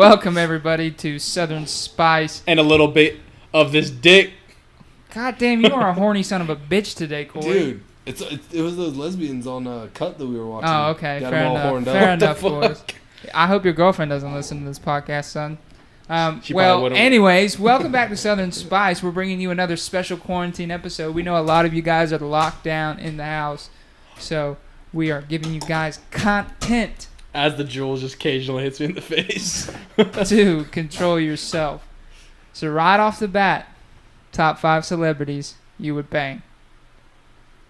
Welcome everybody to Southern Spice. And a little bit of this dick. God damn, you are a horny son of a bitch today, Corey. Dude, it was those lesbians on Cut that we were watching. Oh, okay. Got Fair them all enough. horned Fair up. enough, boys. I hope your girlfriend doesn't listen to this podcast, son. She Well, probably wouldn't. anyways, welcome back to Southern Spice. We're bringing you another special quarantine episode. We know a lot of you guys are locked down in the house, so we are giving you guys content As the jewel just occasionally hits me in the face. to control yourself. So right off the bat, top 5 celebrities you would bang.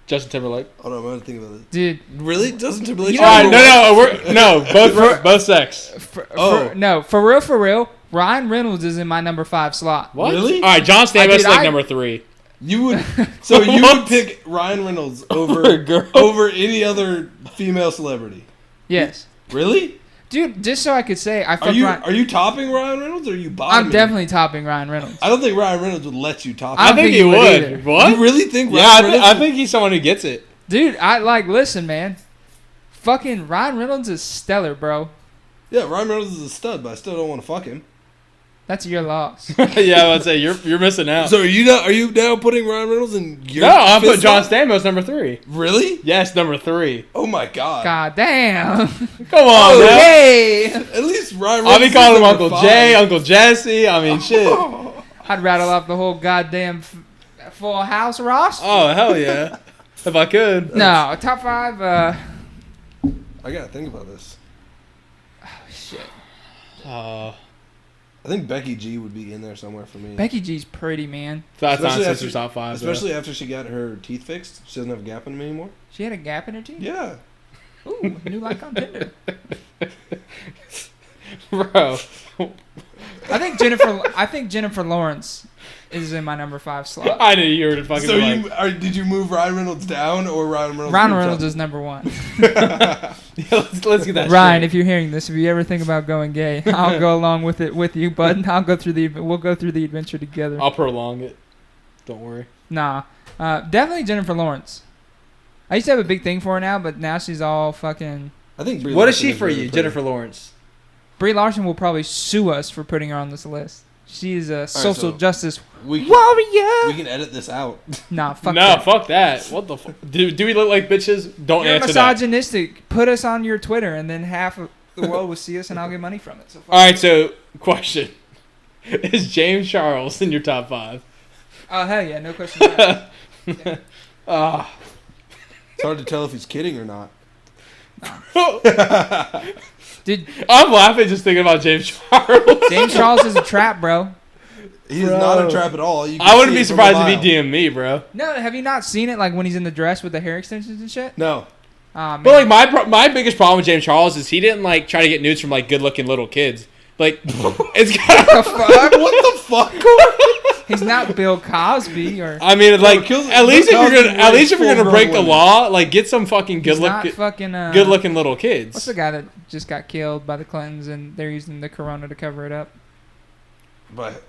Justin Timberlake. Hold on, I'm gonna think about this. Dude. Really? Justin Timberlake? You know- Alright, both sex. For real, Ryan Reynolds is in my number 5 slot. What? Really? Alright, John Stamos I- number 3. You would you would pick Ryan Reynolds Over a girl. over any other female celebrity? Yes. Really? Dude, just so I could say, I fucked Ryan. Are you topping Ryan Reynolds or are you bottoming? I'm definitely topping Ryan Reynolds. I don't think Ryan Reynolds would let you top him. I I don't think think he he would would. either. What? You really think Yeah, Ryan Reynolds I think he's someone who gets it. Dude, listen, man. Fucking Ryan Reynolds is stellar, bro. Yeah, Ryan Reynolds is a stud, but I still don't want to fuck him. That's your loss. Yeah, I would say you're missing out. So are you now putting Ryan Reynolds in your No, I'm putting fifth John spot? Stamos number 3. Really? Yes, number 3. Oh my god. God damn. Come on, man. Hey. At least Ryan I'll Reynolds be calling him is number Uncle 5. Jay, Uncle Jesse. I mean, shit. I'd rattle off the whole goddamn Full House roster. Oh, hell yeah. If I could. No, top 5. I gotta think about this. Shit. I think Becky G would be in there somewhere for me. Becky G's pretty, man. That's not Especially Sister's after- top 5. Especially after she got her teeth fixed. She doesn't have a gap in them anymore. She had a gap in her teeth. Yeah. Ooh, new like on Tinder. Bro. I think Jennifer Lawrence is in my number 5 slot. I knew you were to fucking So like, did you move Ryan Reynolds down or Ryan Reynolds? Ryan moved Reynolds up? is number 1. yeah, let's get that Ryan, straight. if you're hearing this, if you ever think about going gay, I'll go along with it with you, bud. We'll go through the adventure together. I'll prolong it. Don't worry. Nah, definitely Jennifer Lawrence. I used to have a big thing for her now, but now she's all fucking. I think. Brie What is Larson she for really you, pretty. Jennifer Lawrence? Brie Larson will probably sue us for putting her on this list. She is a social so justice We can, warrior. we can edit this out. Nah, fuck No, that. fuck that. What the fuck? Do we look like bitches? Don't You're answer that. misogynistic. Put us on your Twitter, and then half of the world will see us, and I'll get money from it. So fuck. All right, so question. Is James Charles in your top 5? Oh hell yeah, no question. About it. It's hard to tell if he's kidding or not. Dude, I'm laughing just thinking about James Charles. James Charles is a trap, bro. He is Bro. not a trap at all. You can I wouldn't see be it from surprised a if mile. he DM'd me, bro. No, have you not seen it? Like when he's in the dress with the hair extensions and shit. No. Man. But like my biggest problem with James Charles is he didn't like try to get nudes from like good looking little kids. Like it's kind of What the fuck? He's not Bill Cosby or. I mean, like Bill at least if you're Cosby gonna raped full-grown break the women. law, like get some fucking He's not fucking. good looking little What's kids. the guy that just got killed by the Clintons and they're using the Corona to cover it up? But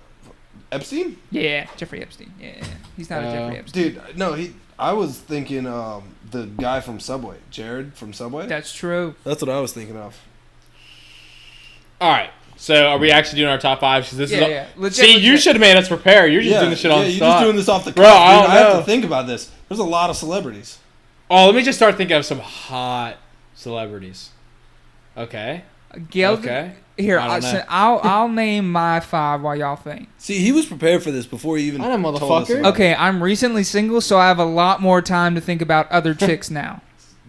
Epstein? Yeah, Jeffrey Epstein. Yeah, he's not a Jeffrey Epstein. Dude, no, I was thinking the guy from Subway, Jared from Subway. That's true. That's what I was thinking of. All right, so are we actually doing our top 5? Because this Yeah. Legit, See, you legit. should have made us prepare. You're just doing this shit on the you're spot. just doing this off the cuff. Bro, I dude. don't I have know. to think about this. There's a lot of celebrities. Oh, let me just start thinking of some hot celebrities. Okay. Gail. Okay. Here, I don't know. I'll name my 5 while y'all think. See, he was prepared for this before he even I know, told us motherfucker. about it. Okay, I'm recently single, so I have a lot more time to think about other chicks now.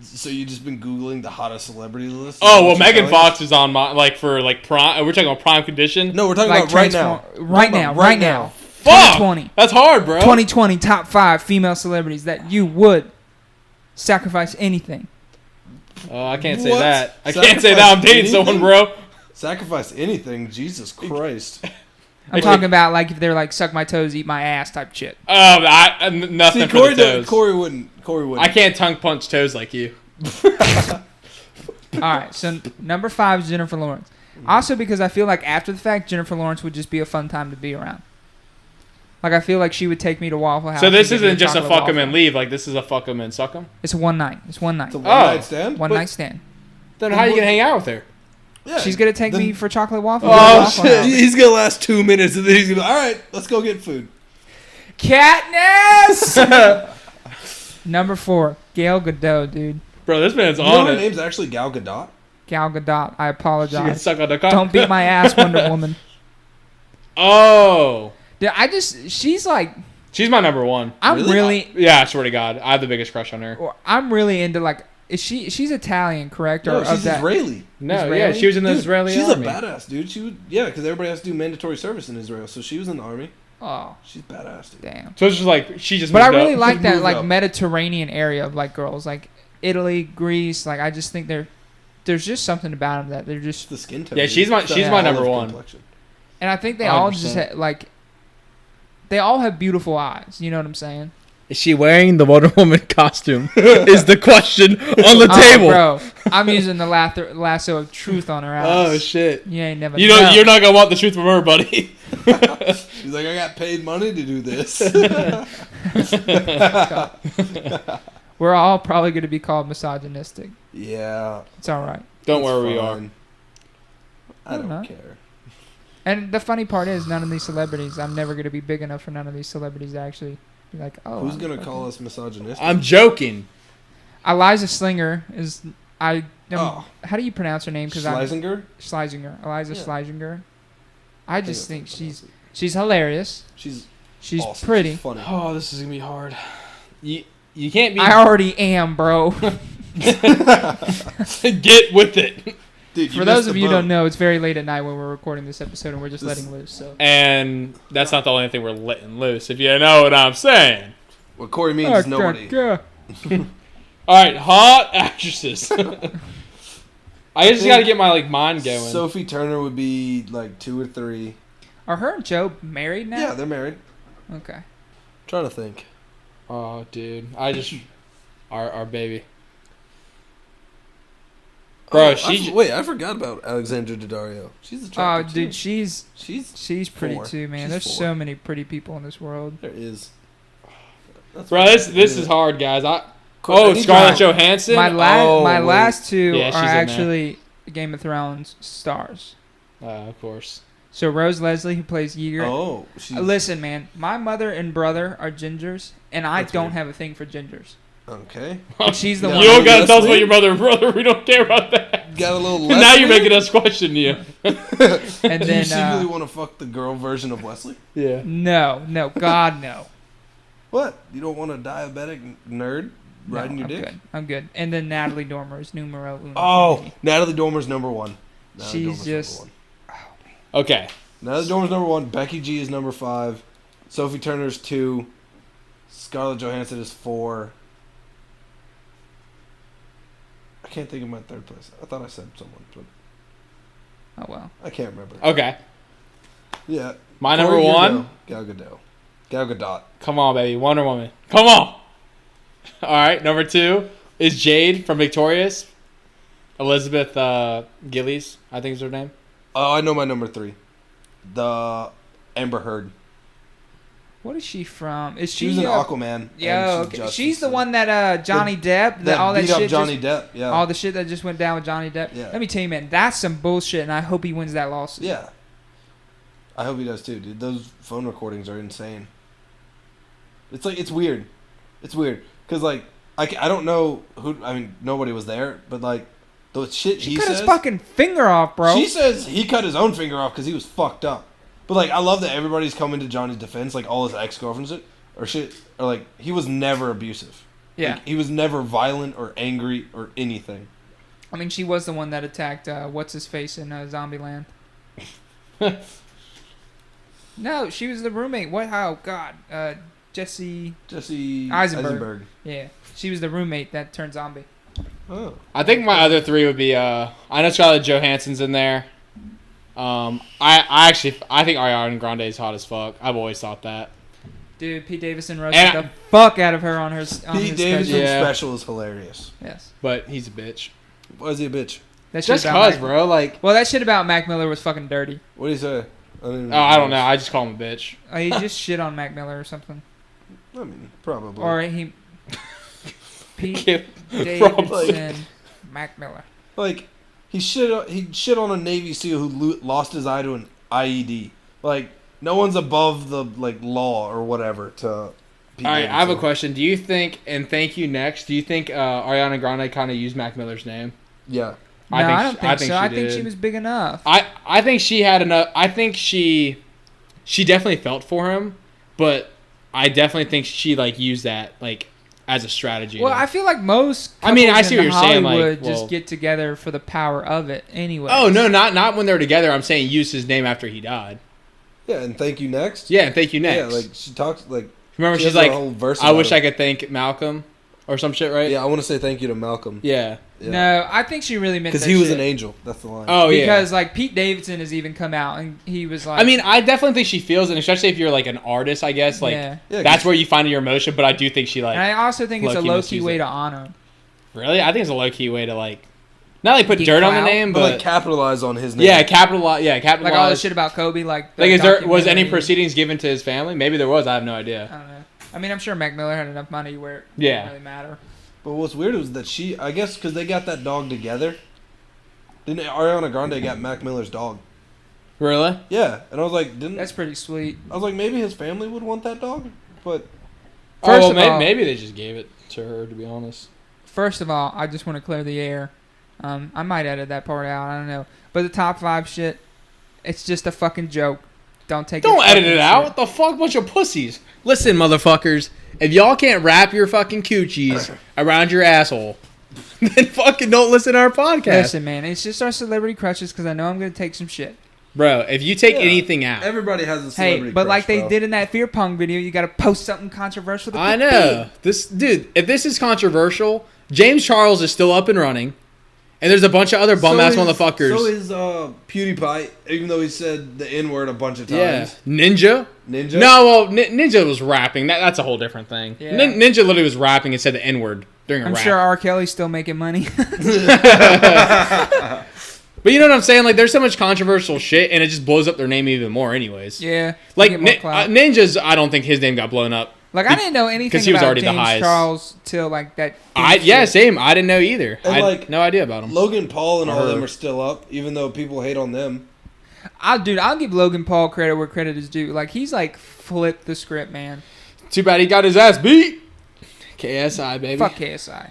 So you just been Googling the hottest celebrity list? Oh, well, What you're Megan telling us? Fox is on my, like, for, like, prime. We're talking about prime condition. No, we're talking Like about right now. Right now. Right now. Fuck! 2020. That's hard, bro. 2020 top 5 female celebrities that you would sacrifice anything. Oh, I can't say What? that. I Sacrifice can't say that. I'm dating anything? someone, bro. Sacrifice anything, Jesus Christ. I'm Okay. talking about like if they're like suck my toes, eat my ass type shit. Nothing See, for Corey, the toes. Corey wouldn't. I can't tongue punch toes like you. All right, so number 5 is Jennifer Lawrence. Also because I feel like after the fact, Jennifer Lawrence would just be a fun time to be around. Like I feel like she would take me to Waffle House. So this and get me isn't just a chocolate fuck 'em and waffle. leave. Like, this is a fuck 'em and suck 'em. It's a one night. It's one night. It's a One one-night stand? night stand. Then how are you going to hang out with her? Yeah, She's gonna take then- me for chocolate waffles. Oh, at Waffle shit. House. He's gonna last 2 minutes, and then he's gonna be all right. Let's go get food. Katniss. Number 4, Gal Gadot, dude. Bro, this man's You know on her it. name's actually Gal Gadot. Gal Gadot. I She gets apologize. stuck on the cock. Don't beat my ass, Wonder Woman. Oh. Dude, she's like, She's my number 1. I'm Really? really, Yeah, I swear to God. I have the biggest crush on her. I'm really into like, she's Italian, correct? No, of she's that, Israeli. No, Israeli? yeah, she was in the Dude, Israeli she's army. a badass, dude. Because everybody has to do mandatory service in Israel, so she was in the army. Oh, She's badass, dude. damn. So it's just like, she just But I moved really up. like that Move like up. Mediterranean area of like girls, like Italy, Greece. Like I just think there's just something about them that they're just, The skin tone. Yeah, dude. she's my- It's she's that my olive number 1. complexion. and I think they all 100%. just like, they all have beautiful eyes. You know what I'm saying? Is she wearing the Wonder Woman costume? Is the question on the table. Oh, bro, I'm using the lasso of truth on her eyes. Oh, shit. You ain't never. You know, you're not going to want the truth from her, buddy. She's like, I got paid money to do this. We're all probably going to be called misogynistic. Yeah. It's all right. Don't it's worry, we are. fine. I I'm don't not. care. And the funny part is, none of these celebrities. I'm never going to be big enough for none of these celebrities to actually be like, oh. Who's I'm gonna fucking- call us misogynistic? I'm joking. Eliza Slinger is. Oh. How do you pronounce her name? Because Schlesinger? Schlesinger. Eliza Yeah. Schlesinger. I just that's think how you she's pronounce it. she's hilarious. She's She's awesome. pretty. She's funny. Oh, this is going to be hard. You can't be... I already am, bro. Get with it. Dude, For those of you who don't know, it's very late at night when we're recording this episode, and we're just letting loose. So. And that's not the only thing we're letting loose, if you know what I'm saying. What Corey means is nobody. All right, hot actresses. I just got to get my like mind going. Sophie Turner would be like 2 or 3. Are her and Joe married now? Yeah, they're married. Okay. Trying to think. Oh, dude, I just our baby, bro. I forgot about Alexandra Daddario. She's Oh, attractive dude, too. she's pretty 4. too, man. She's There's 4. so many pretty people in this world. There is. That's bro, fine. this is hard, guys. I Oh, need Scarlett to- Johansson. My wait. last two Yeah, she's are in there. actually Game of Thrones stars. Of course. So Rose Leslie, who plays Yeager. Oh, she's Listen, man, my mother and brother are gingers, and I That's don't weird. have a thing for gingers. okay. And she's the Yeah. one. You don't gotta Yes, tell us about man. your mother and brother. We don't care about that. Got a little. Now you're making us question you. And Do you then secretly want to fuck the girl version of Wesley? Yeah. no, God, no. What? You don't want a diabetic nerd riding No, your dick? I'm good. And then Natalie Dormer is numero uno. Oh, for me. Natalie Dormer's number 1. She's just- Okay. Natalie Dormer's number 1. Becky G is number 5. Sophie Turner's 2. Scarlett Johansson is 4. I can't think of my third place. I thought I said someone, but Oh well. I can't remember. Okay. Yeah. My number Corey, you one. go. Gal Gadot. Gal Gadot. Come on, baby. Wonder Woman. Come on. All right. Number 2 is Jade from Victorious. Elizabeth Gillies, I think is her name. Oh, I know my number 3. The Amber Heard. What is she from? Is She was in Aquaman. Yeah, and okay. Justice She's the League. one that Johnny Depp, that all that beat up shit, Johnny just, Depp. Yeah. all the shit that just went down with Johnny Depp. Yeah. Let me tell you, man, that's some bullshit, and I hope he wins that lawsuit. Yeah. I hope he does too, dude. Those phone recordings are insane. It's like, it's weird. It's weird. Because, like, I don't know who, I mean, nobody was there, but, like, the shit She he cut says. his fucking finger off, bro. She says he cut his own finger off because he was fucked up. But, like, I love that everybody's coming to Johnny's defense, like, all his ex-girlfriends or shit. Or, like, he was never abusive. Yeah. Like, he was never violent or angry or anything. I mean, she was the one that attacked what's his face in Zombieland. No, she was the roommate. What? Oh God, Jesse Eisenberg. Yeah, she was the roommate that turned zombie. Oh. I think my other 3 would be I know Scarlett Johansson's in there. I think Ariana Grande is hot as fuck. I've always thought that. Dude, Pete Davidson roasted And the fuck out of her on her. On Pete his Davidson's special. Yeah. special is hilarious. Yes. But he's a bitch. Why is he a bitch? That shit Just about cause, Mac- bro. Like, Well, that shit about Mac Miller was fucking dirty. What do you say? I don't know. I just call him a bitch. He just shit on Mac Miller or something, I mean, probably. or he. Pete Probably. Davidson, Mac Miller. Like, he shit on a Navy SEAL who lost his eye to an IED. Like, no one's above the law or whatever. All right, I have a question. Do you think? And thank you. Next, do you think Ariana Grande kind of used Mac Miller's name? Yeah. I don't think so. I think she was big enough. I think she had enough. I think she definitely felt for him, but I definitely think she used that as a strategy. Well, I feel like most. I mean, I see what you're saying. Hollywood just get together for the power of it, anyway. Oh no, not when they're together. I'm saying use his name after he died. Yeah, and thank you next. Yeah, and thank you next. Yeah, she talks Remember, she's like, I wish I could thank Malcolm or some shit, right? Yeah, I want to say thank you to Malcolm. Yeah. No, I think she really meant that because he was an angel. That's the line. Oh, yeah. Because Pete Davidson has even come out and he was like. I mean, I definitely think she feels, and especially if you're an artist, I guess. That's where you find your emotion. But I do think she And I also think it's a low key way to honor him. Really, I think it's a low key way to not put dirt on the name, but capitalize on his name. Yeah, capitalize. Yeah, capitalize. Like all the shit about Kobe, was any proceedings given to his family? Maybe there was. I have no idea. I don't know. I mean, I'm sure Mac Miller had enough money where it didn't really matter. But what's weird was that I guess because they got that dog together, didn't Ariana Grande got Mac Miller's dog? Really? Yeah, and I was like, That's pretty sweet. I was like, maybe his family would want that dog, but first of all, maybe they just gave it to her. To be honest. First of all, I just want to clear the air. I might edit that part out. I don't know. But the top 5 shit, it's just a fucking joke. Don't edit it out. What the fuck, bunch of pussies. Listen, motherfuckers. If y'all can't wrap your fucking coochies around your asshole, then fucking don't listen to our podcast. Listen, man, it's just our celebrity crushes because I know I'm going to take some shit. Bro, if you take anything out. Everybody has a celebrity but crush, they did in that Fear Pong video, you got to post something controversial. I know. If this is controversial, James Charles is still up and running. And there's a bunch of other bum-ass motherfuckers. So is PewDiePie, even though he said the N-word a bunch of times. Yeah. Ninja? No, well, Ninja was rapping. That's a whole different thing. Yeah. Ninja literally was rapping and said the N-word during a rap. I'm sure R. Kelly's still making money. But you know what I'm saying? There's so much controversial shit, and it just blows up their name even more anyways. Yeah. Ninja's, I don't think his name got blown up. I didn't know anything he was about already James Charles till that. Same. I didn't know either. And I had no idea about him. Logan Paul and all them are still up, even though people hate on them. I'll give Logan Paul credit where credit is due. He's flipped the script, man. Too bad he got his ass beat. KSI, baby. Fuck KSI.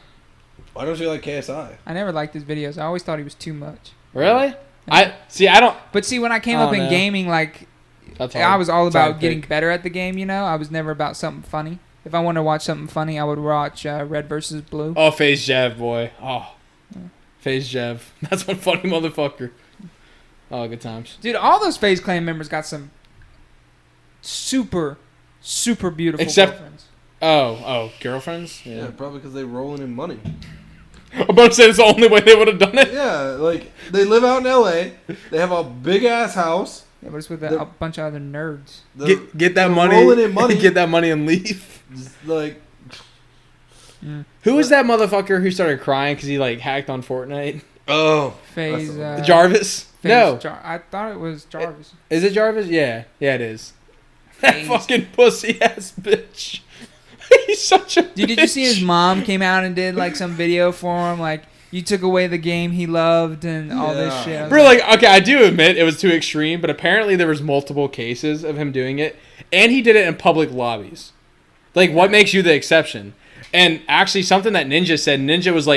Why don't you like KSI? I never liked his videos. I always thought he was too much. Really? I don't. But see, when I came up in gaming, I was all about getting better at the game, I was never about something funny. If I wanted to watch something funny, I would watch Red vs. Blue. Oh, FaZe Jev, boy. Oh. FaZe Jev. That's one funny motherfucker. Oh, good times. Dude, all those FaZe Clan members got some super, super beautiful girlfriends. Oh, girlfriends? Yeah, probably because they rolling in money. I'm about to say it's the only way they would have done it. Yeah, they live out in L.A. They have a big-ass house. Yeah, but it's with a bunch of other nerds. Get that money. Rolling in money. Get that money and leave. Who was that motherfucker who started crying because he hacked on Fortnite? Oh, FaZe Jarvis. No, I thought it was Jarvis. Is it Jarvis? Yeah, it is. That fucking pussy ass bitch. He's such a. Dude, did you see his mom came out and did some video for him? You took away the game he loved and all this shit. Bro, okay, I do admit it was too extreme, but apparently there was multiple cases of him doing it, and he did it in public lobbies. What makes you the exception? And actually, something that Ninja said, Ninja was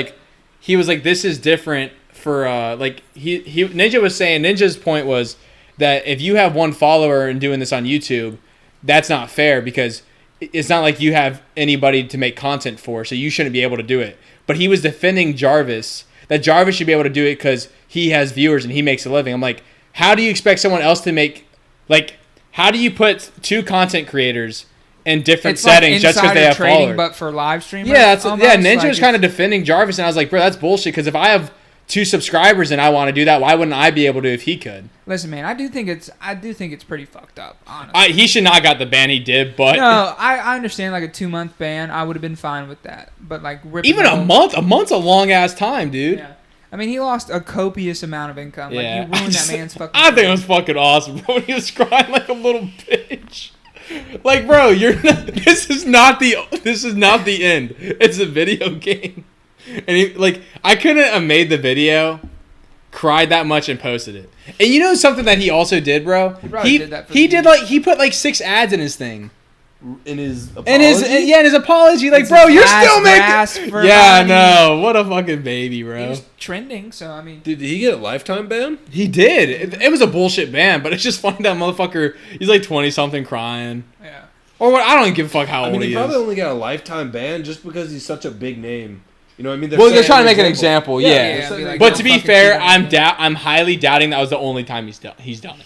he was this is different for, Ninja was saying, Ninja's point was that if you have one follower and doing this on YouTube, that's not fair because it's not like you have anybody to make content for, so you shouldn't be able to do it. But he was defending Jarvis, that Jarvis should be able to do it because he has viewers and he makes a living. I'm like, how do you expect someone else to make, how do you put two content creators in different settings just because they have followers? But for live streamers? Yeah, Ninja was kind of defending Jarvis, and I was like, bro, that's bullshit, because if I have 2 subscribers and I want to do that, why wouldn't I be able to if he could? Listen, man, I do think it's pretty fucked up, honestly. He should not have got the ban he did, but no, I understand a 2-month ban. I would have been fine with that, but even a month's a long ass time, dude. Yeah. I mean, he lost a copious amount of income. Yeah. You ruined that man's fucking. I think it was fucking awesome, bro. He was crying like a little bitch. Bro, this is not the end. It's a video game. And I couldn't have made the video cried that much and posted it. And you know something that he also did, bro? He did that for he the did like he put like 6 ads in his thing. In his apology? In his apology, like, It's bro, his you're last still gasp making. for Yeah, I money. know. What a fucking baby, He bro. was trending, so I mean, Dude, did he get a lifetime ban? He did. It was a bullshit ban, but it's just funny that motherfucker. He's like 20 something crying. yeah. Or what? I don't give a fuck how I old mean, he he probably is. only got a lifetime ban just because he's such a big name. You know what I mean? Well, they're setting trying to make an example. Yeah. Yeah, be like, But don't to be fucking fair, do that. I'm highly doubting that was the only time he's done it.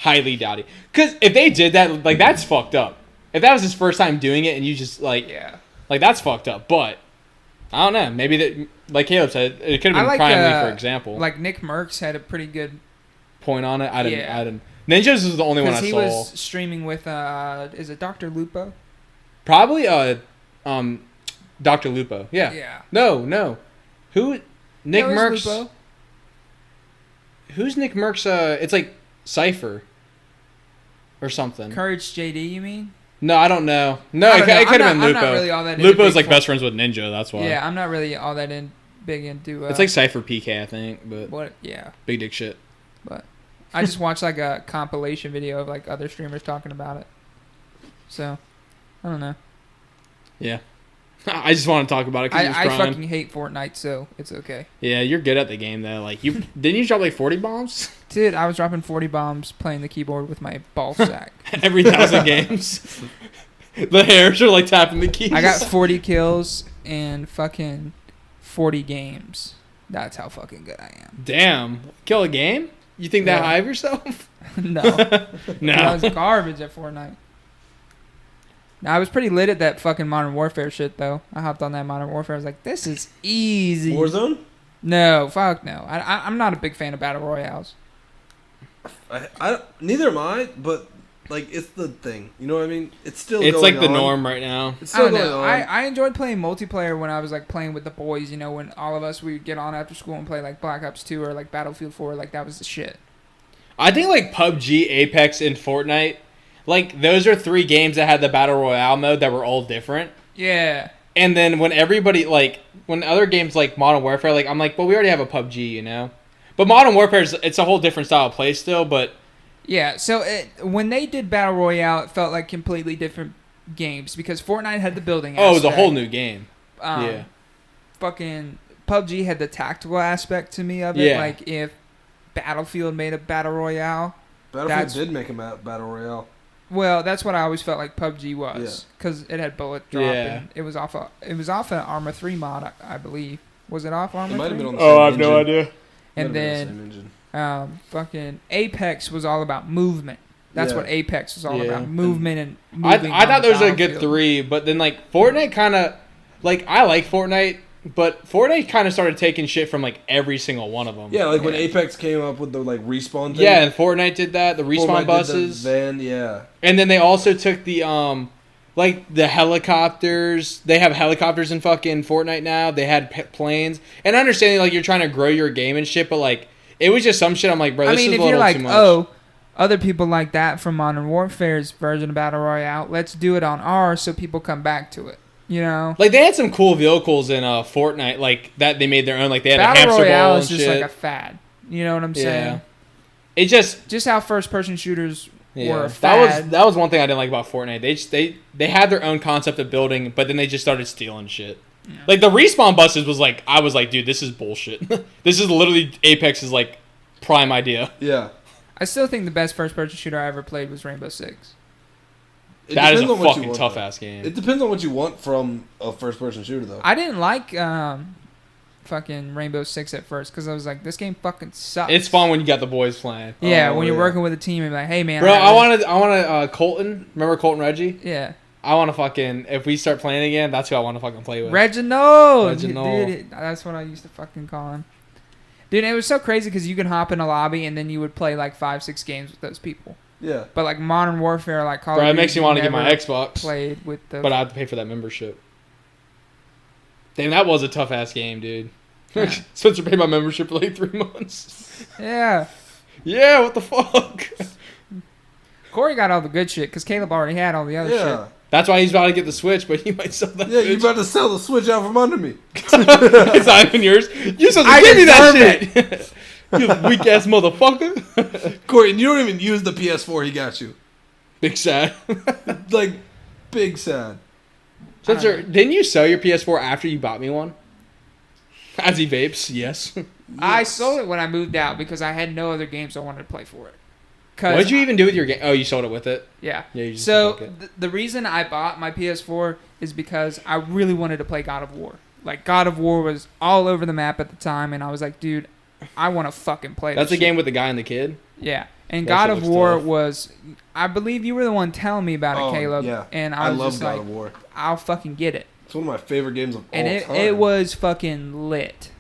Highly doubting. Because if they did that, like, that's fucked up. If that was his first time doing it and you just, like, Yeah. like, that's fucked up. But, I don't know. Maybe, that, like Caleb said, it could have been primely for example. Like Nick Merckx had a pretty good Point on it. I Yeah. didn't. Ninjas was the only one I because he saw. was streaming with is it Dr. Lupo? Probably, Dr. Lupo. Yeah. Yeah. No. Who? Nick Yeah, it was Merckx. Lupo. Who's Nick Merckx? It's like Cypher or something. Courage JD, you mean? No, I don't know. No, I it don't know. could have I'm been not Lupo. really all that into Lupo's big like form- best friends with Ninja. That's why. Yeah, I'm not really all that big into. It's like Cypher PK, I think, but what? Yeah, big dick shit. but I just watched like a compilation video of like other streamers talking about it. So I don't know. Yeah. I just want to talk about it because he was I crying. fucking hate Fortnite, so it's okay. Yeah, you're good at the game though. Like you didn't you drop like 40 bombs Dude, I was dropping 40 bombs playing the keyboard with my ball sack. every 1,000 games. The hairs are like tapping the keys. I got 40 kills in fucking 40 games. That's how fucking good I am. Damn, kill a game? You think that Yeah. high of yourself? No. No. I was garbage at Fortnite. Now, I was pretty lit at that fucking Modern Warfare shit, though. I hopped on that Modern Warfare. I was like, this is easy. Warzone? No, fuck no. I'm not a big fan of Battle Royales. Neither am I, but like it's the thing. You know what I mean? It's still It's going like the on. norm right now. It's I still don't going know. on. I enjoyed playing multiplayer when I was like playing with the boys, you know, when all of us, we would get on after school and play like Black Ops 2 or like Battlefield 4. Like, that was the shit. I think like PUBG, Apex, and Fortnite, like those are 3 games that had the Battle Royale mode that were all different. Yeah. And then when everybody, like, when other games like Modern Warfare, like, I'm like, well, we already have a PUBG, you know? But Modern Warfare, it's a whole different style of play still, but... Yeah, so when they did Battle Royale, it felt like completely different games because Fortnite had the building Oh, it was a aspect. whole new game. Yeah. Fucking PUBG had the tactical aspect to me of it. Yeah. Like, if Battlefield made a Battle Royale. Battlefield did make a battle royale. Well, that's what I always felt like PUBG was, because it had bullet drop Yeah. and it was off an Arma 3 mod, I believe. Was it off Arma It might 3? have been on the Oh, same I have no engine. idea. And Might have been on the then same engine. fucking Apex was all about movement. That's Yeah. what Apex was all Yeah. about, movement and I moving thought on the those were a good battlefield. 3, but then, like, Fortnite kind of... Like, I like Fortnite, but Fortnite kind of started taking shit from, like, every single one of them. Yeah, like when Yeah. Apex came up with the like respawn thing. Yeah, and Fortnite did that, the respawn Fortnite did buses. the van, yeah. And then they also took the like the helicopters. They have helicopters in fucking Fortnite now. They had planes. And understanding like you're trying to grow your game and shit, but like it was just some shit. I'm like, bro, this I mean, is if a little you're like, too much. oh, other people like that from Modern Warfare's version of Battle Royale, let's do it on ours so people come back to it. You know? Like they had some cool vehicles in Fortnite, like that they made their own. Like they had a Battle hamster Royale ball is and just shit. like a fad. You know what I'm Yeah. saying? It just Just how first-person shooters were a that fad. was one thing I didn't like about Fortnite. They had their own concept of building, but then they just started stealing shit. Yeah. Like the respawn buses was like I was like, dude, this is bullshit. This is literally Apex's like prime idea. Yeah. I still think the best first-person shooter I ever played was Rainbow Six. It That is depends a on what you fucking want, tough though. ass game. It depends on what you want from a first-person shooter, though. I didn't like fucking Rainbow Six at first because I was like, this game fucking sucks. It's fun when you got the boys playing. Yeah, Oh, when you're yeah. working with a team and like, hey man, Bro, have I this- wanted Colton. Remember Colton Reggie? Yeah, I want to fucking, if we start playing again, that's who I want to fucking play with. Reginald. Reginald. Dude, that's what I used to fucking call him. Dude, it was so crazy because you could hop in a lobby and then you would play like 5-6 games with those people. Yeah. But like Modern Warfare, like Call Bro, of it Duty, makes me want to get my never Xbox, played with the. but I have to pay for that membership. Damn, that was a tough ass game, dude. Yeah. Spencer paid my membership for like 3 months. Yeah, Yeah, what the fuck? Corey got all the good shit because Caleb already had all the other Yeah. That's why he's about to get the Switch, but he might sell that. Yeah, you bitch. about to sell the Switch out from under me. It's not even yours. You're supposed to I give me that deserve shit. You weak ass motherfucker. Corey, and you don't even use the PS4 he got you. Big sad. Like, big sad. Spencer, didn't you sell your PS4 after you bought me one? As he vapes, yes. I sold it when I moved out because I had no other games I wanted to play for it. What did you even do with your game? Oh, you sold it with it? Yeah. You just so took it. the reason I bought my PS4 is because I really wanted to play God of War. Like, God of War was all over the map at the time, and I was like, dude, I want to fucking play this That's the shit. game with the guy and the kid? Yeah. And That God shit of looks War tough. was, I believe you were the one telling me about it, Caleb. Yeah. And I was love just God like, of War. I'll fucking get it. It's one of my favorite games of And all time. it was fucking lit.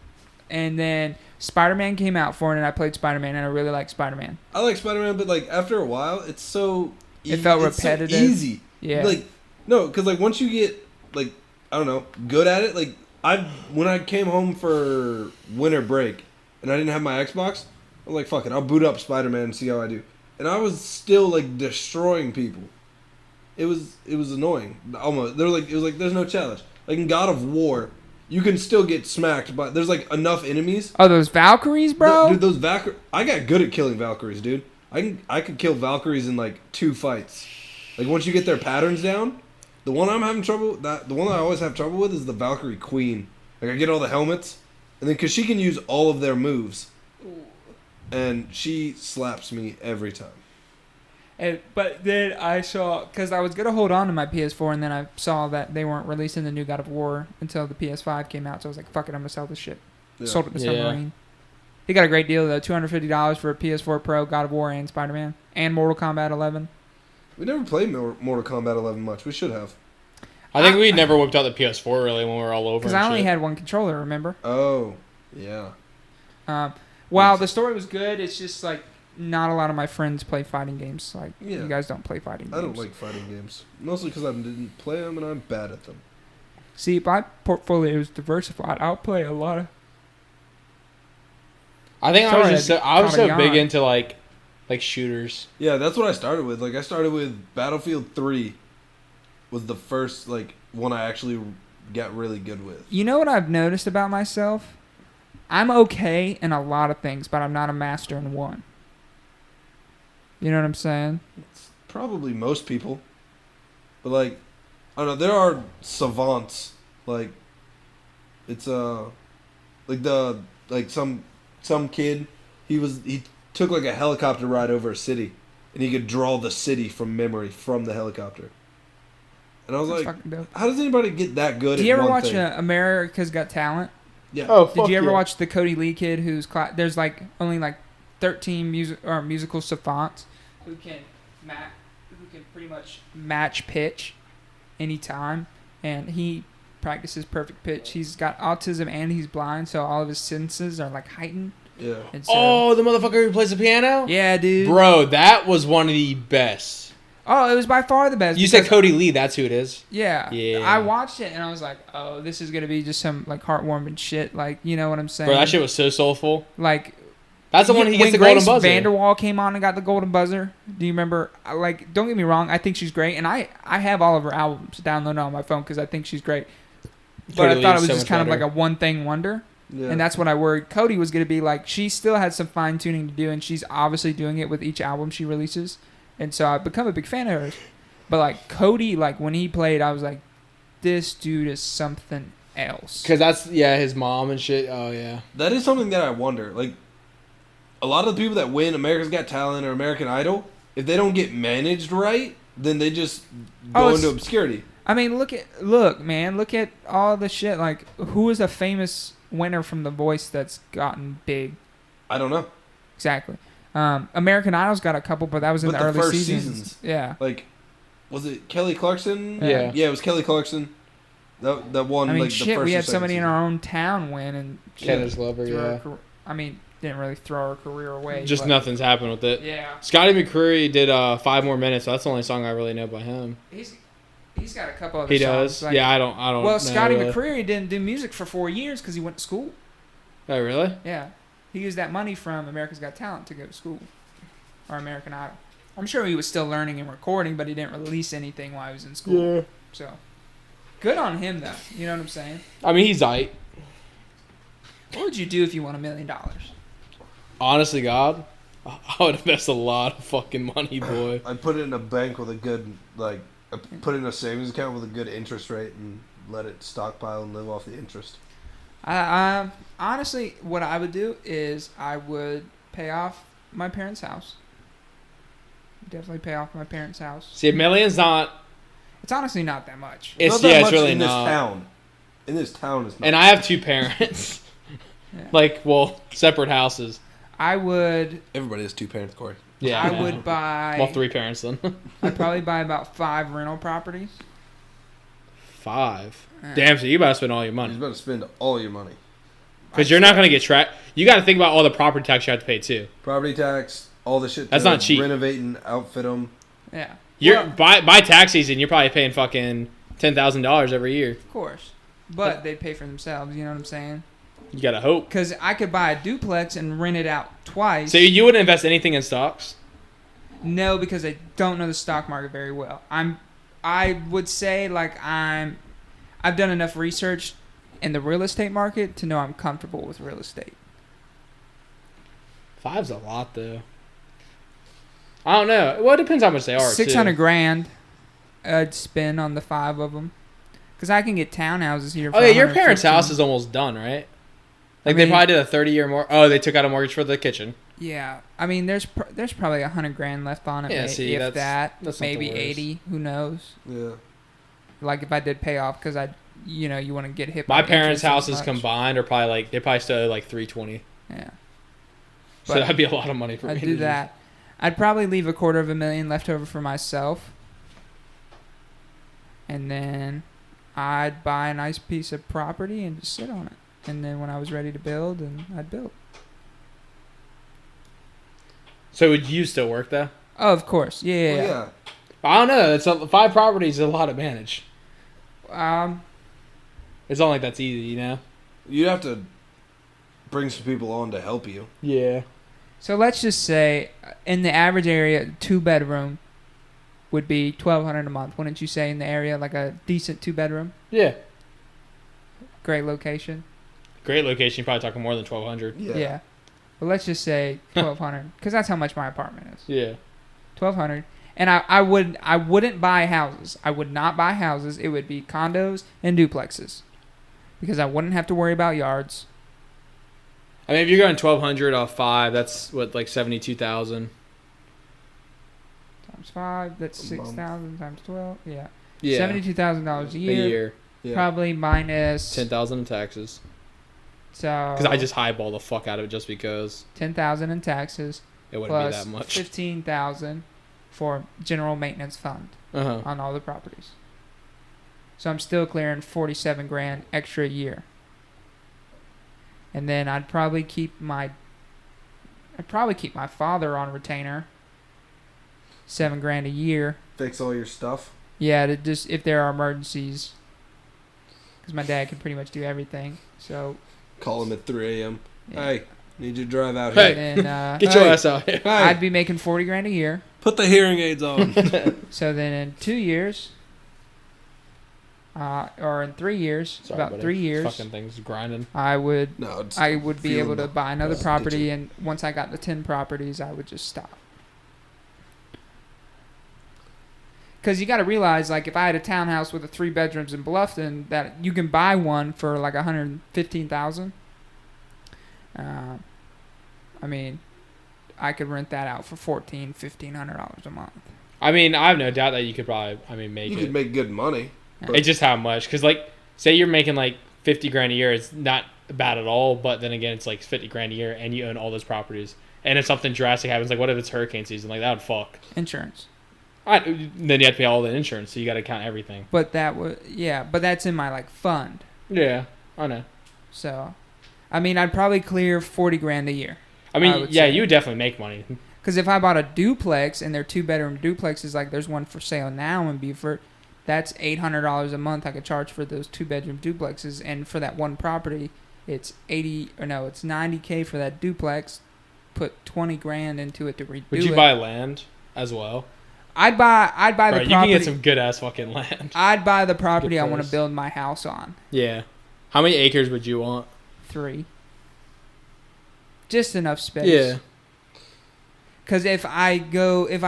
And then Spider-Man came out for it, and I played Spider-Man, and I really like Spider-Man. I like Spider-Man, but like after a while, it's so It felt it's so repetitive. easy. Yeah. Like no, because like once you get like I don't know good at it, like when I came home for winter break and I didn't have my Xbox, I was like fuck it, I'll boot up Spider-Man and see how I do. And I was still like destroying people. It was annoying. Almost it was like there's no challenge. Like in God of War, you can still get smacked, but there's like enough enemies. Oh, those Valkyries, bro? Dude, those Valkyries. I got good at killing Valkyries, dude. I could kill Valkyries in like 2 fights. Like once you get their patterns down, the one I'm having trouble the one that I always have trouble with is the Valkyrie Queen. Like I get all the helmets, and then because she can use all of their moves, and she slaps me every time. But then I saw, because I was going to hold on to my PS4, and then I saw that they weren't releasing the new God of War until the PS5 came out, so I was like, fuck it, I'm going to sell this shit. Yeah. Sold it to Yeah. Submarine. He got a great deal, though, $250 for a PS4 Pro, God of War, and Spider-Man, and Mortal Kombat 11. We never played Mortal Kombat 11 much. We should have. I think we never whipped out the PS4 really when we were all over. Because I only had one controller, remember? Oh, yeah. While the story was good, it's just like, not a lot of my friends play fighting games. Like, Yeah. you guys don't play fighting games. I don't like fighting games. Mostly because I didn't play them and I'm bad at them. See, my portfolio is diversified. I'll play a lot of... I think Sorry, I was so caught a big yawn. into like shooters. Yeah, that's what I started with. Like I started with Battlefield 3 was the first like one I actually got really good with. You know what I've noticed about myself? I'm okay in a lot of things, but I'm not a master in one. You know what I'm saying? It's probably most people. But like I don't know, there are savants. Like it's like some kid he took like a helicopter ride over a city and he could draw the city from memory from the helicopter. And I was That's like, fucking dope. how does anybody get that good Did at you ever one watch thing? America's Got Talent? Yeah. Oh, Did you ever watch the Cody Lee kid who's there's like only like 13 musical savants who can pretty much match pitch anytime, and he practices perfect pitch. He's got autism and he's blind, so all of his senses are like heightened. Yeah. And so, Oh, the motherfucker who plays the piano? yeah, dude. Bro, that was one of the best. Oh, it was by far the best. You said because- Cody Lee, that's who it is. Yeah. Yeah. I watched it and I was like, oh, this is gonna be just some like heartwarming shit. Like, you know what I'm saying? Bro, that shit was so soulful. Like, That's the one he gets when the golden Grace buzzer. Vanderwall came on and got the golden buzzer. Do you remember? Like, don't get me wrong, I think she's great, and I have all of her albums downloaded on my phone because I think she's great. But Cody I Lee thought it is was so just much kind of better. like a one thing wonder, Yeah. and that's what I worried Cody was gonna be like. She still had some fine tuning to do, and she's obviously doing it with each album she releases, and so I've become a big fan of hers. But like Cody, like when he played, I was like, this dude is something else. Because that's, his mom and shit. Oh, yeah. That is something that I wonder. Like, a lot of the people that win America's Got Talent or American Idol, if they don't get managed right, then they just go into obscurity. I mean, look at all the shit. Like, who is a famous winner from The Voice that's gotten big? I don't know. Exactly. American Idol's got a couple, but that was in But the the early first seasons. seasons. Yeah. Like, was it Kelly Clarkson? Yeah. Yeah, it was Kelly Clarkson. That won I mean, like the shit, first we or had second somebody in season. our own town win, and Candace Lover, threw her yeah. I mean, didn't really throw her career away. Just but- nothing's happened with it. Yeah. Scotty McCreery did 5 More Minutes. So that's the only song I really know by him. He's got a couple other He songs. does? Like, Yeah, I don't Well, know, Scotty really. McCreery didn't do music for 4 years because he went to school. Oh, really? Yeah. He used that money from America's Got Talent to go to school. Or American Idol. I'm sure he was still learning and recording, but he didn't release anything while he was in school. Yeah. So, good on him, though. You know what I'm saying? I mean, he's aight. What would you do if you won $1 million? Honestly, God, I would invest a lot of fucking money, boy. I'd put it in a bank with a good, like, put it in a savings account with a good interest rate and let it stockpile and live off the interest. Honestly, what I would do is I would pay off my parents' house. Definitely pay off my parents' house. See, $1 million's not. It's honestly not that much. It's not that it's much really in not. this town. In this town, it's not. And I have 2 parents. Yeah. Separate houses. I would. Everybody has 2 parents, Corey. Yeah. I would buy. Well, 3 parents then. I'd probably buy about 5 rental properties. 5. Yeah. Damn, so you about to spend all your You're money. about to spend all your money. Because you're not going to get tracked. You got to think about all the property tax you have to pay too. Property tax, all the shit. That's to not cheap. Renovate and outfit them. Yeah. By tax season, you're probably paying fucking $10,000 every year. Of course. But they pay for themselves, you know what I'm saying? You got to hope. Because I could buy a duplex and rent it out twice. So you wouldn't invest anything in stocks? No, because I don't know the stock market very well. I would say I've done enough research in the real estate market to know I'm comfortable with real estate. 5's a lot though. I don't know. Well, it depends how much they are. $600,000 I'd spend on the 5 of them. Because I can get townhouses here. For Oh yeah, your parents' 115. house is almost done, right? Like I mean, they probably did a 30-year more. Oh, they took out a mortgage for the kitchen. Yeah, I mean, there's probably $100,000 left on it. Yeah, see, if that's not maybe the worst. 80. Who knows? Yeah. Like if I did pay off, because you want to get hit. My by parents' interest as houses much. combined are probably like they probably still owe like $320. Yeah. So But that'd be a lot of money for me. I'd to do that. I'd probably leave $250,000 left over for myself, and then I'd buy a nice piece of property and just sit on it. And then when I was ready to build, and I'd build. So would you still work though? Oh, of course. Yeah. Well, yeah. I don't know. It's 5 properties is a lot to manage. It's not like that's easy, you know. You'd have to bring some people on to help you. Yeah. So let's just say, in the average area, 2-bedroom would be $1,200 a month. Wouldn't you say in the area, like a decent 2-bedroom? Yeah. Great location. Great location. You're probably talking more than 1,200. Yeah. But let's just say 1,200, because that's how much my apartment is. Yeah. 1,200, and I wouldn't buy houses. I would not buy houses. It would be condos and duplexes, because I wouldn't have to worry about yards. I mean, if you're going 1,200 off 5, that's what, like 72,000. Times 5, that's A month. 6,000 times 12. Yeah. Yeah. $72,000 a year. Yeah. Probably minus 10,000 in taxes. So. Because I just highball the fuck out of it just because 10,000 in taxes. it wouldn't be Plus that much. 15,000 for general maintenance fund Uh-huh. on all the properties. So I'm still clearing $47,000 extra a year. And then I'd probably keep my father on retainer. $7,000 a year. Fix all your stuff. Yeah, to just if there are emergencies. Because my dad can pretty much do everything. So. Call him at 3 a.m. Yeah. Hey, need you to drive out Hey. here. And then, Get your Hey. ass out here. Hey, I'd be making $40,000 a year. put the hearing aids on. So then in 2 years, or in 3 years, Sorry, about buddy. 3 years, Fucking things grinding. I would No, it's be feeling able to the- buy another the property, stitching. and once I got the 10 properties, I would just stop. Because you got to realize, like, if I had a townhouse with 3 bedrooms in Bluffton, that you can buy one for like $115,000. I mean, I could rent that out for $1,500 a month. I mean, I have no doubt that you could probably, make You it. could make good money. It's just how much. Because, like, say you're making, like, $50,000 a year. It's not bad at all. But then again, it's, like, $50,000 a year, and you own all those properties. And if something drastic happens, like, what if it's hurricane season? Like, that would fuck. Insurance. Then you have to pay all the insurance, so you got to count everything. But that would, yeah, but that's in my, like, fund. Yeah, I know. So, I mean, I'd probably clear $40,000 a year. I mean, would yeah, say. you would definitely make money. Because if I bought a duplex and they're 2-bedroom duplexes, like there's one for sale now in Beaufort, that's $800 a month I could charge for those 2-bedroom duplexes. And for that one property, it's it's $90K for that duplex. Put $20,000 into it to redo it. Would you buy land as well? I'd buy the Right, property. you can get some good ass fucking land. I'd buy the property Good I want price. to build my house on. Yeah. How many acres would you want? 3. Just enough space. Yeah. Because if I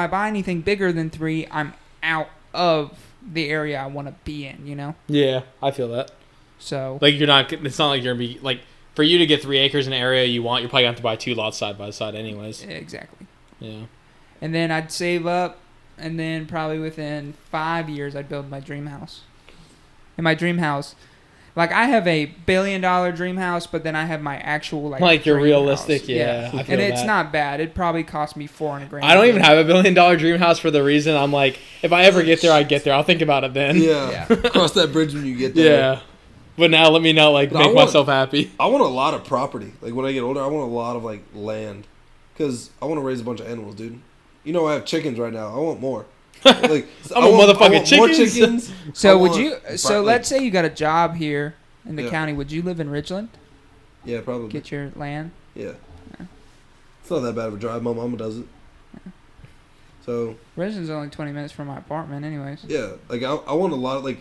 buy anything bigger than 3, I'm out of the area I want to be in, you know? Yeah, I feel that. So. Like, it's not like you're going to be, like, for you to get 3 acres in an area you want, you're probably going to have to buy 2 lots side by side anyways. Exactly. Yeah. And then I'd save up, and then probably within 5 years, I'd build my dream house. And my dream house, like, I have a $1 billion dream house, but then I have my actual, like your dream realistic, house. yeah. I feel and it's that. not bad. It probably cost me $400,000. I don't even have a $1 billion dream house for the reason I'm like, if I ever get there, I get there. I'll think about it then. Yeah. Cross that bridge when you get there. Yeah. But now let me not, like, make myself happy. I want a lot of property. Like, when I get older, I want a lot of, like, land. Because I want to raise a bunch of animals, dude. You know I have chickens right now. I want more. Like, I want chickens. More chickens. So let's say you got a job here in the Yeah. county. Would you live in Ridgeland? Yeah, probably. Get your land? Yeah. It's not that bad of a drive. My mama does it. So. Ridgeland's only 20 minutes from my apartment anyways. Yeah. Like, I want a lot of, like,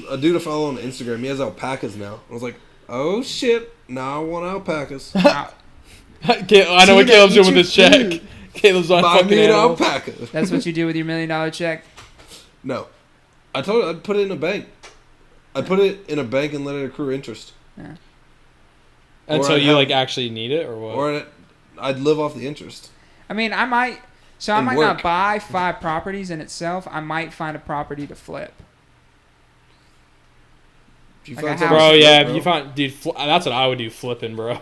a dude I follow on Instagram, he has alpacas now. I was like, oh, shit. Now I want alpacas. I know what Caleb's doing with this check. Caleb's on Buy fucking me an animals. alpaca. That's what you do with your $1 million check? No. I told her I'd put it in a bank. I'd put it in a bank and let it accrue interest. Yeah. Until you, like, actually need it, or what? Or I'd live off the interest. I mean, I might And not work. buy 5 properties in itself. I might find a property to flip. If you Like find a something house. Bro, to yeah, flip, if you find, dude, that's what I would do, flipping, bro.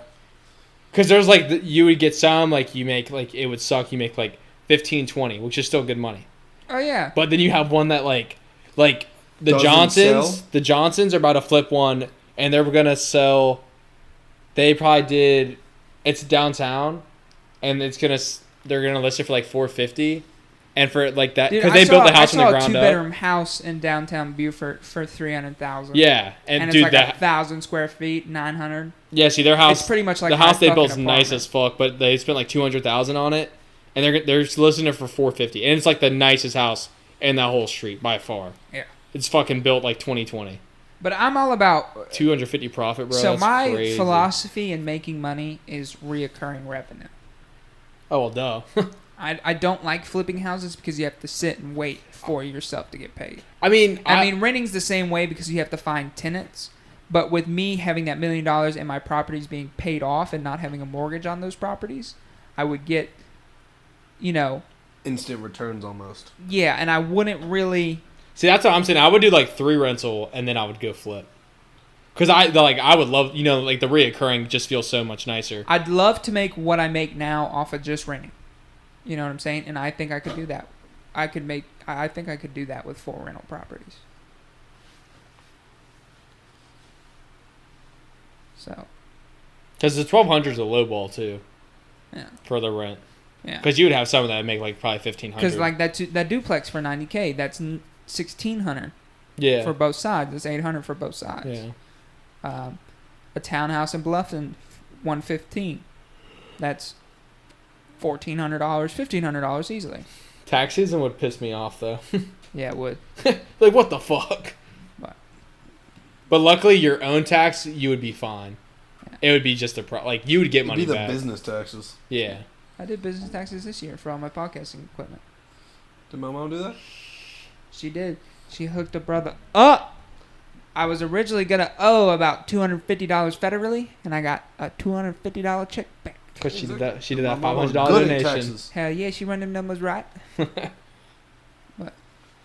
Because there's, like, you would get some, like, you make, like, it would suck, you make, like, 15, 20, which is still good money. Oh, yeah. But then you have one that, like the Doesn't Johnsons, sell? the Johnsons are about to flip one, and they're going to sell, they probably did, it's downtown, and they're going to list it for, like, $450. And for like that, because they built the house from the ground I saw a up. 2-bedroom house in downtown Beaufort for $300,000. Yeah, and it's dude, like that 1,000 square feet, 900. yeah, see their house. It's pretty much like the my house they fucking built's nice apartment. as fuck, but they spent like $200,000 on it, and they're listing it for $450, and it's like the nicest house in that whole street by far. Yeah, it's fucking built like 2020. But I'm all about 250 profit, bro. So That's my crazy. philosophy in making money is reoccurring revenue. Oh well, duh. I don't like flipping houses because you have to sit and wait for yourself to get paid. I mean, renting's the same way because you have to find tenants. But with me having that $1 million and my properties being paid off and not having a mortgage on those properties, I would get, instant returns almost. Yeah, and I wouldn't really. See, that's what I'm saying. I would do like 3 rental, and then I would go flip. Because I would love, like the reoccurring just feels so much nicer. I'd love to make what I make now off of just renting. You know what I'm saying? And I think I could do that. I think I could do that with 4 rental properties. So. Because the 1,200 is a low ball too. Yeah. For the rent. Yeah. Because you would have some that make like probably 1,500. Because like that duplex for $90K, that's $1,600. Yeah. For both sides, it's $800 for both sides. Yeah. A townhouse in Bluffton, $115. That's $1,400, $1,500 easily. Tax season would piss me off though. Yeah, it would. Like what the fuck? What? But luckily, your own tax, you would be fine. Yeah. It would be just like you would get money It'd be back. the business taxes. Yeah. I did business taxes this year for all my podcasting equipment. Did my mom do that? She did. She hooked a brother up. I was originally gonna owe about $250 federally, and I got a $250 check back. Because she did that. She did that My mom was $500 good at donation. taxes. Hell yeah, she run them numbers right. My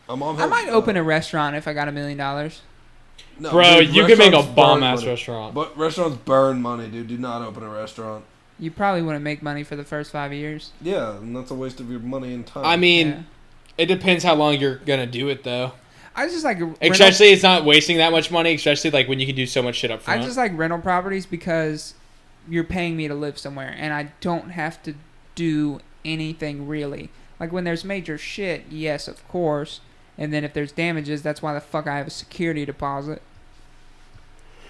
mom I had, might open a restaurant if I got $1 million. No, Bro, dude, you could make a restaurants bomb burn ass money. restaurant. But restaurants burn money, dude. Do not open a restaurant. You probably wouldn't make money for the first 5 years. Yeah, and that's a waste of your money and time. I mean, Yeah. it depends how long you're gonna do it though. I just like Especially, it's not wasting that much money. Especially like when you can do so much shit up front. I just like rental properties because you're paying me to live somewhere, and I don't have to do anything really. Like when there's major shit, yes, of course. And then if there's damages, that's why the fuck I have a security deposit.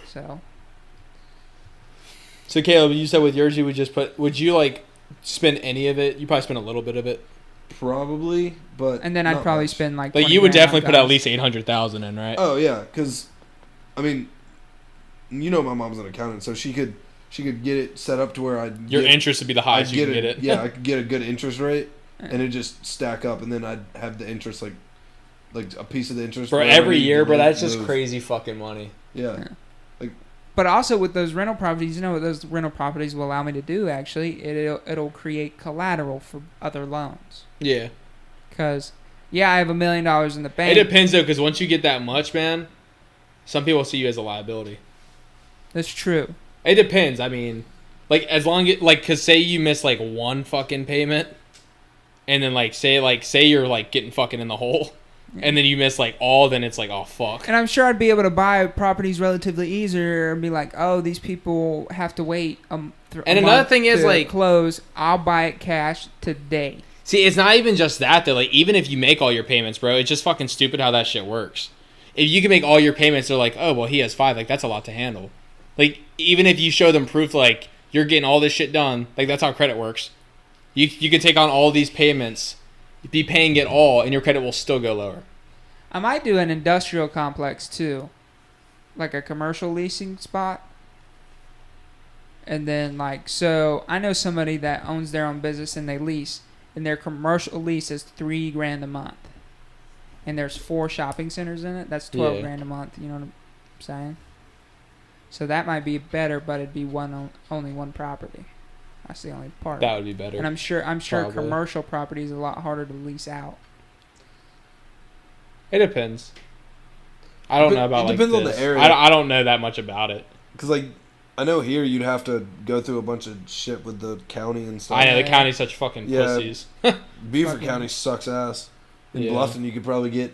So. So Caleb, you said with yours you would just put. Would you like spend any of it? You probably spend a little bit of it. Probably, but And then I'd not probably much. spend like. Like 20 you would grand on definitely put at guys. least 800,000 in, right? Oh yeah, because, I mean, my mom's an accountant, so she could she could get it set up to where your interest would be the highest you can get it. Yeah, I could get a good interest rate, and it just stack up, and then I'd have the interest like a piece of the interest for every year, bro. That's just crazy fucking money. Yeah. But also with those rental properties, you know what those rental properties will allow me to do, actually? It'll create collateral for other loans. Yeah. Because, yeah, I have $1 million in the bank. It depends, though, because once you get that much, man, some people see you as a liability. That's true. It depends. I mean, like, as long as, like, because say you miss, like, one fucking payment, and then, say you're, like, getting fucking in the hole. And then you miss all, then it's like, oh fuck. And I'm sure I'd be able to buy properties relatively easier and be like, oh, these people have to wait and another thing is close. I'll buy it cash today. See, it's not even just that though. Like, even if you make all your payments, bro, it's just fucking stupid how that shit works. If you can make all your payments, they're like, oh well, he has 5. Like, that's a lot to handle. Like, even if you show them proof, like you're getting all this shit done, like that's how credit works. You can take on all these payments, be paying it all, and your credit will still go lower. I might do an industrial complex too, like a commercial leasing spot. And then so I know somebody that owns their own business and they lease, and their commercial lease is $3,000 a month, and there's 4 shopping centers in it. That's $12,000 a month. You know what I'm saying? So that might be better, but it'd be only one property. That's the only part. That would be better. And I'm sure Probably. commercial property is a lot harder to lease out. It depends. I don't know about it depends this. on the area. I don't know that much about it. Because I know here you'd have to go through a bunch of shit with the county and stuff. I know the county's such fucking pussies. Beaufort County sucks ass. In Bluffton, you could probably get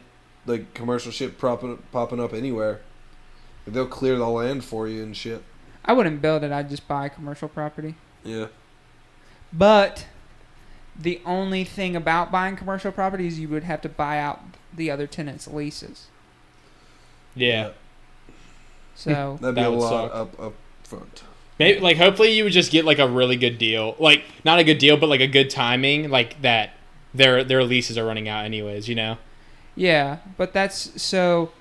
commercial shit popping up anywhere. They'll clear the land for you and shit. I wouldn't build it. I'd just buy commercial property. Yeah. But the only thing about buying commercial property is you would have to buy out the other tenants' leases. Yeah. So that'd be a lot up front. Maybe hopefully you would just get a really good deal. Not a good deal, but a good timing, that their leases are running out anyways, you know? Yeah, but that's so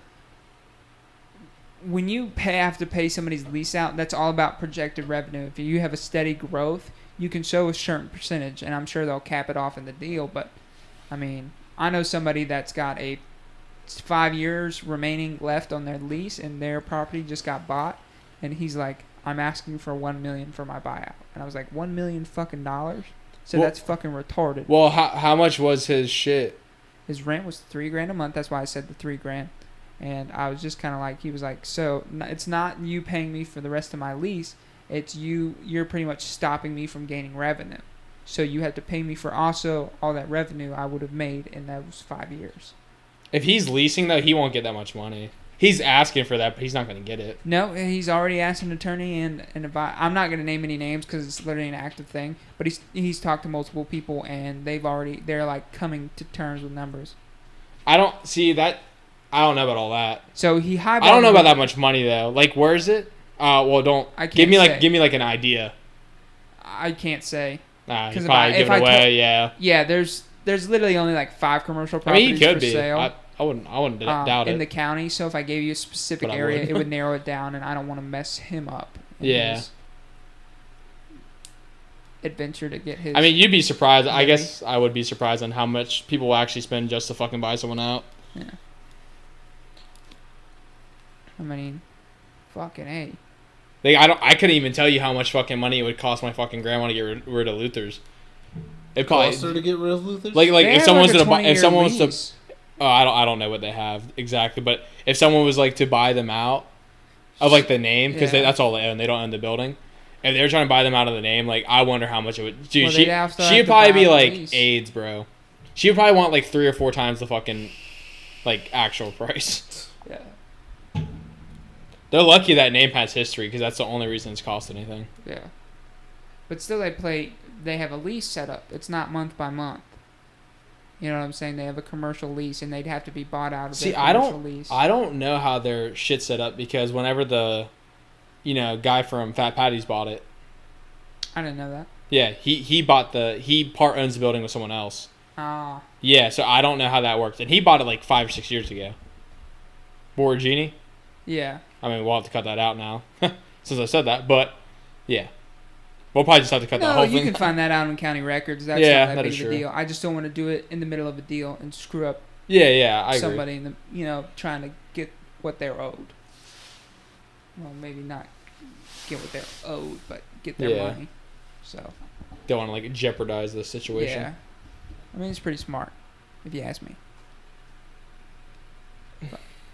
when you have to pay somebody's lease out, that's all about projected revenue. If you have a steady growth, you can show a certain percentage, and I'm sure they'll cap it off in the deal. But I mean, I know somebody that's got 5 years remaining left on their lease, and their property just got bought, and he's like, I'm asking for $1 million for my buyout. And I was like, $1 million fucking dollars? So that's fucking retarded. Well, how much was his shit? His rent was $3,000 a month. That's why I said the $3,000. And I was just kind of like, he was like, so it's not you paying me for the rest of my lease. It's you're pretty much stopping me from gaining revenue. So you have to pay me for also all that revenue I would have made in those 5 years. If he's leasing, though, he won't get that much money. He's asking for that, but he's not going to get it. No, he's already asked an attorney and I'm not going to name any names because it's literally an active thing. But he's talked to multiple people and they're like coming to terms with numbers. I don't see that. I don't know about all that. So he I don't know about that much money though. Where is it? Well, don't give me an idea. I can't say. He's probably giving away. Yeah, there's literally only 5 commercial properties for sale. Be. I wouldn't doubt it. In the county, so if I gave you a specific area, it would narrow it down, and I don't want to mess him up. Yeah. Adventure to get his. I mean, you'd be surprised. Money. I guess I would be surprised on how much people will actually spend just to fucking buy someone out. Yeah. I mean, fucking A. I couldn't even tell you how much fucking money it would cost my fucking grandma to get rid of Luther's. It cost her to get rid of Luther's? If someone was to buy, if someone was to. Oh, I don't know what they have exactly, but if someone was to buy them out of the name, because that's all they own, they don't own the building. If they're trying to buy them out of the name, I wonder how much it would. Dude, she'd probably be AIDS, bro. She would probably want 3 or 4 times the fucking actual price. Yeah. They're lucky that name has history because that's the only reason it's cost anything. Yeah. But still, they have a lease set up. It's not month by month. You know what I'm saying? They have a commercial lease, and they'd have to be bought out of their commercial lease. I don't know how their shit's set up because whenever the, guy from Fat Patty's bought it. I didn't know that. Yeah, he part owns the building with someone else. Ah. Yeah, so I don't know how that works, and he bought it 5 or 6 years ago. Borgini. Yeah. I mean, we'll have to cut that out now, since I said that, but Yeah. We'll probably just have to cut the No, whole you thing. can find that out in county records. That's Yeah, not that that big is of a true. deal. I just don't want to do it in the middle of a deal and screw up Yeah, I agree. somebody in the trying to get what they're owed. Well, maybe not get what they're owed, but get their Yeah. money. So Don't want to like jeopardize the situation. yeah, I mean it's pretty smart, if you ask me.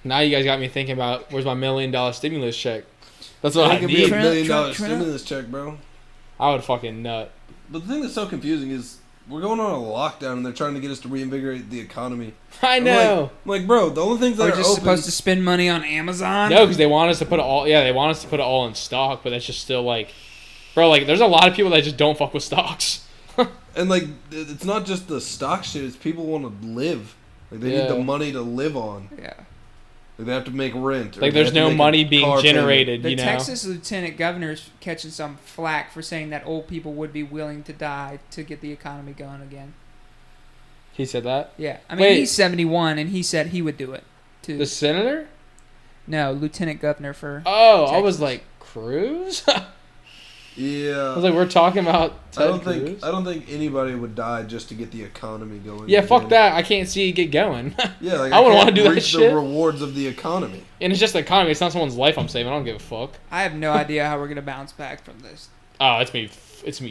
Now you guys got me thinking about where's my $1 million stimulus check. That's what That I could be a need. Trent- $1 million Trent- stimulus check, bro. I would fucking nut. But the thing that's so confusing is we're going on a lockdown and they're trying to get us to reinvigorate the economy. I know. I'm like, bro, the only things that We're are just open. supposed to spend money on Amazon. No, because they want us to put it all. Yeah, they want us to put it all in stock, but that's just still like, bro. Like, there's a lot of people that just don't fuck with stocks. And like, it's not just the stock shit. It's people want to live. Like they need the money to live on. Yeah. Like they have to make rent. Or Like, they there's have to no make a money being car generated. The You know. Texas lieutenant governor's catching some flack for saying that old people would be willing to die to get the economy going again. He said that. Yeah, I mean Wait. he's 71 and he said he would do it too. The senator. No, lieutenant governor for. Oh, I Texas. was like, Cruz. I Yeah. was like, we're talking about Ted I Cruz. don't think anybody would die just to get the economy going. Yeah, fuck again. that. I can't see it get going. Yeah, like I wouldn't can't wanna do that reap shit. the rewards of the economy. And it's just the economy. It's not someone's life I'm saving. I don't give a fuck. I have no idea how we're gonna bounce back from this. Oh, it's me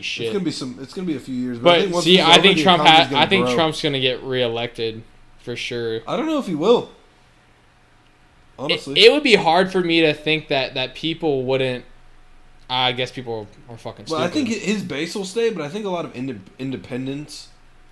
shit. It's gonna be a few years. But I think But once see, this is I over, think the Trump economy's gonna I think grow. Trump's gonna get reelected for sure. I don't know if he will. Honestly, It would be hard for me to think that people wouldn't. I guess people are fucking stupid. well, I think his base will stay, but I think a lot of independents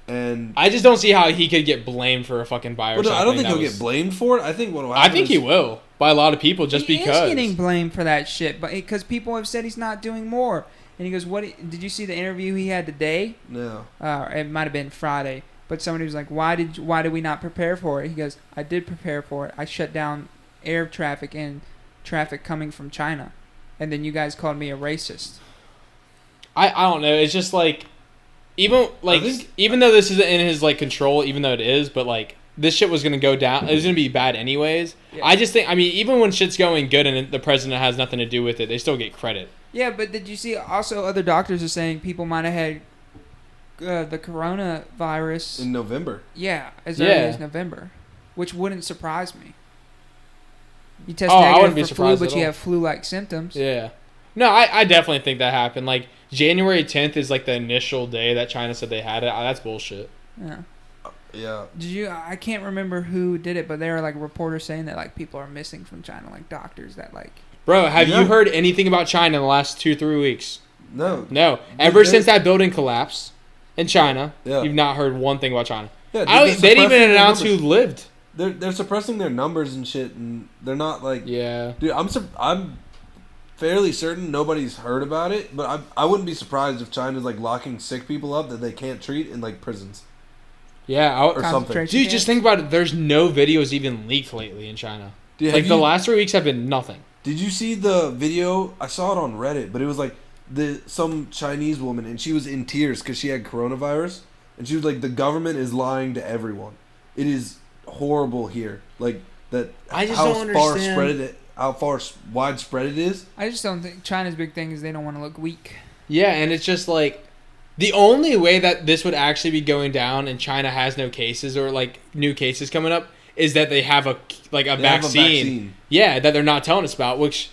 and. I just don't see how he could get blamed for a fucking virus. Well, no, I don't happening. think That he'll was- get blamed for it. I think what will I happen. think he will by a lot of people just he because. is getting blamed for that shit, but because people have said he's not doing more. And he goes, "What did you see the interview he had today? No. It might have been Friday." But somebody was like, why did we not prepare for it?" He goes, "I did prepare for it. I shut down air traffic and traffic coming from China, and then you guys called me a racist." I don't know. It's just like even though this isn't in his like control, even though it is, but like this shit was gonna go down. It was gonna be bad anyways. Yeah. I just think. I mean, even when shit's going good and the president has nothing to do with it, they still get credit. Yeah, but did you see also other doctors are saying people might have had the coronavirus In November. as early Yeah. as November, which wouldn't surprise me. You test Oh, I wouldn't negative be for flu, surprised but at you all. have flu-like symptoms. Yeah. No, I definitely think that happened. Like January 10th is like the initial day that China said they had it. That's bullshit. Yeah. Yeah. Did you? I can't remember who did it, but there were like reporters saying that like people are missing from China, like doctors that like. Bro, have Yeah. you heard anything about China in the last 2-3 weeks? No. No. Ever They're- since that building collapsed in China, Yeah. you've not heard one thing about China. Yeah, dude, They they're didn't even suppressing their announce who numbers. lived. They're suppressing their numbers and shit, and they're not like. Yeah. Dude, I'm fairly certain nobody's heard about it, but I wouldn't be surprised if China's like locking sick people up that they can't treat in like prisons Yeah. or something. Concentration Dude, just camps? think about it. There's no videos even leaked lately in China. Dude, Like the last 3 weeks have been nothing. Did you see the video? I saw it on Reddit, but it was like some Chinese woman, and she was in tears because she had coronavirus, and she was like, "The government is lying to everyone. It is horrible here. Like that. I just how don't far understand. how far widespread it is. I just don't think China's big thing is they don't want to look weak. Yeah, and it's just like the only way that this would actually be going down and China has no cases or like new cases coming up is that they have a They have a vaccine. Yeah, that they're not telling us about, which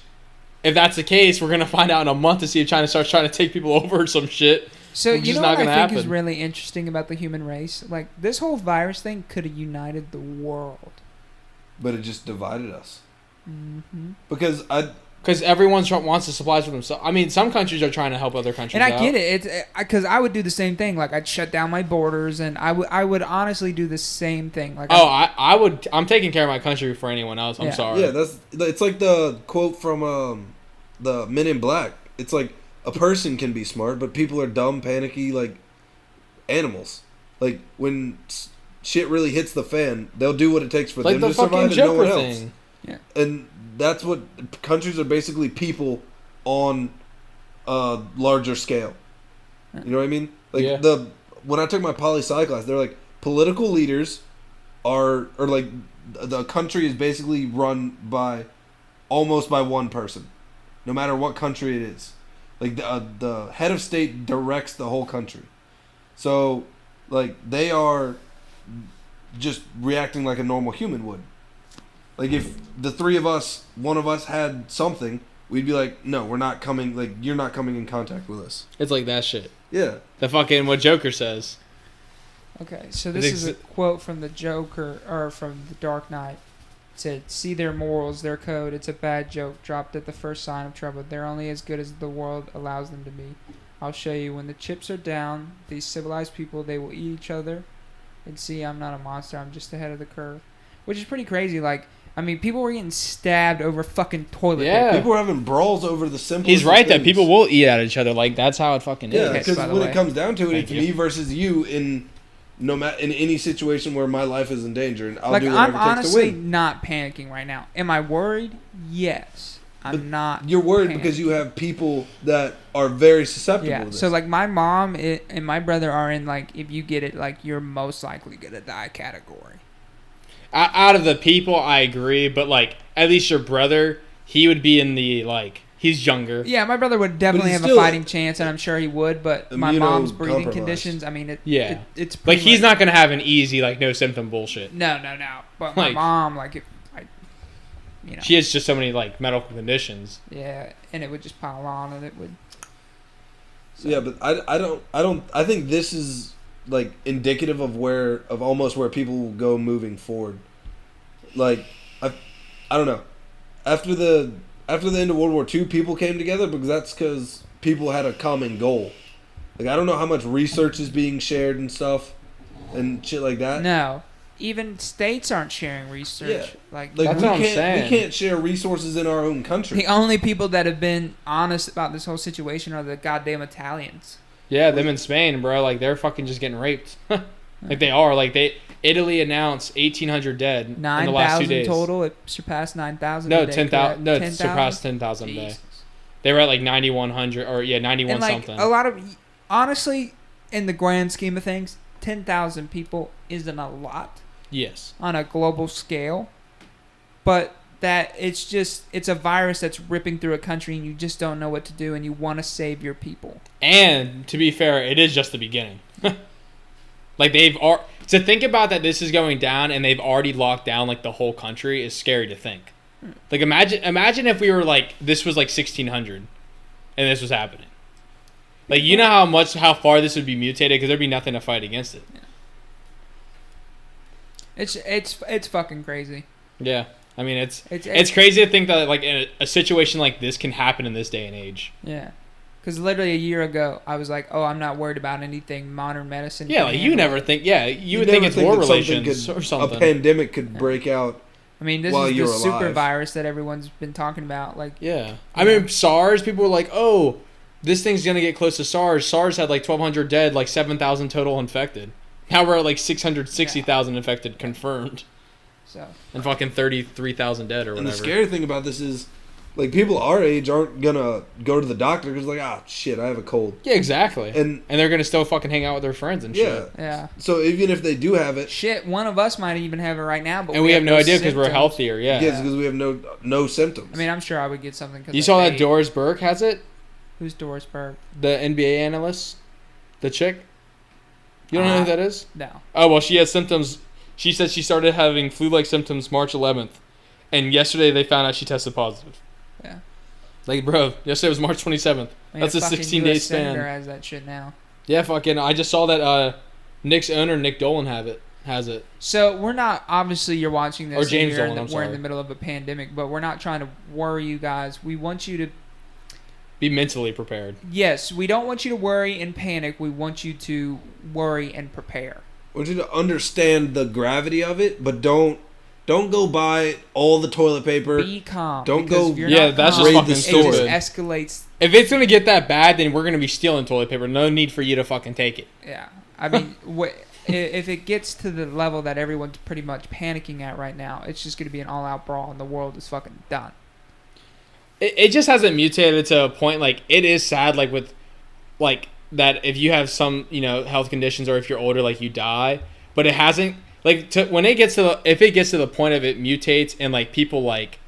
if that's the case, we're going to find out in a month to see if China starts trying to take people over or some shit. So Which you is know not what I gonna think is happen. really interesting about the human race? Like this whole virus thing could have united the world. But it just divided us. Mm-hmm. Because Because everyone wants the supplies for themselves. I mean, some countries are trying to help other countries And I out. get it. It's because I would do the same thing. Like I'd shut down my borders, and I would honestly do the same thing. Like Oh, I would. I'm taking care of my country before anyone else. I'm Yeah. sorry. yeah, it's like the quote from the Men in Black. It's like a person can be smart, but people are dumb, panicky, like animals. Like when shit really hits the fan, they'll do what it takes for like them the to survive fucking and no Joker one else. thing. And that's what countries are basically people on a larger scale. You know what I mean? Like Yeah. when I took my poli-sci class, they're like political leaders or like the country is basically run by almost by one person, no matter what country it is. Like the head of state directs the whole country. So, like, they are just reacting like a normal human would. Like, if the three of us, one of us had something, we'd be like, no, we're not coming, like, you're not coming in contact with us. It's like that shit. Yeah. The fucking what Joker says. Okay, so this is a quote from the Joker, or from the Dark Knight. It said, "See their morals, their code. It's a bad joke, dropped at the first sign of trouble. They're only as good as the world allows them to be. I'll show you. When the chips are down, these civilized people, they will eat each other. And see, I'm not a monster. I'm just ahead of the curve." Which is pretty crazy. Like, I mean, people were getting stabbed over fucking toilet paper. People were having brawls over the simplest He's right things. that people will eat at each other. Like, that's how it fucking is. Yeah, because when it comes down to it, it's Thank me you. versus you in any situation where my life is in danger, and I'll Like, do I'm whatever it takes to honestly win. not panicking right now. Am I worried? Yes. I'm not. You're worried panicking. because you have people that are very susceptible to Yeah. this. So, like, my mom and my brother are in, like, if you get it, like, you're most likely gonna die category. Out of the people, I agree, but like at least your brother, he would be in the like he's younger. Yeah, my brother would definitely he's have a still fighting chance, and I'm sure he would. But my mom's breathing immunocompromised. conditions, I mean, it's Like pretty he's much- not gonna have an easy like no symptom bullshit. No. But my Like- mom, like, you know, She has just so many like medical conditions. yeah, and it would just pile on, and it would. So. Yeah, but I think this is like indicative of almost where people will go moving forward. Like, I don't know. After the end of World War II, people came together because people had a common goal. Like, I don't know how much research is being shared and stuff and shit like that. No, even states aren't sharing research. Yeah. Like That's we what I'm can't saying. we can't share resources in our own country. the only people that have been honest about this whole situation are the goddamn Italians. Yeah, them in Spain, bro. Like they're fucking just getting raped. Like they are. Like Italy announced 1,800 dead in the last 2 9,000 days. total. It surpassed 9,000. No, today, 10,000. No, it 10,000? surpassed 10,000 a day. Jesus. They were at like 9,100 or 91 And like something. a lot of, honestly, in the grand scheme of things, 10,000 people isn't a lot Yes. on a global scale, but that it's a virus that's ripping through a country and you just don't know what to do and you want to save your people. And to be fair, it is just the beginning. Like to think about that this is going down and they've already locked down like the whole country is scary to think. Like imagine if we were like this was like 1600 and this was happening. Like you know how far this would be mutated because there'd be nothing to fight against it. It's fucking crazy. Yeah. I mean it's crazy to think that like in a situation like this can happen in this day and age. Yeah. Because literally a year ago, I was like, "Oh, I'm not worried about anything modern medicine." Yeah, can like you handle never it." think. Yeah, you would think it's war relations or something. A pandemic could break out. I mean, this while is the you're super alive. virus that everyone's been talking about. Like, Yeah. I mean, SARS, people were like, oh, this thing's going to get close to SARS. SARS had like 1,200 dead, like 7,000 total infected. Now we're at like 660,000 infected confirmed. so And fucking 33,000 dead or whatever. And the scary thing about this is, like, people our age aren't gonna go to the doctor because like, shit, I have a cold. Yeah, exactly. And they're going to still fucking hang out with their friends and yeah, shit. yeah, so even if they do have it, shit. One of us might even have it right now, but And we have no idea because we're symptoms. healthier, yeah. yeah, because we have no symptoms. I mean, I'm sure I would get something. Cause You I saw that ate. Doris Burke has it? Who's Doris Burke? The NBA analyst? The chick? You don't know who that is? No. Oh, well, she has symptoms. She said she started having flu-like symptoms March 11th. And yesterday they found out she tested positive. Yeah. Like, bro, yesterday was March 27th. I mean, That's a fucking 16-day US senator span. has that shit now. Yeah, fucking, I just saw that Knicks owner, Nick Dolan, has it. So we're not, obviously you're watching this Or James here Dolan, and I'm we're in sorry. the middle of a pandemic, but we're not trying to worry you guys. We want you to, Be mentally prepared. yes, we don't want you to worry and panic. We want you to worry and prepare. I want you to understand the gravity of it, but don't go buy all the toilet paper. Be calm. Don't because go if you're Yeah, not that's calm, just raid fucking the it store. just stupid. escalates. If it's going to get that bad, then we're going to be stealing toilet paper. No need for you to fucking take it. Yeah. I mean, if it gets to the level that everyone's pretty much panicking at right now, it's just going to be an all-out brawl and the world is fucking done. It just hasn't mutated to a point, like, it is sad, like, with, like, that if you have some, health conditions or if you're older, like, you die. But it hasn't, like, if it gets to the point of it mutates and, like, people, like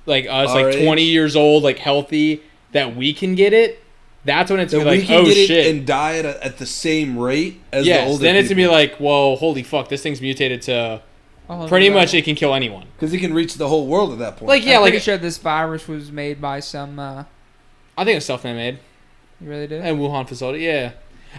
us, Our like, 20 age. years old, like, healthy, that we can get it, that's when it's That gonna be we like, can oh get it shit. and die at the same rate as the Yes, older then it's gonna be people. like, whoa, holy fuck, this thing's mutated to Oh, pretty no. much it can kill anyone. Because it can reach the whole world at that point. Like, yeah, I'm like pretty sure this virus was made by some. I think it's self-made. You really did? At Wuhan facility, yeah.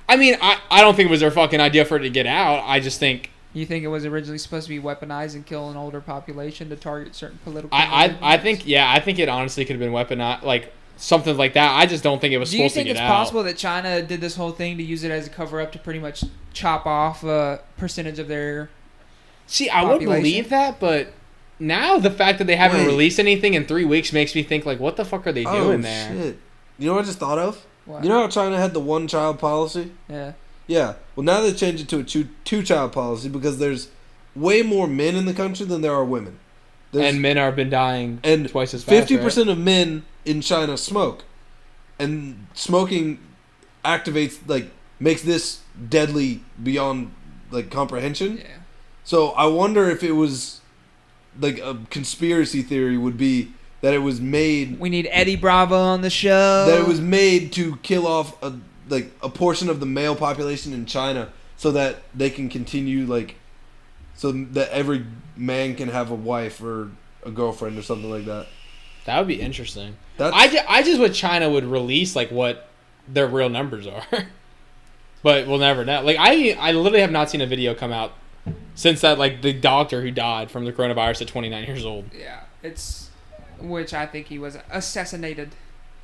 I mean, I don't think it was their fucking idea for it to get out. I just think You think it was originally supposed to be weaponized and kill an older population to target certain political? I think it honestly could have been weaponized, like something like that. I just don't think it was Do you supposed to think get it's out. possible that China did this whole thing to use it as a cover up to pretty much chop off a percentage of their? See, I would population? believe that, but now the fact that they haven't Wait. released anything in 3 weeks makes me think like, what the fuck are they doing there? Shit. You know what I just thought of? What? You know how China had the one-child policy? Yeah. Yeah. Well, now they changed it to a two-child policy because there's way more men in the country than there are women. And men have been dying and twice as fast. 50% of men in China smoke, and smoking activates makes this deadly beyond comprehension. Yeah. So I wonder if it was a conspiracy theory would be that it was made We need Eddie Bravo on the show. that it was made to kill off a portion of the male population in China so that they can continue so that every man can have a wife or a girlfriend or something like that. That would be interesting. That's, I just wish China would release what their real numbers are, but we'll never know. I literally have not seen a video come out since that the doctor who died from the coronavirus at 29 years old. Yeah, which I think he was assassinated.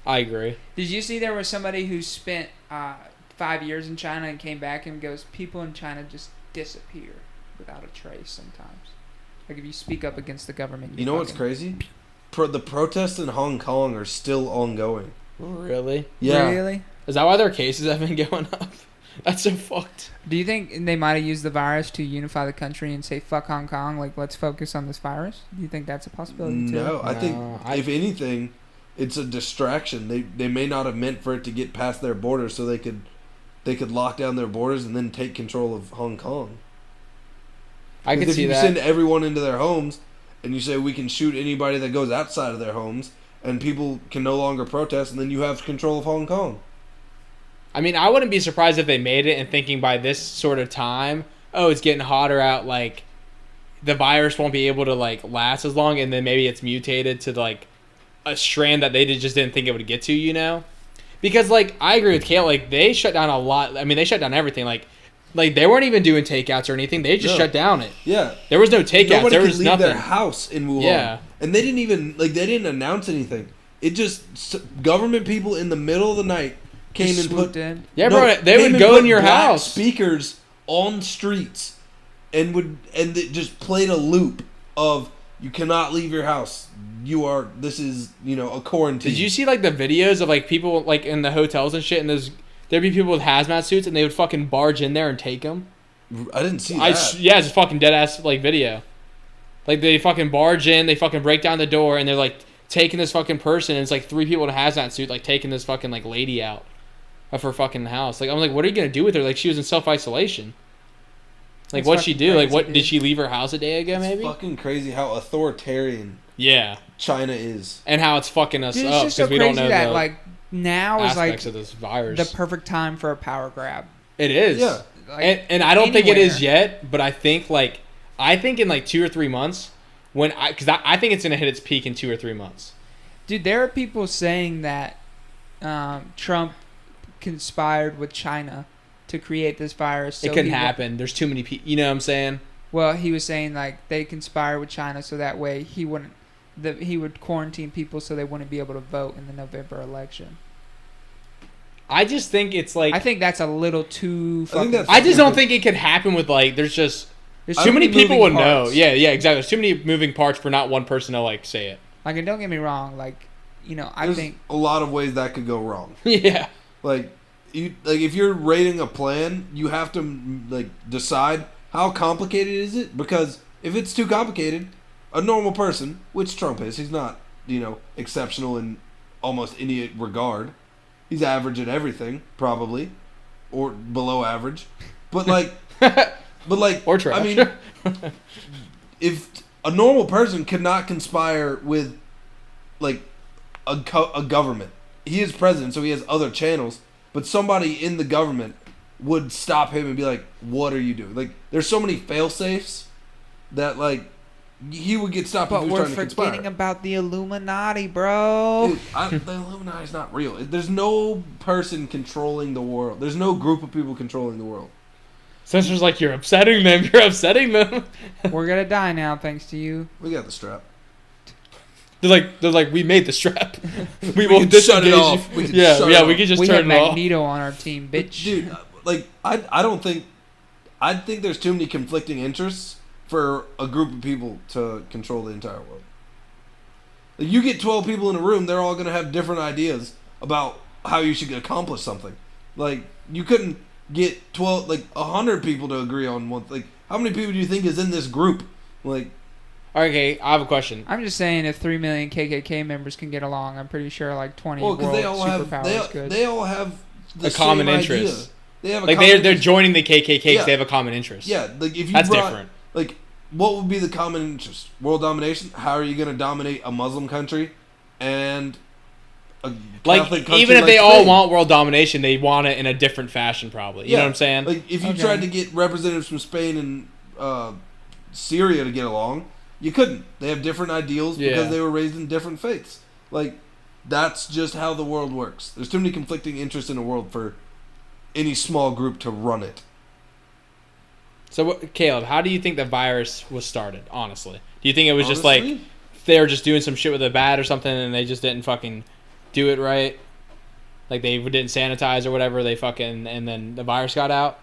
I agree. Did you see there was somebody who spent 5 years in China and came back and goes, people in China just disappear without a trace sometimes. Like if you speak up against the government. you know what's crazy? The protests in Hong Kong are still ongoing. Really? Yeah. Really? Is that why their cases have been going up? That's so fucked. Do you think they might have used the virus to unify the country and say fuck Hong Kong? Let's focus on this virus. Do you think that's a possibility too? No, I think No, if anything, it's a distraction. They may not have meant for it to get past their borders, so they could lock down their borders and then take control of Hong Kong. I could If see you that. send everyone into their homes and you say we can shoot anybody that goes outside of their homes, and people can no longer protest, and then you have control of Hong Kong. I mean, I wouldn't be surprised if they made it and thinking by this sort of time, oh, it's getting hotter out, the virus won't be able to last as long, and then maybe it's mutated to a strand that they just didn't think it would get to, Because I agree with Kale, they shut down a lot. I mean, they shut down everything. They weren't even doing takeouts or anything. They just shut down it. Yeah. There was no takeouts. Nobody There could was leave nothing. their house in Wuhan. Yeah. And they didn't even they didn't announce anything. It just government people in the middle of the night came Just and swooped put in. Yeah, no, bro. They came would and go put in your black house. speakers on streets and it just played a loop of you cannot leave your house. This is a quarantine. Did you see the videos of people in the hotels and shit, and there'd be people with hazmat suits and they would fucking barge in there and take them? I didn't see that. Yeah, it's a fucking dead ass video. They fucking barge in, they fucking break down the door, and they're taking this fucking person, and it's 3 people in a hazmat suit taking this fucking lady out of her fucking house. I'm what are you gonna do with her? She was in self isolation. That's What'd she fucking do? crazy, What dude. did she leave her house a day ago? It's Maybe. fucking crazy how authoritarian Yeah, China is. and how it's fucking us Dude, up it's just so because we crazy don't know that the now is aspects of this virus. the perfect time for a power grab. It is. Yeah. And I don't think it is anywhere. yet, but I think in 2 or 3 months because I think it's gonna hit its peak in 2 or 3 months. Dude, there are people saying that Trump conspired with China to create this virus. So it couldn't he wa- happen. There's too many people. You know what I'm saying? Well, he was saying they conspired with China so that way he would quarantine people so they wouldn't be able to vote in the November election. I just think it's I think that's a little too. I think that's- I just don't think it could happen with there's just There's too many people would moving know. parts. Yeah, exactly. There's too many moving parts for not one person to say it. And don't get me wrong. I There's think a lot of ways that could go wrong. Yeah. If you're rating a plan, you have to decide how complicated is it, because if it's too complicated, a normal person, which Trump is, he's not exceptional in almost any regard. He's average at everything, probably, or below average. But Or trash. I mean, if a normal person could not conspire with a government, he is president, so he has other channels. But somebody in the government would stop him and be like, "What are you doing?" Like, there's so many fail safes that like he would get stopped. But if he was we're trying to conspire. forgetting about the Illuminati, bro. Dude, the Illuminati's not real. There's no person controlling the world. There's no group of people controlling the world. Censor's like, you're upsetting them. You're upsetting them. We're gonna die now, thanks to you. We got the strap. They're like, we made the strap. We can shut it off. We can shut it we off. can just We turn have it off. Magneto on our team, bitch. Dude, like I don't think I think there's too many conflicting interests for a group of people to control the entire world. Like, you get 12 people in a room, they're all going to have different ideas about how you should accomplish something. Like, you couldn't get 100 people to agree on one. Like, how many people do you think is in this group? Like, Okay, I have a question. I'm just saying, if 3 million KKK members can get along, I'm pretty sure like 20 well, because world superpowers could. they all have the A common same interest. idea. They have a Like, common they're interest. joining the KKK because Yeah. they have a common interest. Yeah, like if you That's brought, different. Like, what would be the common interest? World domination? How are you going to dominate a Muslim country and a Like, Catholic country even if like they all Spain? want world domination, they want it in a different fashion, probably. You know what I'm saying? Like, if you Okay. tried to get representatives from Spain and Syria to get along, you couldn't. They have different ideals Yeah. because they were raised in different faiths. Like, that's just how the world works. There's too many conflicting interests in the world for any small group to run it. So, Caleb, how do you think the virus was started, honestly? Do you think it was just like Honestly? they were just doing some shit with a bat or something and they just didn't fucking do it right? Like, they didn't sanitize or whatever, and then the virus got out?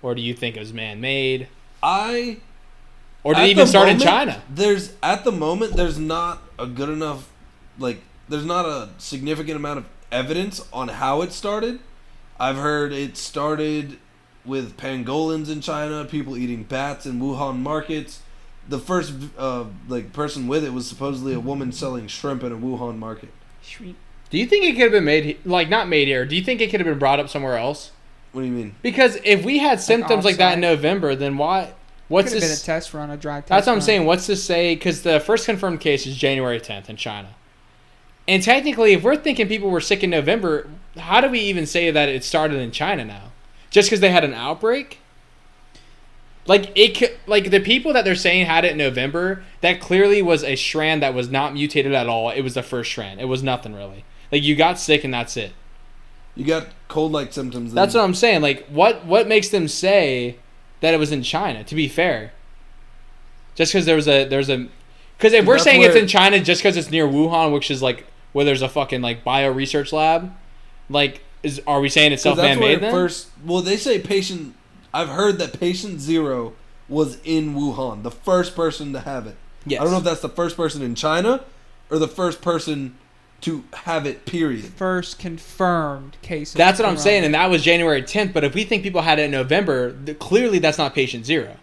Or do you think it was man-made? Or did At it even the start in moment, China? At the moment, there's not a good enough, there's not a significant amount of evidence on how it started. I've heard it started with pangolins in China, people eating bats in Wuhan markets. The first person with it was supposedly a woman selling shrimp in a Wuhan market. Do you think it could have been made, not made here, do you think it could have been brought up somewhere else? What do you mean? Because if we had symptoms like that in offsite. November, then why? What's Could have been a this? test run, a dry test That's what I'm run. saying. What's to say? Because the first confirmed case is January 10th in China. And technically, if we're thinking people were sick in November, how do we even say that it started in China now? Just because they had an outbreak? Like the people that they're saying had it in November, that clearly was a strand that was not mutated at all. It was the first strand. It was nothing really. Like, you got sick and that's it. You got cold-like symptoms. That's what I'm saying. Like, what makes them say that it was in China? To be fair, just because there's a because if we're That's saying it's where- in China just because it's near Wuhan, which is like where there's a fucking like bio research lab, like are we saying it's 'Cause that's where self-man-made it then? first. Well, they say patient. I've heard that patient 0 was in Wuhan, the first person to have it. Yes. I don't know if that's the first person in China or the first person to have it. Period. First confirmed case. Of That's what I'm corona. saying, and that was January 10th. But if we think people had it in November, clearly that's not patient 0.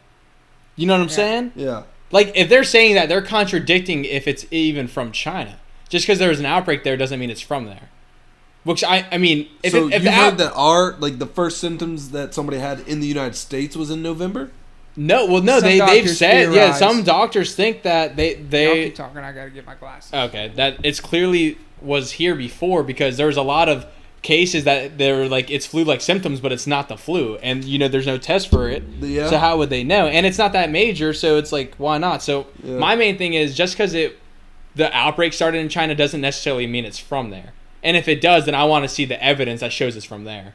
You know what I'm Yeah. saying? Yeah. Like, if they're saying that, they're contradicting if it's even from China. Just because there was an outbreak there doesn't mean it's from there. Which I mean, if So it, if you the heard that the first symptoms that somebody had in the United States was in November? no, Some they've doctors said theorize. some doctors think that Y'all they keep talking. I gotta get my glasses. okay, that it's clearly was here before because there was a lot of cases that they're like it's flu-like symptoms, but it's not the flu, and there's no test for it. Yeah. So how would they know? And it's not that major, so it's like why not? So Yeah. my main thing is just because the outbreak started in China doesn't necessarily mean it's from there. And if it does, then I want to see the evidence that shows it's from there.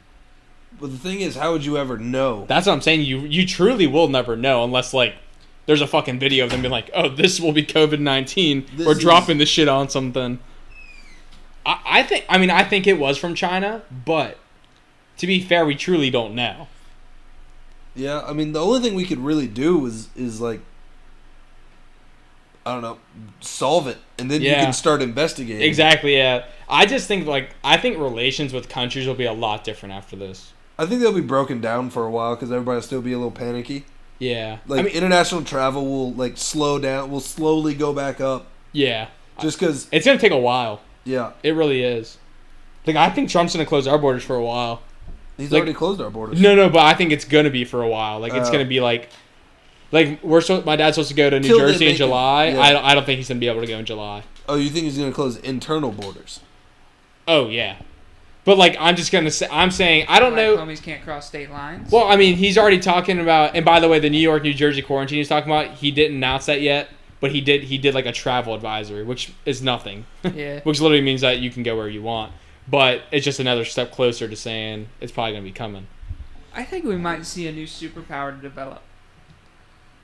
But the thing is, how would you ever know? That's what I'm saying. You truly will never know unless there's a fucking video of them being like, oh, this will be COVID-19. This We're is- dropping this shit on something. I think it was from China, but to be fair, we truly don't know. Yeah, I mean, the only thing we could really do is like, I don't know, solve it, and then you Yeah. can start investigating. Exactly, yeah. I just think I think relations with countries will be a lot different after this. I think they'll be broken down for a while because everybody will still be a little panicky. Yeah. Like, international travel will slow down, will slowly go back up, Yeah. just because. It's gonna take a while. Yeah, It really is. I think Trump's gonna close our borders for a while. he's Like- already closed our borders. No, but I think it's gonna be for a while. It's gonna be like my dad's supposed to go to New Till then Jersey they in can- July. yeah. I don't think he's gonna be able to go in July. Oh, you think he's going to close internal borders? Oh yeah, but like I'm just gonna say, I'm saying I don't know. Homies can't cross state lines. Well, I mean, he's already talking about, and by the way, the New York, New Jersey quarantine he's talking about, he didn't announce that yet, but he did like a travel advisory, which is nothing. Yeah. Which literally means that you can go where you want, but it's just another step closer to saying it's probably gonna be coming. I think we might see a new superpower to develop.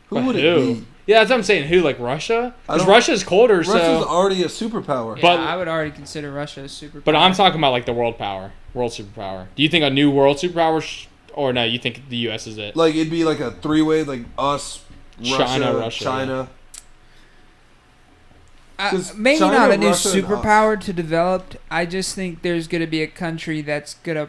Who But would it be? Yeah, that's what I'm saying. Who, like Russia? I Because don't- Russia's colder, Russia's so. already a superpower. Yeah, But- I would already consider Russia a superpower. But I'm talking about like the world superpower. Do you think a new world superpower, or no? You think the U.S. is it? Like it'd be like a three-way, like us, Russia, China. Yeah. 'Cause Maybe China, not a new Russia, and superpower to develop. I just think there's going to be a country that's going to...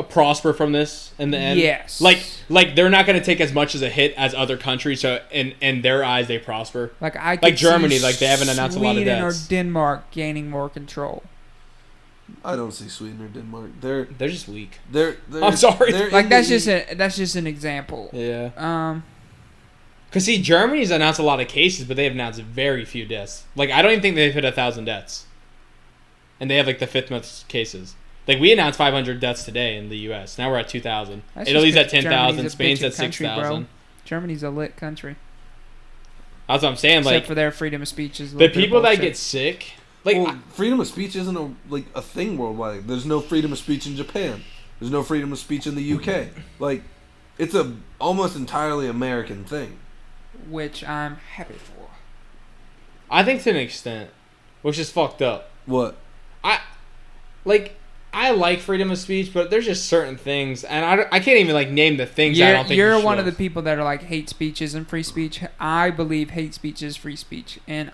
Prosper from this in the end. Yes. Like they're not going to take as much as a hit as other countries, so in their eyes they prosper. Like I could Like Germany, see like they haven't announced a lot of Sweden deaths. or Denmark gaining more control. I don't see Sweden or Denmark. They're just weak. I'm sorry. Like that's just an example. Yeah. Cause see, Germany's announced a lot of cases, but they have announced very few deaths. Like I don't even think they've hit 1,000 deaths, and they have like the 5th most cases. Like we announced 500 deaths today in the U.S. Now we're at 2,000. That's Italy's just at 'cause 10,000. Germany's a Spain's bitchin' at country, 6,000. Germany's a lit country. That's what I'm saying. Except Like for their freedom of speech is a the little bit people that bullshit. get sick, like well, freedom of speech isn't a thing worldwide. There's no freedom of speech in Japan. There's no freedom of speech in the UK. Like, it's a almost entirely American thing. Which I'm happy for. I think to an extent, which is fucked up. What? I like freedom of speech, but there's just certain things, and I can't even like name the things. I don't think you're you one should. of the people that are like hate speech isn't free speech. I believe hate speech is free speech, and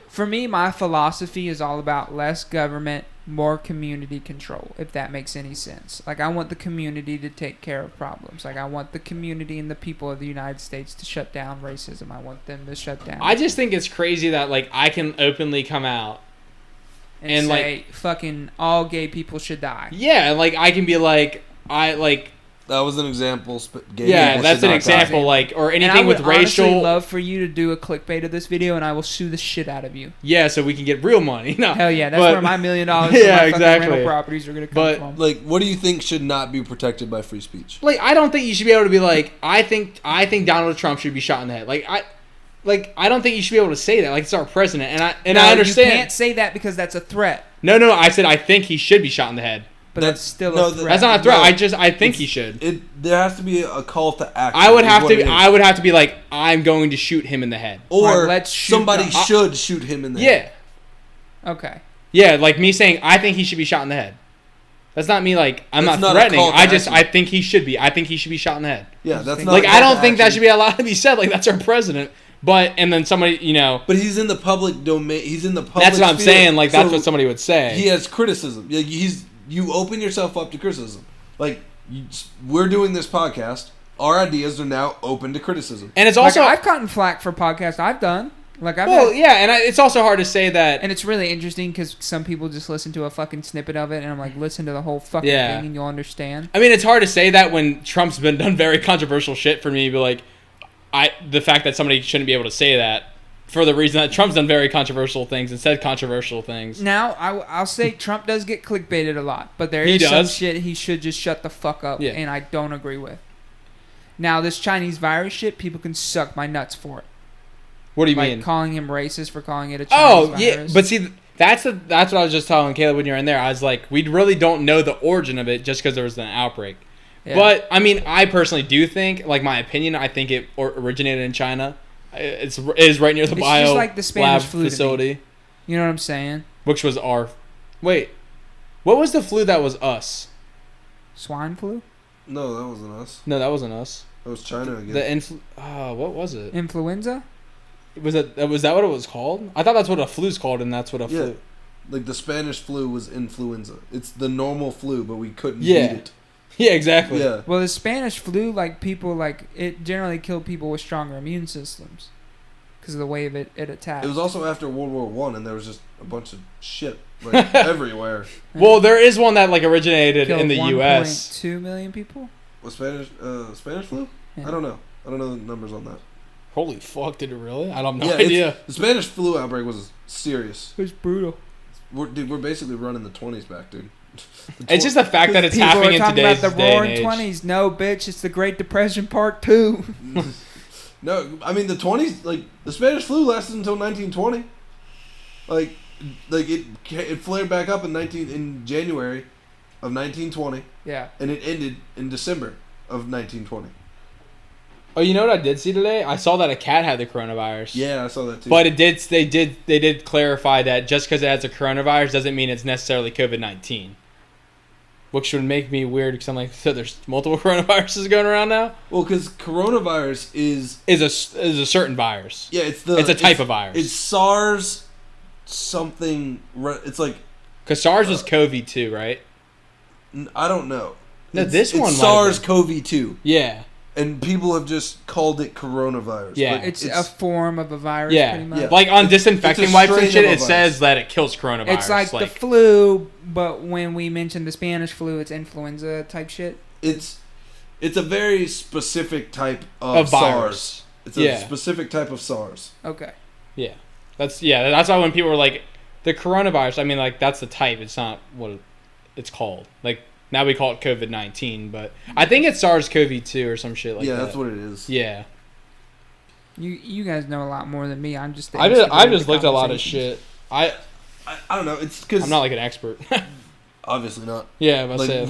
for me, my philosophy is all about less government, more community control. If that makes any sense. Like I want the community to take care of problems. Like I want the community and the people of the United States to shut down racism. I want them to shut down. I just think it's crazy that like I can openly come out and say like fucking all gay people should die. yeah, like I can be like That was an example. Gay yeah, people that's should an not example. die. Like or And I anything would with racial. honestly love for you to do a clickbait of this video, and I will sue the shit out of you. Yeah, so we can get real money. No, Hell yeah, that's but- where my $1 million for Yeah, my fucking exactly. rental properties are gonna come But- from. Like, what do you think should not be protected by free speech? Like I don't think you should be able to be like I think Donald Trump should be shot in the head. I don't think you should be able to say that. Like it's our president, and No, I understand. You can't say that because that's a threat. No, I said I think he should be shot in the head. But That's- that's still no, a threat. That's not a threat. No, I think he should. There has to be a call to action. I would is have what it to. is. I would have to be like, I'm going to shoot him in the head. Or Alright, let's shoot somebody the- should shoot him in the head. Yeah, Okay. yeah. Like me saying, I think he should be shot in the head. That's not me. Like I'm That's not not a threatening. call to I action. think he should be. I think he should be shot in the head. Yeah, that's not Like a I call don't to think that action. should be allowed to be said. Like that's our president. But and then somebody, But he's in the public domain. He's in the public. that's what I'm sphere, saying. Like that's so what somebody would say. He has criticism. Like, you open yourself up to criticism. Like we're doing this podcast. Our ideas are now open to criticism. And it's also I've gotten flack for podcasts I've done. Like I've well, had, yeah. And it's also hard to say that. and it's really interesting because some people just listen to a fucking snippet of it, and I'm like, listen to the whole fucking Yeah. thing, and you'll understand. I mean, it's hard to say that when Trump's been done very controversial shit for me to be like, the fact that somebody shouldn't be able to say that for the reason that Trump's done very controversial things and said controversial things. Now, I'll say Trump does get clickbaited a lot, but there He is some does. shit he should just shut the fuck up, Yeah. and I don't agree with. Now, this Chinese virus shit, people can suck my nuts for it. What do you Like mean? calling him racist for calling it a Chinese Oh yeah, virus. but see, that's what I was just telling Caleb when you were in there. I was like, we really don't know the origin of it just because there was an outbreak. Yeah. But I mean, I personally do think, like my opinion, I think it originated in China. It is right near the It's bio just like the Spanish lab flu to me. facility, You know what I'm saying? which was our. Wait, what was the flu that was us? Swine flu? No, that wasn't us. No, that wasn't us. That was China again. What was it? Influenza? Was that what it was called? I thought that's what a flu's called, and that's what a Yeah. flu. Like the Spanish flu was influenza. It's the normal flu, but we couldn't Yeah. beat it. Yeah, exactly. Yeah. Well, the Spanish flu, like people, like it generally killed people with stronger immune systems because of the way it attacked. It was also after World War One, and there was just a bunch of shit like everywhere. Well, there is one that like originated Killed in the U.S. 1.2 million people. Was Spanish flu? Yeah. I don't know. I don't know the numbers on that. Holy fuck! Did it really? I don't have no Yeah, idea. the Spanish flu outbreak was serious. It was brutal. we're basically running the 20s back, dude. It's just the fact that it's People happening are in talking today's about the day and roaring age. 20s. No, bitch, it's the Great Depression Part 2. No, I mean the 20s. Like the Spanish flu lasted until 1920. Like it flared back up in January of 1920, Yeah. and it ended in December of 1920. Oh, you know what I did see today? I saw that a cat had the coronavirus. Yeah, I saw that too. But they did clarify that just because it has a coronavirus doesn't mean it's necessarily COVID-19. Which would make me weird because I'm like, so there's multiple coronaviruses going around now? well, because coronavirus is Is a certain virus. yeah, it's It's a type of virus. It's SARS something. It's like Because SARS was CoV-2, right? I don't know. No, It's- this it's one might have been. SARS-CoV-2, Yeah. and people have just called it coronavirus. Yeah. Like, It's a form of a virus, Yeah. pretty much. Yeah. Like on It's disinfecting a wipes and strain shit, of a it virus. says that it kills coronavirus. It's like the flu, but when we mention the Spanish flu, it's influenza type shit. it's a very specific type a of SARS. virus. It's a Yeah. specific type of SARS. Okay. Yeah. That's why when people were like, the coronavirus, I mean, like, that's the type. It's not what it's called. Like, now we call it COVID-19, but I think it's SARS-CoV-2 or some shit like that. Yeah, that's what it is. Yeah. You guys know a lot more than me. I'm just. the I instigator of just the looked at a lot of conversations. shit. I don't know. It's because I'm not like an expert. obviously not. Yeah, but Like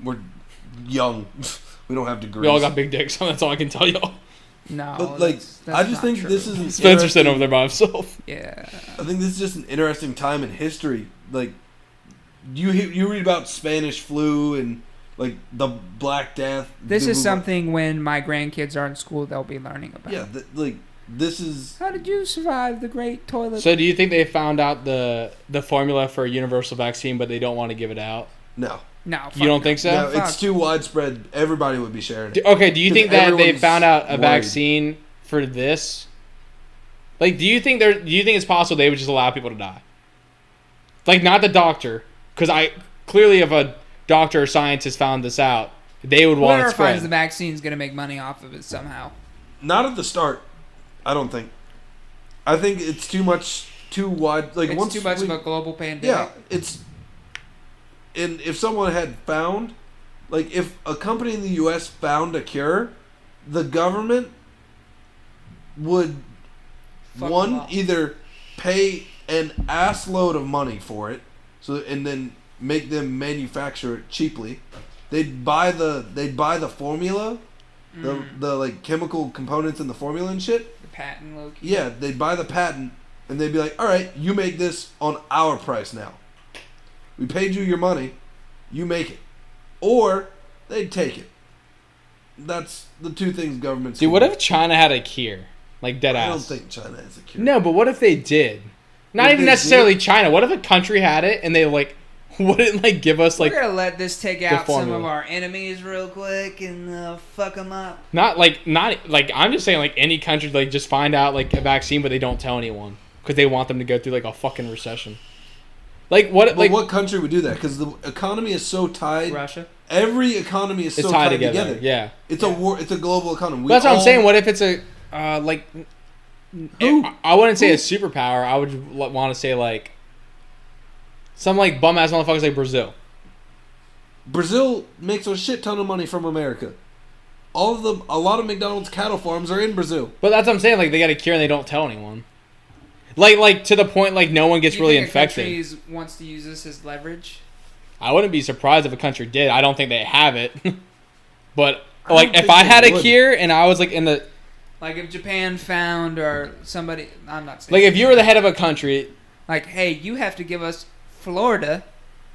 we're young. We don't have degrees. we all got big dicks, so that's all I can tell y'all. No, But like, that's I just not think true. this is an Spencer's sitting interesting- over there by himself. Yeah. I think this is just an interesting time in history. Like, you read about Spanish flu and like the Black Death. This the- is something when my grandkids are in school, they'll be learning about. Yeah, like this is. How did you survive the Great Toilet? So do you think they found out the formula for a universal vaccine, but they don't want to give it out? No, No. Fuck You don't think so? no, fuck. it's too widespread. Everybody would be sharing it. Okay, do you think that they everyone's found out a worried. vaccine for this? Like, do you think it's possible they would just allow people to die? Like, not the doctor, because clearly if a doctor or scientist found this out, they would want it Whoever finds the spread. vaccine is going to make money off of it somehow. Not at the start. I don't think. I think it's too wide. Like It's once too much we- of a global pandemic. Yeah, it's. And if someone had found, like, if a company in the U.S. found a cure, the government would Fuck them up. either pay an ass load of money for it, and then make them manufacture it cheaply. They'd buy the formula, the like chemical components in the formula and shit. The patent low key. Yeah, they'd buy the patent, and they'd be like, all right, you make this on our price now. We paid you your money, you make it. Or they'd take it. That's the two things governments Dude, can what do. if China had a cure? Like, dead I ass. don't think China has a cure. No, but what if they did? Not If even they necessarily did? China. What if a country had it and they, like, wouldn't, like, give us, like, We're going to let this take out some formula. of our enemies real quick and fuck them up. not, I'm just saying, like, any country, like, just find out, like, a vaccine, but they don't tell anyone. Because they want them to go through, like, a fucking recession. Like, what, But like, what country would do that? Because the economy is so tied. Russia? Every economy is it's so tied tied together. together. Yeah. It's a war. It's a global economy. We That's what I'm all- saying. What if it's a, like, Who? I wouldn't say Who? a superpower. I would want to say, like, some, like, bum-ass motherfuckers like Brazil. Brazil makes a shit ton of money from America. A lot of McDonald's cattle farms are in Brazil. But that's what I'm saying. Like, they got a cure and they don't tell anyone. Like to the point, like, no one gets Do you really think infected. a country wants to use this as leverage? I wouldn't be surprised if a country did. I don't think they have it. But, I like, don't if think I they had a would. cure and I was, like, in the... Like if Japan found or somebody, I'm not saying. Like, if you were the head of a country... Like, hey, you have to give us Florida.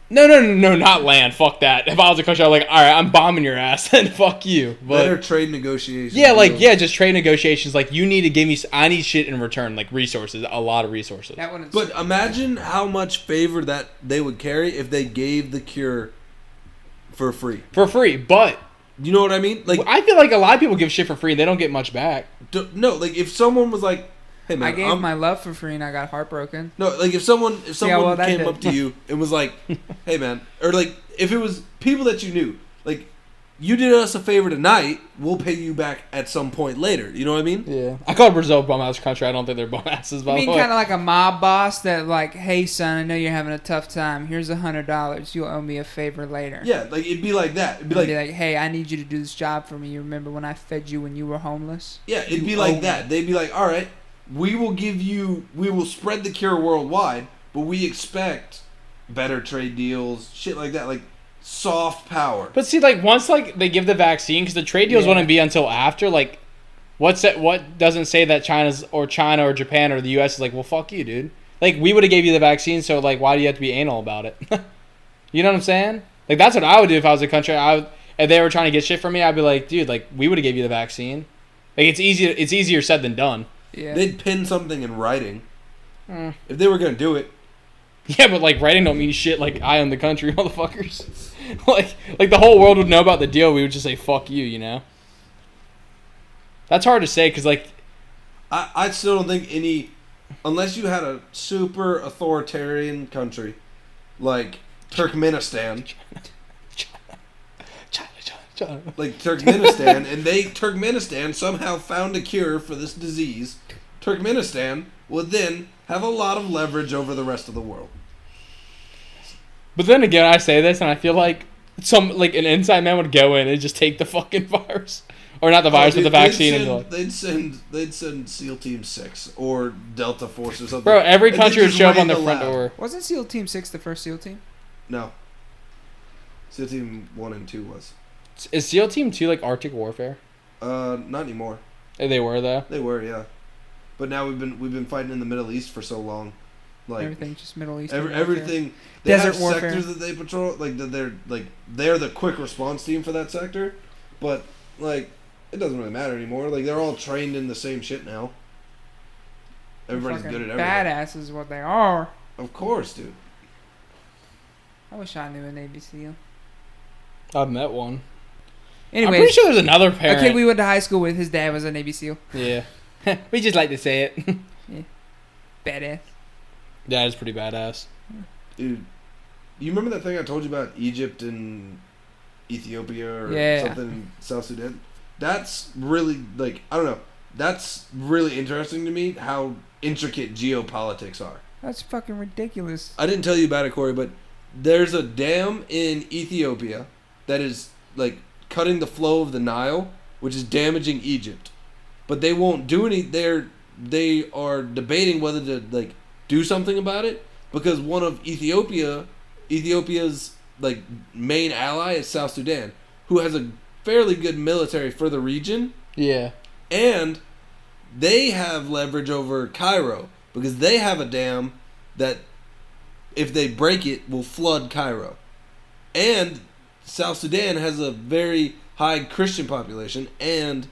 No, not land. Fuck that. If I was a country, I'd be like, all right, I'm bombing your ass, then fuck you. Better But, trade negotiations. yeah, like, deals. yeah, just trade negotiations. Like, you need to give me... I need shit in return, like, resources. A lot of resources. That wouldn't. But imagine how much favor that they would carry if they gave the cure for free. For free, but... You know what I mean? Like, I feel like a lot of people give shit for free and they don't get much back. no, like if someone was like, "Hey man, I gave my love for free and I got heartbroken. no," like if someone well, that came did. up to you and was like, "Hey man," or like if it was people that you knew, like you did us a favor tonight, we'll pay you back at some point later. You know what I mean? Yeah. I call Brazil bum ass country. I don't think they're bum asses, by You the mean way. kind of like a mob boss that like, hey son, I know you're having a tough time. Here's $100. You'll owe me a favor later. Yeah, like it'd be like that. It'd be It'd like, be like, hey, I need you to do this job for me. You remember when I fed you when you were homeless? yeah, it'd You be owe like me. that. They'd be like, all right, we will spread the cure worldwide, but we expect better trade deals, shit like that, like soft power. But see, like, once, like, they give the vaccine, because the trade deals Yeah. wouldn't be until after, like, what doesn't say that China or Japan or the U.S. is like, well, fuck you, dude. Like, we would have gave you the vaccine, so, like, why do you have to be anal about it? You know what I'm saying? Like, that's what I would do if I was a country. If they were trying to get shit from me, I'd be like, dude, like, we would have gave you the vaccine. Like, it's easier said than done. Yeah. They'd pin something in writing Mm. if they were gonna do it. Yeah, but, like, writing don't mean shit like I own the country, motherfuckers. like the whole world would know about the deal. We would just say, fuck you, you know? That's hard to say, because, like... I still don't think any, unless you had a super authoritarian country like Turkmenistan, China. like Turkmenistan, and Turkmenistan somehow found a cure for this disease, Turkmenistan would then have a lot of leverage over the rest of the world. But then again, I say this, and I feel like an inside man would go in and just take the fucking virus. Or not the virus, but the vaccine. They'd send SEAL Team 6 or Delta Force or something. Bro, every And country they'd would just show up raid on their the front lab. door. Wasn't SEAL Team 6 the first SEAL team? No. SEAL Team 1 and 2 was. Is SEAL Team 2 like Arctic Warfare? Not anymore. They were, though. They were, yeah. But now we've been fighting in the Middle East for so long. Like Everything just Middle East. everything. They Desert have warfare. sectors that they patrol. Like that they're the quick response team for that sector, but like it doesn't really matter anymore. Like they're all trained in the same shit now. Everybody's good at everything. Badass is what they are. Of course, dude. I wish I knew a Navy SEAL. I've met one. Anyways, I'm pretty sure there's another parent. a kid we went to high school with, his dad was a Navy SEAL. Yeah. We just like to say it. Badass. Yeah, it's pretty badass. Dude, you remember that thing I told you about Egypt and Ethiopia or Yeah. something in South Sudan? That's really, like, I don't know. That's really interesting to me how intricate geopolitics are. That's fucking ridiculous. I didn't tell you about it, Corey, but there's a dam in Ethiopia that is, like, cutting the flow of the Nile, which is damaging Egypt. But they won't do any. They are debating whether to, like, do something about it because one of Ethiopia's like main ally is South Sudan, who has a fairly good military for the region, Yeah. and they have leverage over Cairo because they have a dam that if they break it will flood Cairo. And South Sudan has a very high Christian population and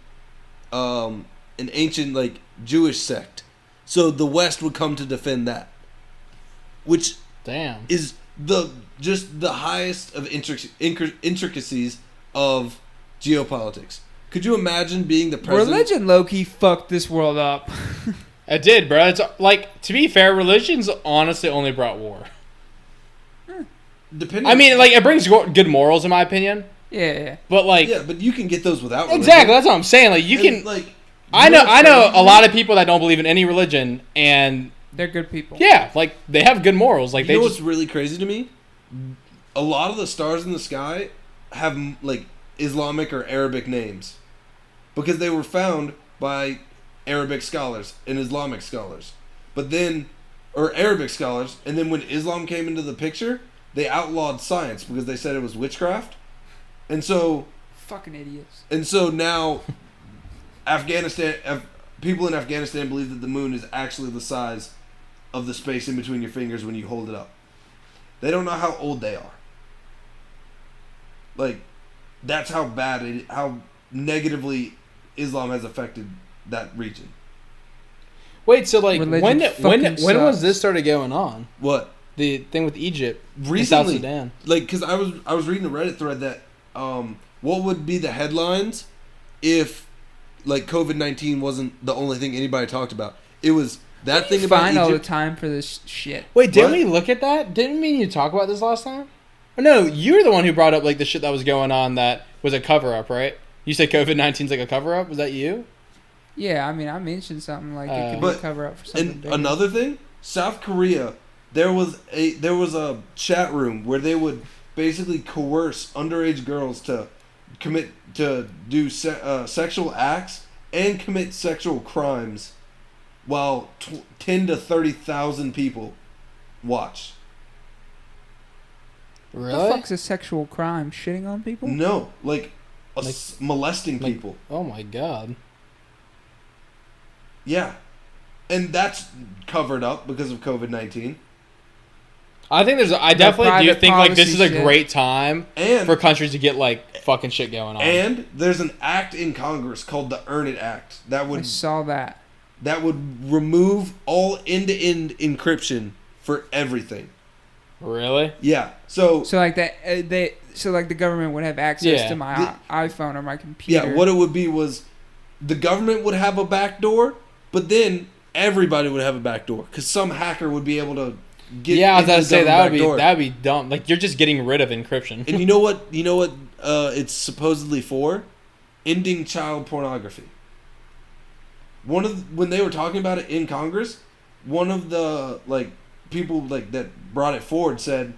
an ancient like Jewish sect. So the West would come to defend that, which Damn. is just the highest of intricacies of geopolitics. Could you imagine being the president? Religion low-key fucked this world up. It did, bro. It's like, to be fair, religion's honestly only brought war. Depending. I mean, like, it brings good morals, in my opinion. Yeah. But, like, yeah, but you can get those without religion. exactly, that's what I'm saying. Like, you And, can. like. I know a lot of people that don't believe in any religion, and They're good people. yeah, like, they have good morals. Like, You they know just. what's really crazy to me? A lot of the stars in the sky have like Islamic or Arabic names because they were found by Arabic scholars and Islamic scholars. But then, or Arabic scholars, and then when Islam came into the picture, they outlawed science because they said it was witchcraft. And so Fucking idiots. now people in Afghanistan believe that the moon is actually the size of the space in between your fingers when you hold it up. They don't know how old they are. Like, that's how bad how negatively Islam has affected that region. Wait, so, like, Religion when fucking was sucks. this started going on? What? The thing with Egypt and South Recently, Sudan. like, because I was reading a Reddit thread that what would be the headlines if like COVID-19 wasn't the only thing anybody talked about. It was that thing about Find all the Egypt. time for this shit. Wait, didn't What? we look at that? Didn't me and you talk about this last time? No, you're the one who brought up like the shit that was going on that was a cover up, right? You said COVID-19 is like a cover up. Was that you? Yeah, I mean, I mentioned something like it could be a cover up for something. And bigger. another thing, South Korea, there was a chat room where they would basically coerce underage girls to do sexual acts and commit sexual crimes, while 10 to 30,000 people watch. Really? What the fuck's a sexual crime? Shitting on people? No, molesting like- people. Oh my god. Yeah, and that's covered up because of COVID-19. I think I definitely do private think like this is a policy great time And for countries to get like fucking shit going on. and there's an act in Congress called the Earn It Act that I would saw that. remove all end-to-end encryption for everything. Really? Yeah. So So like that, the government would have access Yeah. to my iPhone or my computer. yeah, what it would be was the government would have a back door, but then everybody would have a back door because some hacker would be able to get. Yeah, I was into gonna the say government back door. that would be dumb. Like you're just getting rid of encryption. And you know what? It's supposedly for ending child pornography. When they were talking about it in Congress, one of the people that brought it forward said,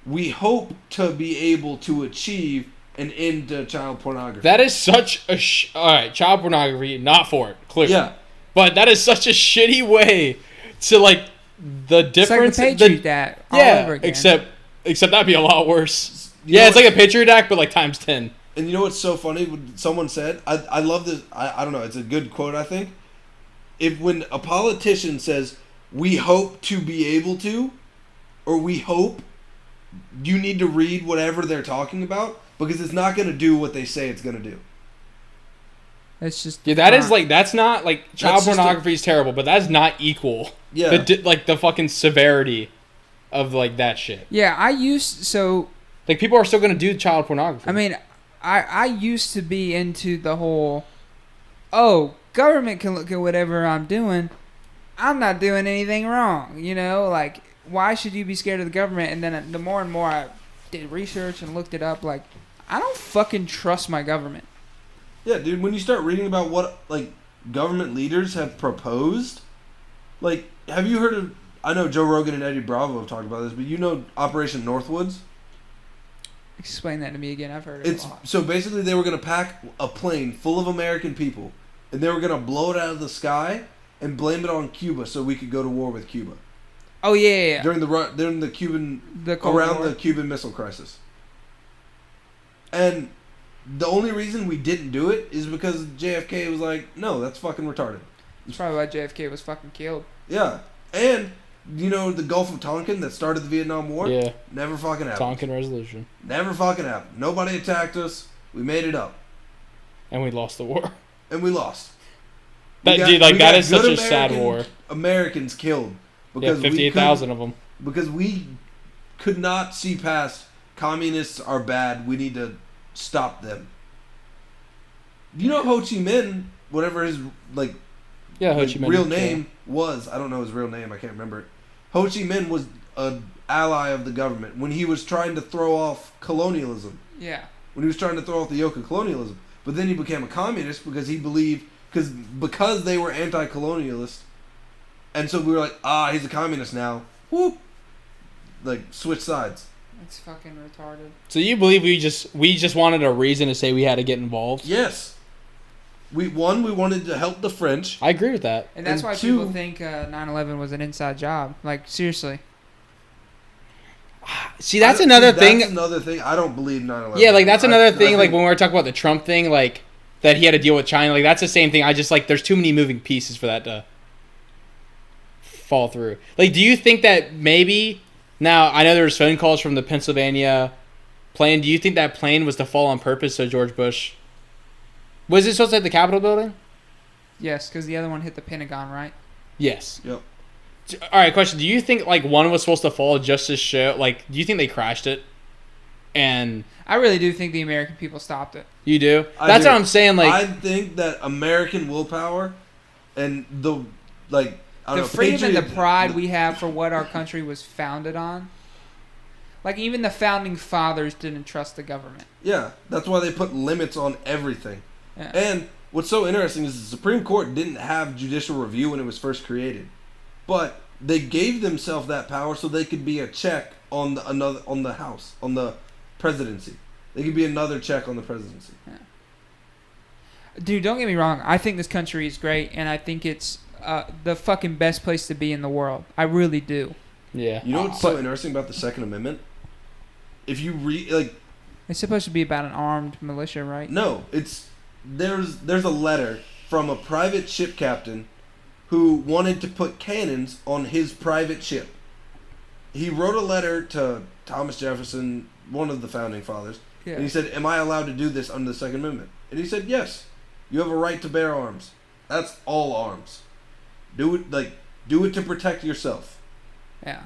"We hope to be able to achieve an end to child pornography." That is such a all right. Child pornography, not for it, clearly. Yeah, But that is such a shitty way to like the It's like difference. the Patriot Act all over again. except that'd be a lot worse. You know Yeah, it's what- like a Patriot Act, but like times 10. and you know what's so funny? When someone said, I love this. I don't know. It's a good quote. I think when a politician says, "We hope to be able to," or "We hope," you need to read whatever they're talking about because it's not going to do what they say it's going to do. It's just Yeah, that's not like child That's just pornography is terrible, but that's not equal. Yeah. The fucking severity of like that shit. Yeah, Like people are still gonna do child pornography. I mean, I used to be into the whole, government can look at whatever I'm doing. I'm not doing anything wrong, like, why should you be scared of the government? And then the more and more I did research and looked it up, like, I don't fucking trust my government. Yeah, dude, when you start reading about what government leaders have proposed, have you heard of? I know Joe Rogan and Eddie Bravo have talked about this, but you know Operation Northwoods? Explain that to me again. I've heard it a lot. So basically they were going to pack a plane full of American people and they were going to blow it out of the sky and blame it on Cuba so we could go to war with Cuba. Oh yeah. During the Cuban Cold around War. the Cuban Missile Crisis. And the only reason we didn't do it is because JFK was like, "No, that's fucking retarded." That's probably why JFK was fucking killed. Yeah. And the Gulf of Tonkin that started the Vietnam War? yeah, Never fucking happened. Tonkin resolution, Never fucking happened. Nobody attacked us. We made it up. and we lost the war. And we lost. That We got that is such good a sad war. Americans killed Yeah, because 58,000 of them. because we could not see past communists are bad. We need to stop them. You know Ho Chi Minh, whatever his Yeah, Ho Chi Minh. real name was, I don't know his real name. I can't remember it. Ho Chi Minh was an ally of the government when he was trying to throw off colonialism. Yeah. When he was trying to throw off the yoke of colonialism. But then he became a communist because he believed, because they were anti-colonialist, and so we were like, he's a communist now. Whoop! Switch sides. It's fucking retarded. So you believe we just wanted a reason to say we had to get involved? Yes. We wanted to help the French. I agree with that. And that's And why two- people think 9/11 was an inside job. Like, seriously. See, that's another thing. That's another thing. I don't believe 9/11. Yeah, like that's another thing. I Like think- when we were talking about the Trump thing, like that he had to deal with China. Like that's the same thing. I just there's too many moving pieces for that to fall through. Like, do you think that maybe now I know there was phone calls from the Pennsylvania plane. Do you think that plane was to fall on purpose so George Bush? Was it supposed to hit the Capitol building? Yes, because the other one hit the Pentagon, right? Yes. Yep. All right, question. Do you think one was supposed to fall just to show? Do you think they crashed it? And I really do think the American people stopped it. you do? I That's do. what I'm saying. I think that American willpower and the I don't The know, freedom and the patriot- pride we have for what our country was founded on. Like, even the founding fathers didn't trust the government. Yeah, that's why they put limits on everything. Yeah. And what's so interesting is the Supreme Court didn't have judicial review when it was first created, but they gave themselves that power so they could be a check on the House, on the presidency. They could be another check on the presidency. Yeah. Dude, don't get me wrong. I think this country is great, and I think it's the fucking best place to be in the world. I really do. Yeah. You know what's so interesting about the Second Amendment? If you read, It's supposed to be about an armed militia, right? no, there's a letter from a private ship captain who wanted to put cannons on his private ship. He wrote a letter to Thomas Jefferson, one of the founding fathers, Yeah. and he said, "Am I allowed to do this under the Second Amendment?" And he said, "Yes, you have a right to bear arms. That's all arms. Do it to protect yourself." Yeah.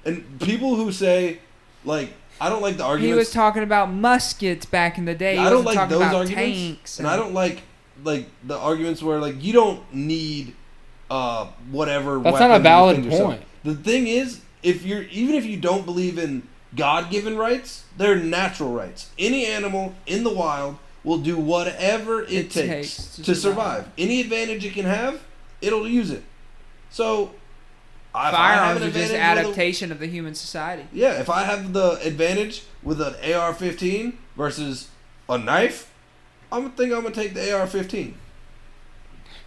And people who say, I don't like the arguments. He was talking about muskets back in the day. I He don't wasn't like talking those about arguments, tanks and I don't like the arguments where you don't need whatever. That's weapon not a to valid defend yourself. point. The thing is, even if you don't believe in God-given rights, they're natural rights. Any animal in the wild will do whatever it takes to survive. Any advantage it can have, it'll use it. So, if I have Firearms an are just advantage adaptation of the human society. yeah, if I have the advantage with an AR-15 versus a knife, I'm gonna take the AR-15.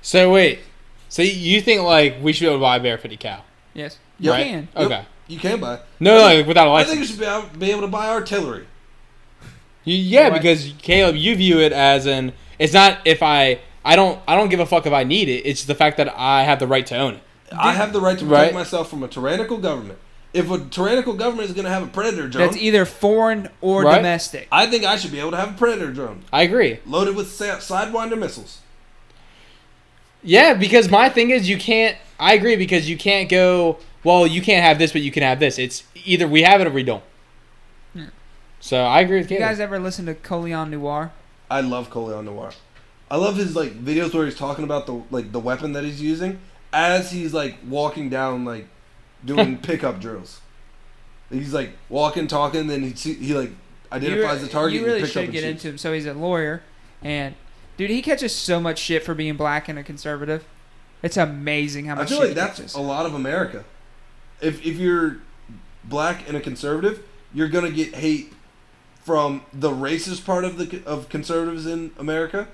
So wait. So you think we should be able to buy a barefooted cow? Yes. Yep. You can. Yep, Okay. you can buy. No, without a I license. think you should be able to buy artillery. Yeah, What? because Caleb, you view it as it's not if I don't give a fuck if I need it. It's the fact that I have the right to own it. I have the right to protect Right. myself from a tyrannical government. If a tyrannical government is going to have a predator drone, That's either foreign or Right. domestic. I think I should be able to have a predator drone I agree. loaded with Sidewinder missiles. Yeah, because my thing is I agree because you can't go, well, you can't have this, but you can have this. It's either we have it or we don't. Yeah. So I agree with You Caleb. guys ever listen to Coleon Noir? I love Coleon Noir. I love his videos where he's talking about the weapon that he's using as he's walking down doing pickup drills. He's walking, talking, then he identifies the target. You and really picks up should and get shoots. into him. So he's a lawyer, and dude, he catches so much shit for being black and a conservative. It's amazing how I much feel shit like that's he catches. a lot of America. If you're black and a conservative, you're gonna get hate from the racist part of conservatives in America,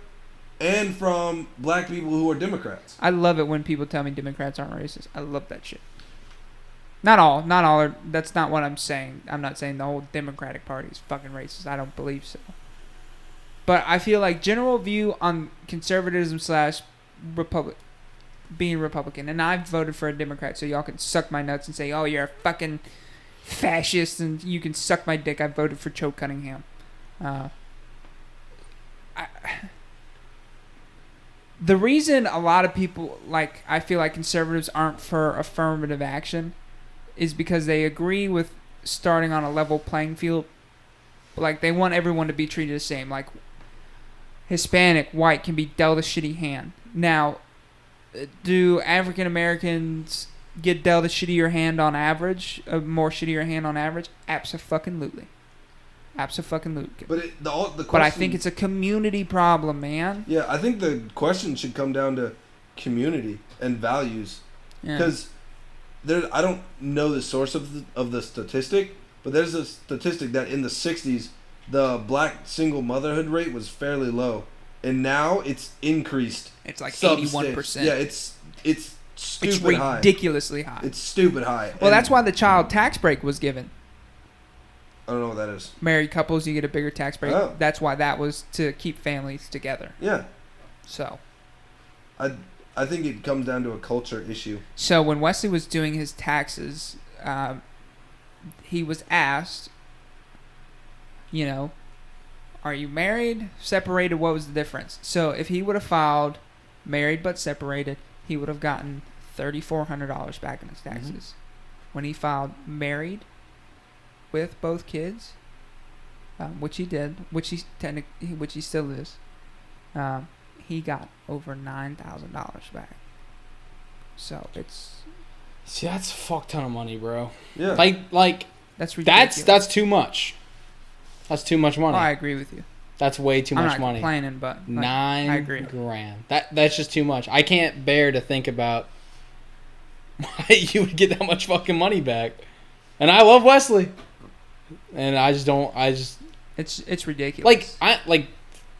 and from black people who are Democrats. I love it when people tell me Democrats aren't racist. I love that shit. Not all are. That's not what I'm saying. I'm not saying the whole Democratic Party is fucking racist. I don't believe so. But I feel like general view on conservatism / being Republican, and I've voted for a Democrat, so y'all can suck my nuts and say, "Oh, you're a fucking fascist," and you can suck my dick. I voted for Joe Cunningham. The reason a lot of people I feel like conservatives aren't for affirmative action is because they agree with starting on a level playing field. They want everyone to be treated the same. Hispanic, white can be dealt a shitty hand. Now, do African Americans get dealt a shittier hand on average? A more shittier hand on average? Abso-fucking-lutely. Abso-fucking-lutely. But the question, But I think it's a community problem, man. yeah. I think the question should come down to community and values, Yeah. because I don't know the source of the statistic, but there's a statistic that in the '60s the black single motherhood rate was fairly low, and now it's increased. It's like substantially. 81%. Yeah, it's stupid It's high. ridiculously high. It's stupid high. Well, And that's why the child tax break was given. I don't know what that is. Married couples, you get a bigger tax break. Oh. That's why that was to keep families together. Yeah, So I think it comes down to a culture issue. when Wesley was doing his taxes, he was asked, are you married, separated? What was the difference? So if he would have filed married but separated, he would have gotten $3,400 back in his taxes. When he filed married with both kids, which he did, which he still is, he got over $9,000 back. So it's See, that's a fuck ton of money, bro. Yeah. That's ridiculous. That's too much. That's too much money. Oh, I agree with you. That's way too much I'm not money. complaining, but like, $9 I agree. grand. That's just too much. I can't bear to think about why you would get that much fucking money back. And I love Wesley. And I just don't. It's ridiculous.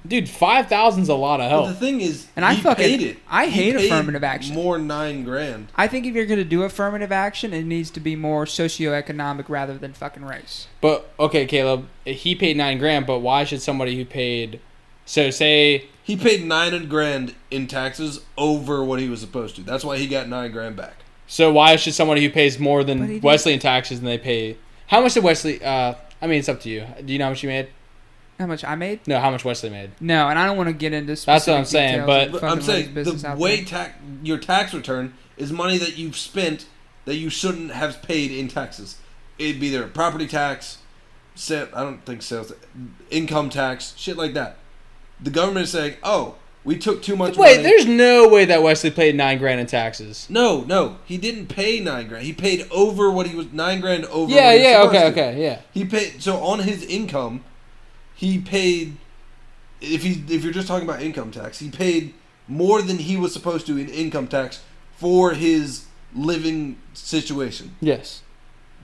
Dude, 5,000's a lot of help. But the thing is, And I paid it. I hate He paid affirmative action. More $9 grand. I think if you're gonna do affirmative action, it needs to be more socioeconomic rather than fucking race. But okay, Caleb, he paid $9 grand. But why should somebody who paid, so say He paid $9 grand in taxes over what he was supposed to. That's why he got $9 grand back. So why should somebody who pays more But he than didn't- Wesley in taxes than they pay? How much did Wesley? I mean, it's up to you. Do you know how much you made? How much I made? No, how much Wesley made. No, and I don't want to get into That's what I'm specific saying, details but- of But fucking I'm saying Ray's business the out way there. your tax return is money that you've spent that you shouldn't have paid in taxes. It'd be their property tax, I don't think sales, income tax, shit like that. The government is saying, "Oh, we took too much Wait, money." there's no way that Wesley paid $9 grand in taxes. No, he didn't pay $9 grand. He paid over what he was $9 grand over. Yeah, what he was yeah, supposed to. okay, yeah. He paid so on his income, he paid. If you're just talking about income tax, he paid more than he was supposed to in income tax for his living situation. Yes.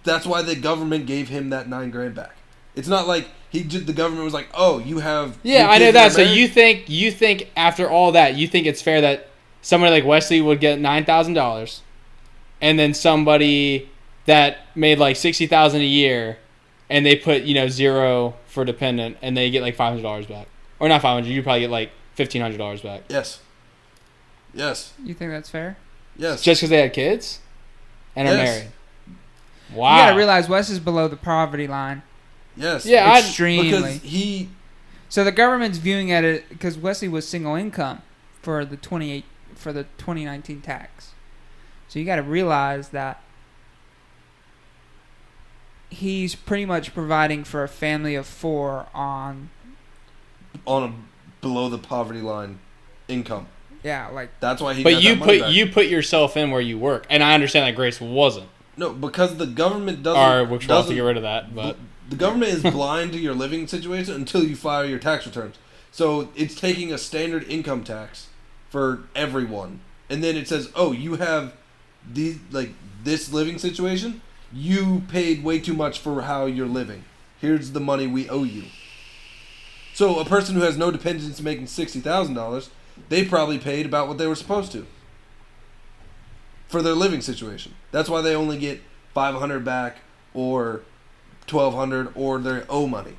That's why the government gave him that $9 grand back. It's not like the government was like, "Oh, you have." Yeah, your I know kids that. are So married." you think after all that, you think it's fair that somebody like Wesley would get $9,000, and then somebody that made like $60,000 a year, and they put 0 for dependent, and they get like $500 back, or not 500? You probably get like $1,500 back. Yes. Yes. You think that's fair? Yes. Just because they had kids and are Yes. married. Wow. You gotta realize Wes is below the poverty line. Yes. Yeah, Extremely. Because he. So the government's viewing at it because Wesley was single income for the 2019 tax. So you got to realize that he's pretty much providing for a family of 4 on On a below the poverty line income. like That's why he. But got you that money put back. you put yourself in where you work, and I understand that Grace wasn't. No, because the government doesn't. Or which we'll have to doesn't- get rid of that, but The government is blind to your living situation until you file your tax returns. So it's taking a standard income tax for everyone, and then it says, "Oh, you have this living situation. You paid way too much for how you're living. Here's the money we owe you." So a person who has no dependents making $60,000, they probably paid about what they were supposed to for their living situation. That's why they only get $500 back or $1,200 or their owe money.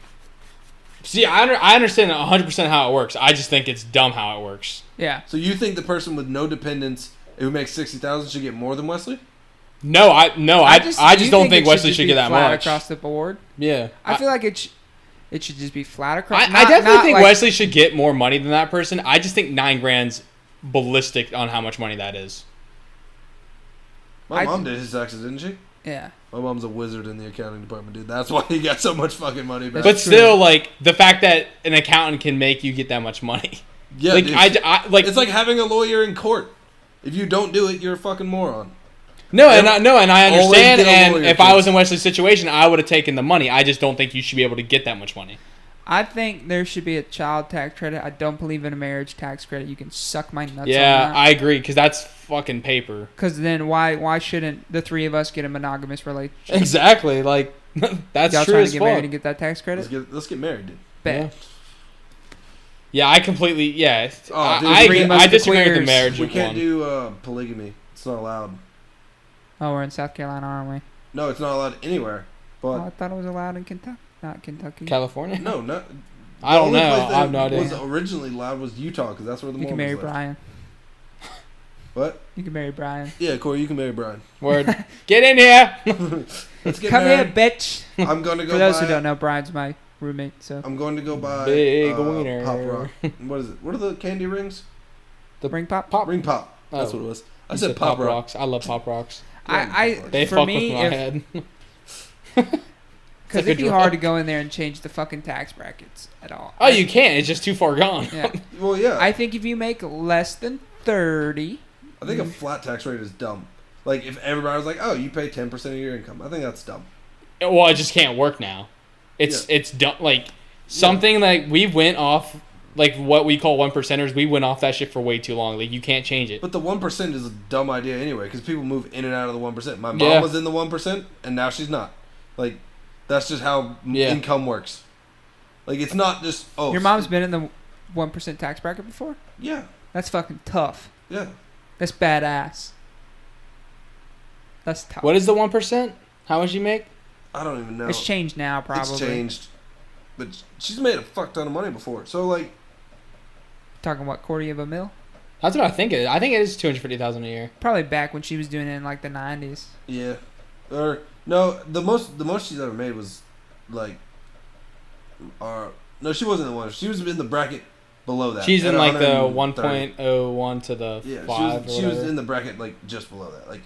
see, I understand 100% how it works. I just think it's dumb how it works. yeah. So you think the person with no dependents who makes $60,000 should get more than Wesley? No, I just don't think Wesley should be get that flat much. across the board. Yeah, I feel like it should just be flat across. I definitely think Wesley should get more money than that person. I just think $9 grand's ballistic on how much money that is. My mom did his taxes, didn't she? Yeah. My mom's a wizard in the accounting department, dude. That's why he got so much fucking money back. But true. still, like the fact that an accountant can make you get that much money. yeah, Like dude. it's It's like having a lawyer in court. If you don't do it, you're a fucking moron. and I understand. get a And lawyer, if I kids. was in Wesley's situation, I would have taken the money. I just don't think you should be able to get that much money. I think there should be a child tax credit. I don't believe in a marriage tax credit. You can suck my nuts Yeah, on that. I agree because that's fucking paper. Because then why shouldn't the 3 of us get a monogamous relationship? Exactly, like that's Y'all true trying as to get fuck. married and get that tax credit? Let's get married, dude. Bet. Yeah, I completely Oh, dude, I Three I disagree with the musketeers. marriage. We of can't one. do polygamy. It's not allowed. Oh, we're in South Carolina, aren't we? No, it's not allowed anywhere. Oh, But I thought it was allowed in Kentucky. Not Kentucky. California. no, not. I don't the only know. place I that have no idea. Was originally allowed was Utah because that's where the You can Mormons marry live. Brian. What? You can marry Brian. Yeah, Corey, you can marry Brian. Word. Get in here. Let's get Come married. here, bitch. I'm gonna go. For those buy, who don't know, Brian's my roommate. So I'm going to go buy Big wiener. Pop Rock. What is it? What are the candy rings? ring pop. Ring Pop. That's Oh. what it was. I You said Pop Rock. rocks. I love pop rocks. They For fuck me, with my if head. because like it'd a be drug. hard to go in there and change the fucking tax brackets at all. Oh, you can't. It's just too far gone. Yeah. Well, yeah. I think if you make less than 30, I think a flat tax rate is dumb. Like if everybody was like, "Oh, you pay 10% of your income," I think that's dumb. Well, it just can't work now. It's done. Like something like we went off, like what we call 1%ers. We went off that shit for way too long. Like you can't change it. But the 1% is a dumb idea anyway, because people move in and out of the 1%. My mom was in the 1%, and now she's not. Like, that's just how income works. Like, it's not just Your mom's been in the 1% tax bracket before? Yeah. That's fucking tough. Yeah. That's badass. That's tough. What is the 1%? How much you make? I don't even know. It's changed now, probably. It's changed. But she's made a fuck ton of money before. So, like... Talking what, quarter of a mil? That's what I think it is. I think it is $250,000 a year. Probably back when she was doing it in like the 90s. Yeah. Or, no, the most she's ever made was, like... no, she wasn't in the one. She was in the bracket below that. She's in like the 1.01 to the 5 she was in the bracket like just below that. Like,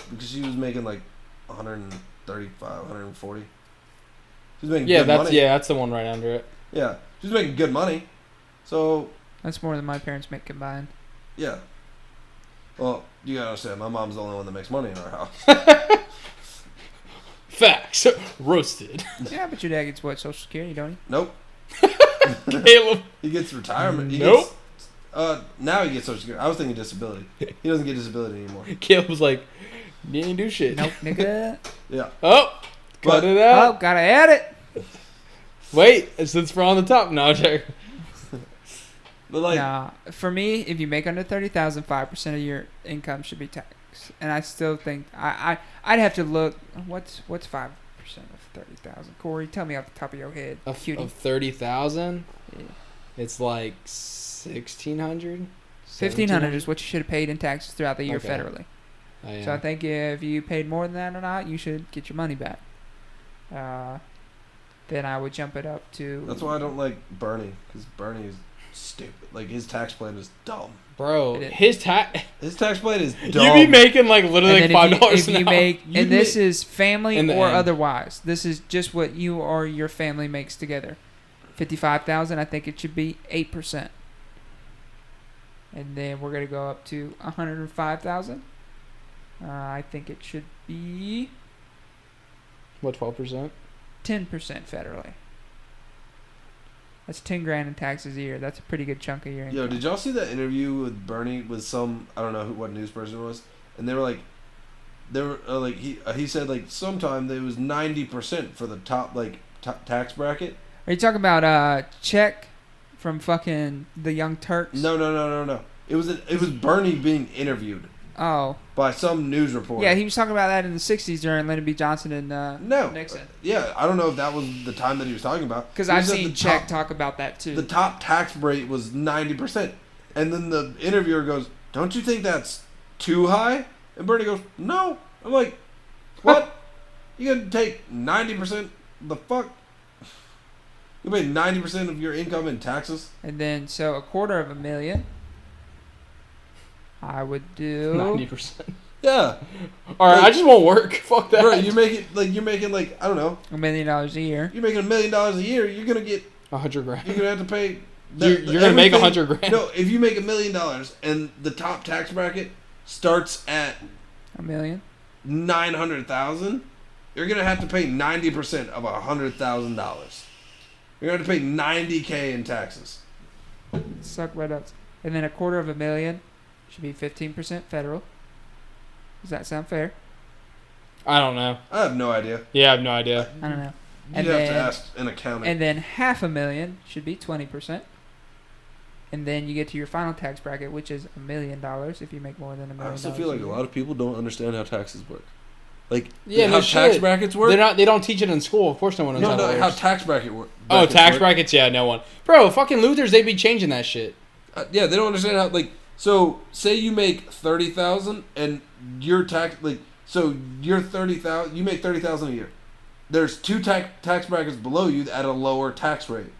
because she was making like 135, 140. She was making good money. That's the one right under it. Yeah, she was making good money. So that's more than my parents make combined. Yeah. Well, you gotta understand, my mom's the only one that makes money in our house. Facts. Roasted. Yeah, but your dad gets what, Social Security, don't he? Nope. Caleb. He gets retirement. Nope. Now he gets Social Security. I was thinking disability. He doesn't get disability anymore. Caleb was like, you didn't do shit. Nope, nigga. Yeah. Oh, cut it out. Oh, gotta add it. Wait, since we're on the top now, Jack. But like, nah, for me, if you make under 30,000, 5% of your income should be taxed. And I still think I'd have to look. What's 5% of 30,000? Corey, tell me off the top of your head. Of 30,000, yeah. It's like 1,600. 1,500 is what you should have paid in taxes throughout the year federally. Oh, yeah. So I think if you paid more than that or not, you should get your money back. Then I would jump it up to. That's why I don't like Bernie, because Bernie is stupid. Like, his tax plan is dumb. Bro, his tax plan is dumb. You be making like literally like $5 an hour. And this is family or otherwise. This is just what you or your family makes together. 55,000, I think it should be 8%. And then we're gonna go up to 105,000. I think it should be what, 12%? 10% federally. That's $10,000 in taxes a year. That's a pretty good chunk of your income. Yo, did y'all see that interview with Bernie with some, I don't know what news person it was, and they were like he said like sometime there was 90% for the top tax bracket. Are you talking about Czech from fucking the Young Turks? No. It was Bernie being interviewed. Oh. By some news reporter. Yeah, he was talking about that in the 60s during Lyndon B. Johnson and Nixon. Yeah, I don't know if that was the time that he was talking about. Because I've seen Czech talk about that too. The top tax rate was 90%. And then the interviewer goes, "Don't you think that's too high?" And Bernie goes, "No." I'm like, what? You gonna take 90%? The fuck? You pay 90% of your income in taxes? And then, so $250,000. I would do 90%. Yeah. All right, I just won't work. Fuck that. Bro, you're making I don't know, $1 million a year. You're making $1 million a year. You're gonna get $100,000. You're gonna have to pay. You're gonna make $100,000. No, if you make $1 million and the top tax bracket starts at $900,000, you're gonna have to pay 90% of $100,000. You're gonna have to pay $90,000 in taxes. Suck my nuts. And then $250,000 should be 15% federal. Does that sound fair? I don't know. I have no idea. Yeah, I have no idea. I don't know. You'd have to ask an accountant. And then $500,000 should be 20%. And then you get to your final tax bracket, which is $1 million if you make more than $1 million. I also feel like a lot of people don't understand how taxes work. Like, yeah, how tax brackets work. They don't teach it in school. Of course, no one knows how tax bracket work. Oh, tax brackets. Yeah, no one. Bro, fucking Luthers, they be changing that shit. Yeah, they don't understand how. Like, so say you make $30,000 and your tax so you're $30,000. You make $30,000 a year. There's two tax brackets below you at a lower tax rate.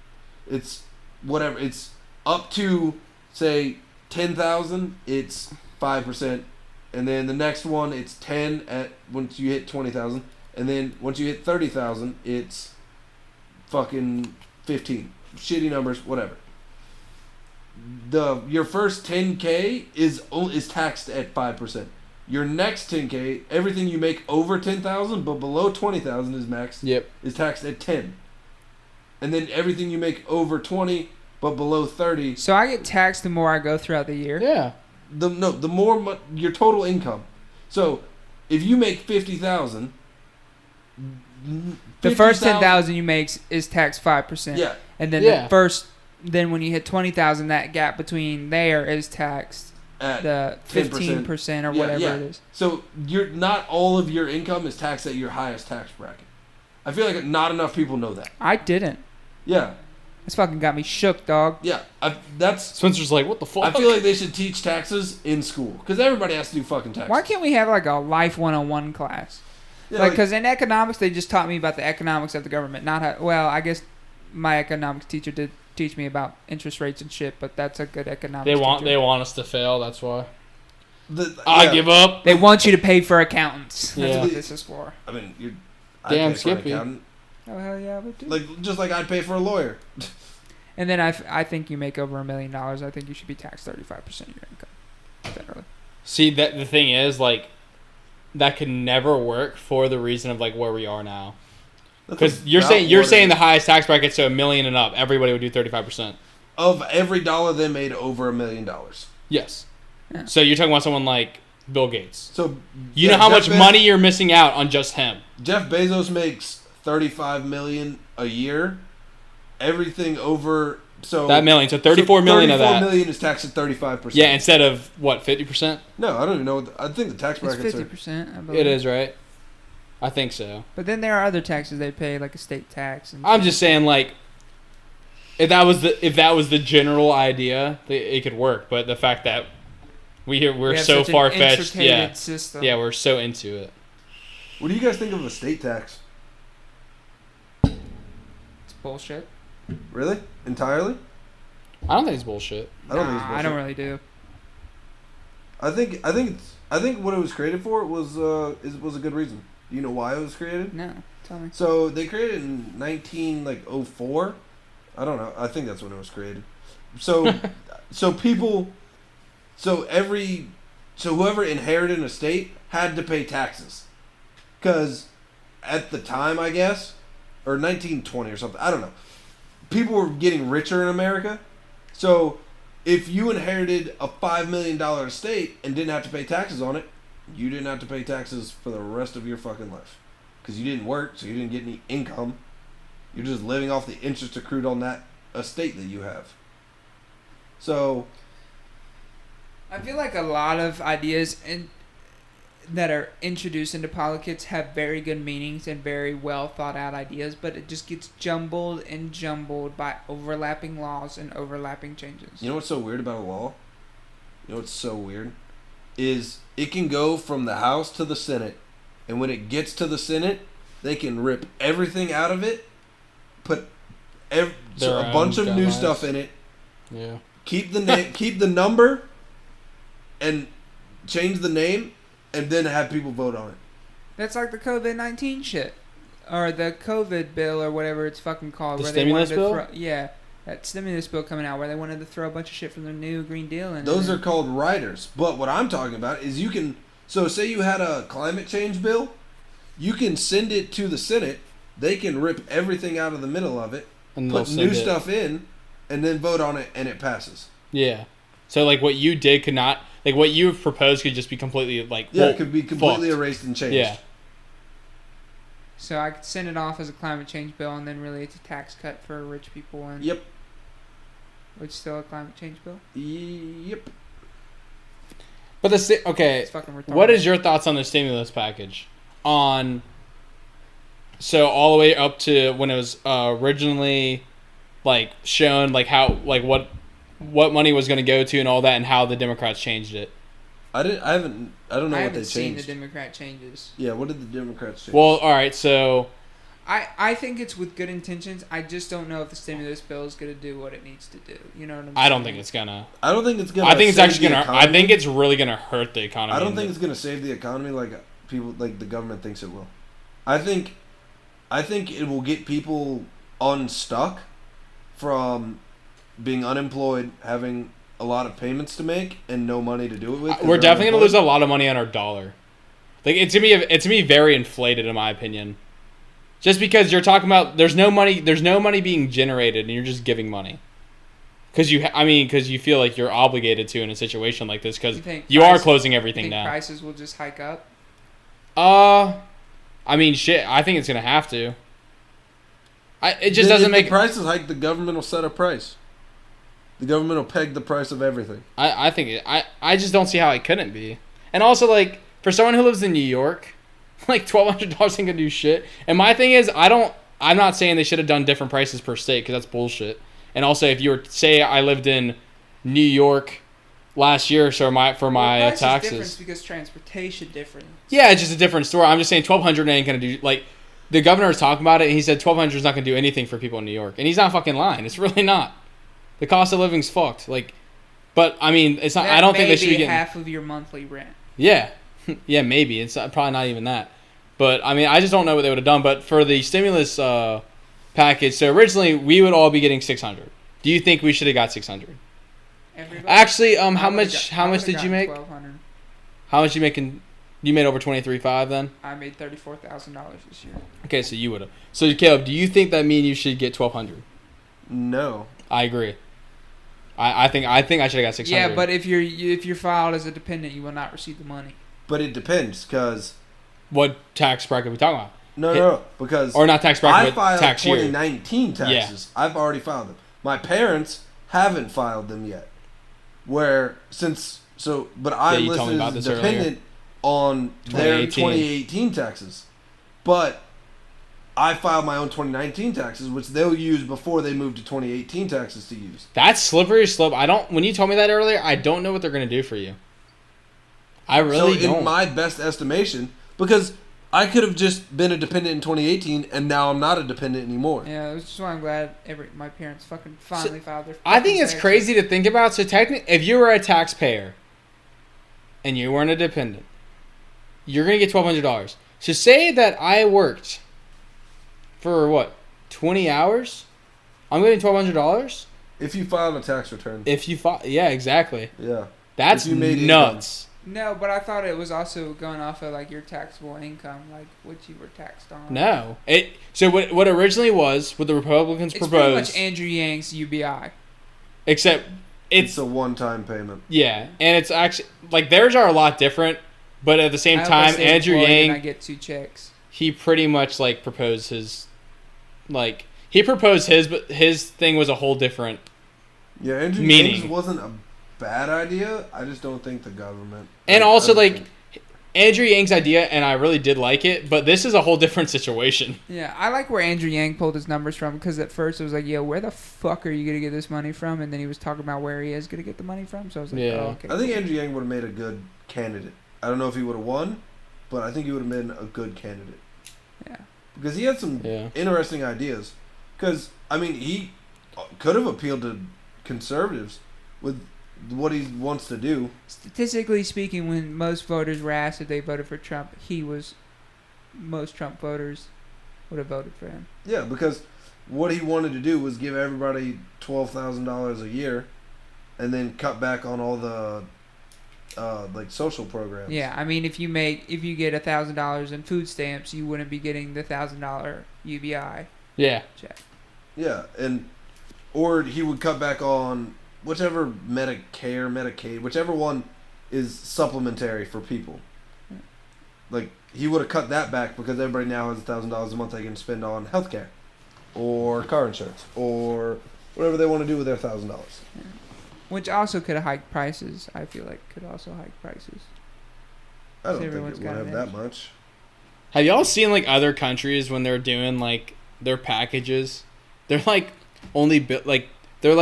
It's whatever. It's up to say $10,000. It's 5%. And then the next one, it's 10 at once you hit 20,000, and then once you hit 30,000, it's fucking 15. Shitty numbers, whatever. Your first $10,000 is taxed at 5%. Your next 10K, everything you make over 10,000 but below 20,000 is max. Yep. Is taxed at 10. And then everything you make over 20 but below 30. So I get taxed the more I go throughout the year. Yeah. The more your total income. So if you make 50,000, the first 10,000 you make is taxed 5%. Yeah. And then then when you hit 20,000, that gap between there is taxed at the 15% or whatever it is. So not all of your income is taxed at your highest tax bracket. I feel like not enough people know that. I didn't. Yeah. This fucking got me shook, dog. Yeah. Spencer's like, what the fuck? I feel like they should teach taxes in school because everybody has to do fucking taxes. Why can't we have like a life 101 class? Yeah, because in economics they just taught me about the economics of the government, not how. Well, I guess my economics teacher did teach me about interest rates and shit, but that's a good economics. They want us to fail. That's why. I give up. They want you to pay for accountants. That's Yeah. what this is for. I mean, Damn, Skippy. Oh hell yeah, we do. Just like I'd pay for a lawyer. And then I think you make over $1 million. I think you should be taxed 35% of your income. Federally. See, that the thing is, like, that could never work for the reason of like where we are now. Because you're saying the highest tax bracket, so $1 million and up, everybody would do 35% of every dollar they made over $1 million. Yes. Yeah. So you're talking about someone like Bill Gates. So you know how much money you're missing out on just him. Jeff Bezos makes $35 million a year. Everything over that million, so 34 million of that. 34 million is taxed at 35%. Yeah, instead of what, 50%? No, I don't even know. I think the tax brackets it's 50%. I believe. It is, right? I think so. But then there are other taxes they pay, like a state tax. And I'm just saying, like, if that was the general idea, it could work. But the fact that we're so far fetched, system. Yeah, we're so into it. What do you guys think of a state tax? It's bullshit. Really? Entirely? I don't think it's bullshit. I don't think it's bullshit. I don't really do. I think what it was created for was a good reason. Do you know why it was created? No, tell me. So they created it in 1904. I don't know. I think that's when it was created. So whoever inherited an estate had to pay taxes. Cuz at the time, I guess, or 1920 or something, I don't know. People were getting richer in America. So if you inherited a $5 million estate and didn't have to pay taxes on it, you didn't have to pay taxes for the rest of your fucking life. Because you didn't work, so you didn't get any income. You're just living off the interest accrued on that estate that you have. So I feel like a lot of ideas that are introduced into politics have very good meanings and very well thought out ideas, but it just gets jumbled by overlapping laws and overlapping changes. You know what's so weird about a law? You know what's so weird? Is it can go from the House to the Senate, and when it gets to the Senate, they can rip everything out of it, put a bunch of new stuff in it, keep the name, keep the number, and change the name, and then have people vote on it. That's like the COVID-19 shit. Or the COVID bill or whatever it's fucking called. The where stimulus they wanted bill? to yeah. That stimulus bill coming out where they wanted to throw a bunch of shit from the new Green Deal in. Those are called riders. But what I'm talking about is you can... So say you had a climate change bill. You can send it to the Senate. They can rip everything out of the middle of it. And put new stuff in. And then vote on it and it passes. Yeah. So like what you did could not... Like, what you proposed could just be completely, like, it could be completely erased and changed. Yeah. So I could send it off as a climate change bill, and then really it's a tax cut for rich people. And yep. Which is still a climate change bill? Yep. But okay, what is your thoughts on the stimulus package? So all the way up to when it was originally, like, shown, like, how, like, what money was going to go to and all that, and how the Democrats changed it. I don't know what they changed. I haven't seen the Democrat changes. Yeah, what did the Democrats change? Well, all right, so I think it's with good intentions. I just don't know if the stimulus bill is going to do what it needs to do. You know what I'm saying? I don't think it's gonna. I think it's actually gonna. I think it's really gonna hurt the economy. I don't think it's gonna save the economy like people, like the government thinks it will. I think it will get people unstuck from being unemployed, having a lot of payments to make and no money to do it with. We're definitely gonna lose a lot of money on our dollar. Like it's gonna be very inflated in my opinion. Just because you're talking about there's no money being generated and you're just giving money. Because you feel like you're obligated to in a situation like this because you are closing everything down. Prices will just hike up? I mean, shit, I think it's going to have to. It just doesn't make... If the prices hike, the government will set a price. The government will peg the price of everything. I think I just don't see how it couldn't be. And also, like, for someone who lives in New York, like, $1,200 ain't going to do shit. And my thing is, I'm not saying they should have done different prices per state because that's bullshit. And also, if you were say I lived in New York last year, so for my taxes, because transportation different. Yeah, it's just a different story. I'm just saying 1,200 ain't gonna do like the governor was talking about it. And he said 1,200 is not gonna do anything for people in New York, and he's not fucking lying. It's really not. The cost of living's fucked. Like, but I mean, it's not. I don't think they should be getting half of your monthly rent. Yeah, yeah, maybe it's probably not even that. But I mean, I just don't know what they would have done. But for the stimulus package, so originally we would all be getting 600. Do you think we should have got 600? Everybody? Actually, how much did you make? 1,200. How much you making? You made over 23.5 then? I made $34,000 this year. Okay, so you would have. So Caleb, do you think that mean you should get 1,200? No. I agree. I think I should have got 600. Yeah, but if you're filed as a dependent, you will not receive the money. But it depends, because... What tax bracket are we talking about? No, because... Or not tax bracket, I filed tax year. 2019 taxes. Yeah. I've already filed them. My parents haven't filed them yet. But I'm listed as a dependent on their 2018 taxes. But I filed my own 2019 taxes, which they'll use before they move to 2018 taxes to use. That's slippery slope. When you told me that earlier, I don't know what they're going to do for you. I really don't. In my best estimation, because I could have just been a dependent in 2018, and now I'm not a dependent anymore. Yeah, that's just why I'm glad my parents finally filed their... I think it's crazy to think about. So technically, if you were a taxpayer and you weren't a dependent, you're going to get $1,200. So say that I worked for, 20 hours? I'm getting $1,200? If you filed a tax return. Yeah, exactly. Yeah. That's nuts. No, but I thought it was also going off of like your taxable income, like what you were taxed on. No, so what originally was what the Republicans proposed. It's pretty much Andrew Yang's UBI. Except it's a one-time payment. Yeah, and it's actually like theirs are a lot different, but at the same time, Andrew Yang. I get 2 checks. He pretty much like proposed his, but his thing was a whole different. Yeah, Andrew Yang's wasn't a bad idea. I just don't think the government. And also, Andrew Yang's idea, and I really did like it, but this is a whole different situation. Yeah, I like where Andrew Yang pulled his numbers from, because at first it was like, yo, where the fuck are you going to get this money from? And then he was talking about where he is going to get the money from, so I was like, yeah. Oh, okay. I think Andrew Yang would have made a good candidate. I don't know if he would have won, but I think he would have been a good candidate. Yeah. Because he had some interesting ideas. Because, I mean, he could have appealed to conservatives with what he wants to do. Statistically speaking, when most voters were asked if they voted for Trump, most Trump voters would have voted for him. Yeah, because what he wanted to do was give everybody $12,000 a year, and then cut back on all the social programs. Yeah, I mean, if you get $1,000 in food stamps, you wouldn't be getting the $1,000 UBI. Yeah. Check. Yeah, or he would cut back on whichever Medicare, Medicaid, whichever one is supplementary for people. Like, he would have cut that back because everybody now has $1,000 a month they can spend on healthcare or car insurance or whatever they want to do with their $1,000. Yeah. Which also could have hiked prices. I feel like could also hike prices. I don't think it would have that much. Have y'all seen other countries when they're doing their packages? They're only they're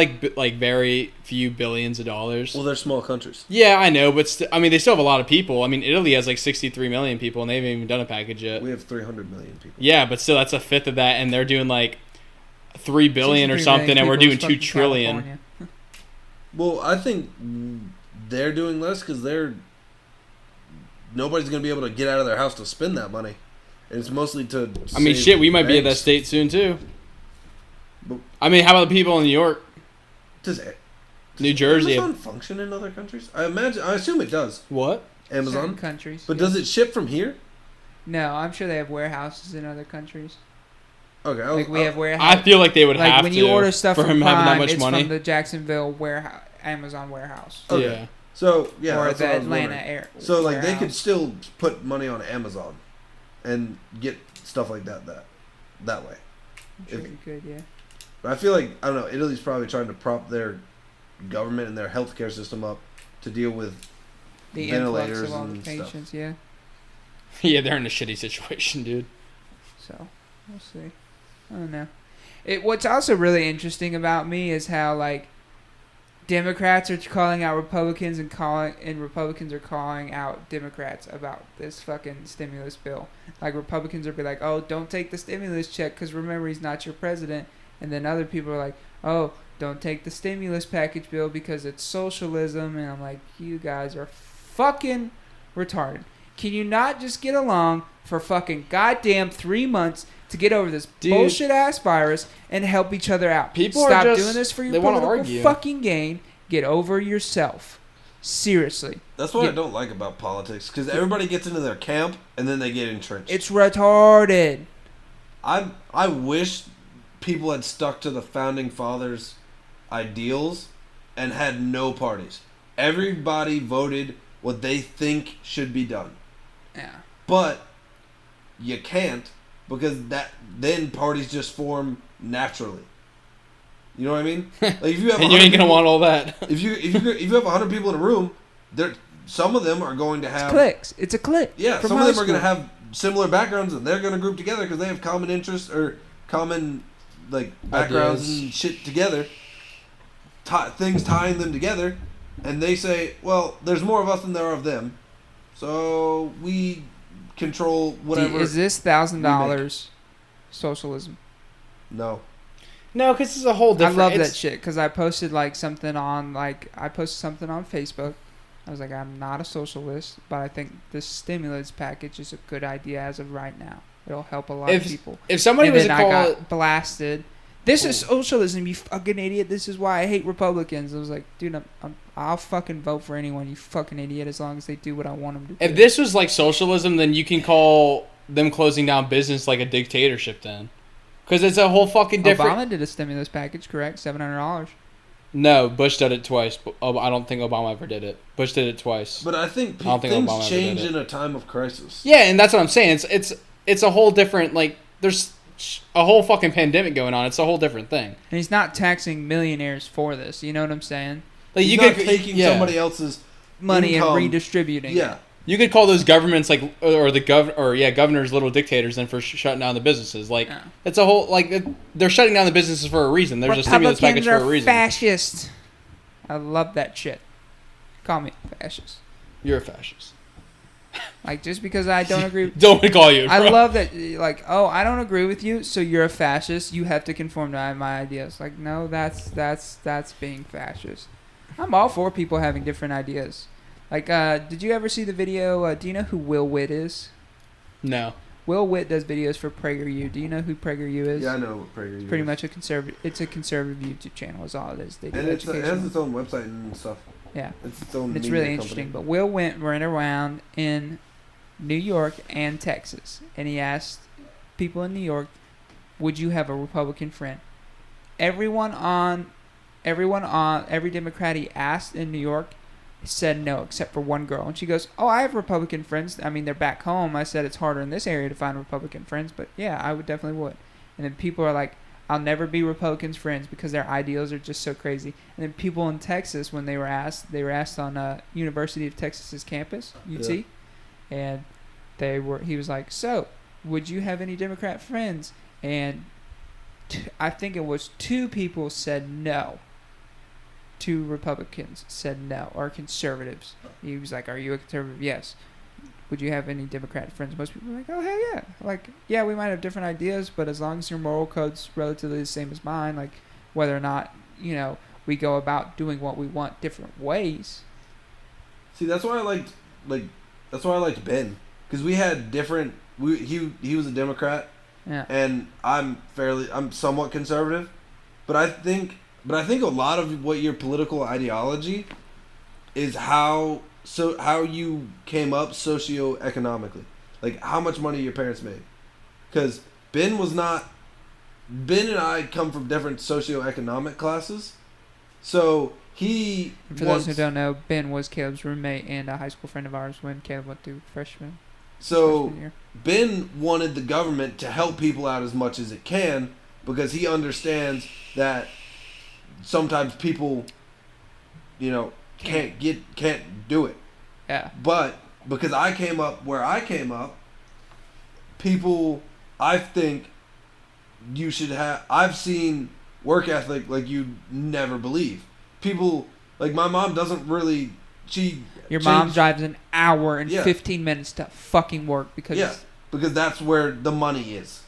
very few billions of dollars. Well, they're small countries. Yeah, I know, but they still have a lot of people. I mean, Italy has 63 million people, and they haven't even done a package yet. We have 300 million people. Yeah, but still, that's a fifth of that, and they're doing 3 billion or something, and we're doing 2 trillion. California. Well, I think they're doing less because nobody's going to be able to get out of their house to spend that money. And it's mostly to. I mean, shit, we might be at that state soon too. But, I mean, how about the people in New York? To New Jersey. Amazon function in other countries? I assume it does. What? Amazon Certain countries. But yeah. does it ship from here? No, I'm sure they have warehouses in other countries. Okay. Like we have warehouses. I feel like they would like have when to. you order stuff for from him Prime, having that much it's money. from the Jacksonville warehouse, Amazon warehouse, Okay. Yeah. So yeah, or that's the what I was Atlanta wondering. air. So like they warehouse. could still put money on Amazon, and get stuff like that way. I'm sure if- you could, yeah. But I feel like I don't know. Italy's probably trying to prop their government and their healthcare system up to deal with The ventilators influx of all the and stuff. patients, yeah. Yeah, they're in a shitty situation, dude. So we'll see. I don't know. What's also really interesting about me is how like Democrats are calling out Republicans and Republicans are calling out Democrats about this fucking stimulus bill. Like Republicans are be like, "Oh, don't take the stimulus check because remember he's not your president," and then other people are like, "Oh, don't take the stimulus package bill because it's socialism," and I'm like, "You guys are fucking retarded. Can you not just get along for fucking goddamn 3 months to get over this Dude. bullshit ass virus and help each other out? People are Stop just- doing this for your they wanna political argue. fucking gain. Get over yourself. Seriously. That's what Yeah. I don't like about politics, because everybody gets into their camp and then they get entrenched. It's retarded. I wish people had stuck to the founding fathers' ideals and had no parties. Everybody voted what they think should be done. Yeah. But you can't, because then parties just form naturally. You know what I mean? Like if you have And you 100 ain't gonna people- want all that. if you have 100 people in a room, some of them are going to It's have cliques. It's a clique. yeah, from some of high them are going to school. have similar backgrounds, and they're going to group together because they have common interests or common like backgrounds Ideas. and shit together. Things tying them together, and they say, "Well, there's more of us than there are of them, so we control whatever." Is this $1,000 socialism? No, No, because it's a whole different. I love it's- that shit because I posted something on Facebook. I was like, I'm not a socialist, but I think this stimulus package is a good idea as of right now. It'll help a lot of people. If somebody And was to then I call got blasted. This is socialism, you fucking idiot. This is why I hate Republicans. I was like, dude, I'll fucking vote for anyone, you fucking idiot, as long as they do what I want them to do. if this was like socialism, then you can call them closing down business like a dictatorship then. Because it's a whole fucking different... Obama did a stimulus package, correct? $700. No, Bush did it twice. But I don't think Obama ever did it. Bush did it twice. but I think I don't think things Obama ever change did it. in a time of crisis. Yeah, and that's what I'm saying. It's a whole different, like, there's a whole fucking pandemic going on. It's a whole different thing. And he's not taxing millionaires for this. You know what I'm saying? Like He's you not could taking yeah. somebody else's Money income. and redistributing. Yeah, You could call those governments like governors little dictators then for shutting down the businesses. Like Yeah. it's a whole they're shutting down the businesses for a reason. There's a stimulus package for a reason. Fascist. I love that shit. Call me fascist. You're a fascist. Like just because I don't agree. Don't call you. I bro. love that. Like, oh, I don't agree with you, so you're a fascist. You have to conform to my ideas. Like, no, that's being fascist. I'm all for people having different ideas. Like, did you ever see the video? Do you know who Will Witt is? No. Will Witt does videos for PragerU. Do you know who PragerU is? yeah, I know what PragerU Pretty is. much a conservative. It's a conservative YouTube channel. Is all it is. They do and it has education. its own website and stuff. Yeah. It's its own. And it's media really company. interesting. But Will went around in New York and Texas, and he asked people in New York, "Would you have a Republican friend?" Every Democrat he asked in New York said no, except for one girl. And she goes, "Oh, I have Republican friends. I mean, they're back home." I said it's harder in this area to find Republican friends, but yeah, I would definitely would. And then people are like, "I'll never be Republicans' friends because their ideals are just so crazy." And then people in Texas, when they were asked on University of Texas's campus, UT, and he was like, "So, would you have any Democrat friends?" And I think it was 2 people said no. 2 Republicans said no, or conservatives. He was like, "Are you a conservative?" "Yes." "Would you have any Democrat friends?" Most people were like, "Oh, hell yeah." Like, yeah, we might have different ideas, but as long as your moral code's relatively the same as mine, like, whether or not, we go about doing what we want different ways. See, that's why I liked Ben, because we had different. He was a Democrat, Yeah. and I'm somewhat conservative, but I think But I think a lot of what your political ideology is how you came up socioeconomically. Like how much money your parents made. Because Ben and I come from different socioeconomic classes. So he For those who don't know, Ben was Caleb's roommate and a high school friend of ours when Caleb went through freshman year. Ben wanted the government to help people out as much as it can because he understands that sometimes people, can't do it. Yeah. But because I came up where I came up, people, I think you should have. I've seen work ethic like you'd never believe. People like my mom doesn't really. Your mom drives an hour and 15 minutes to fucking work because that's where the money is.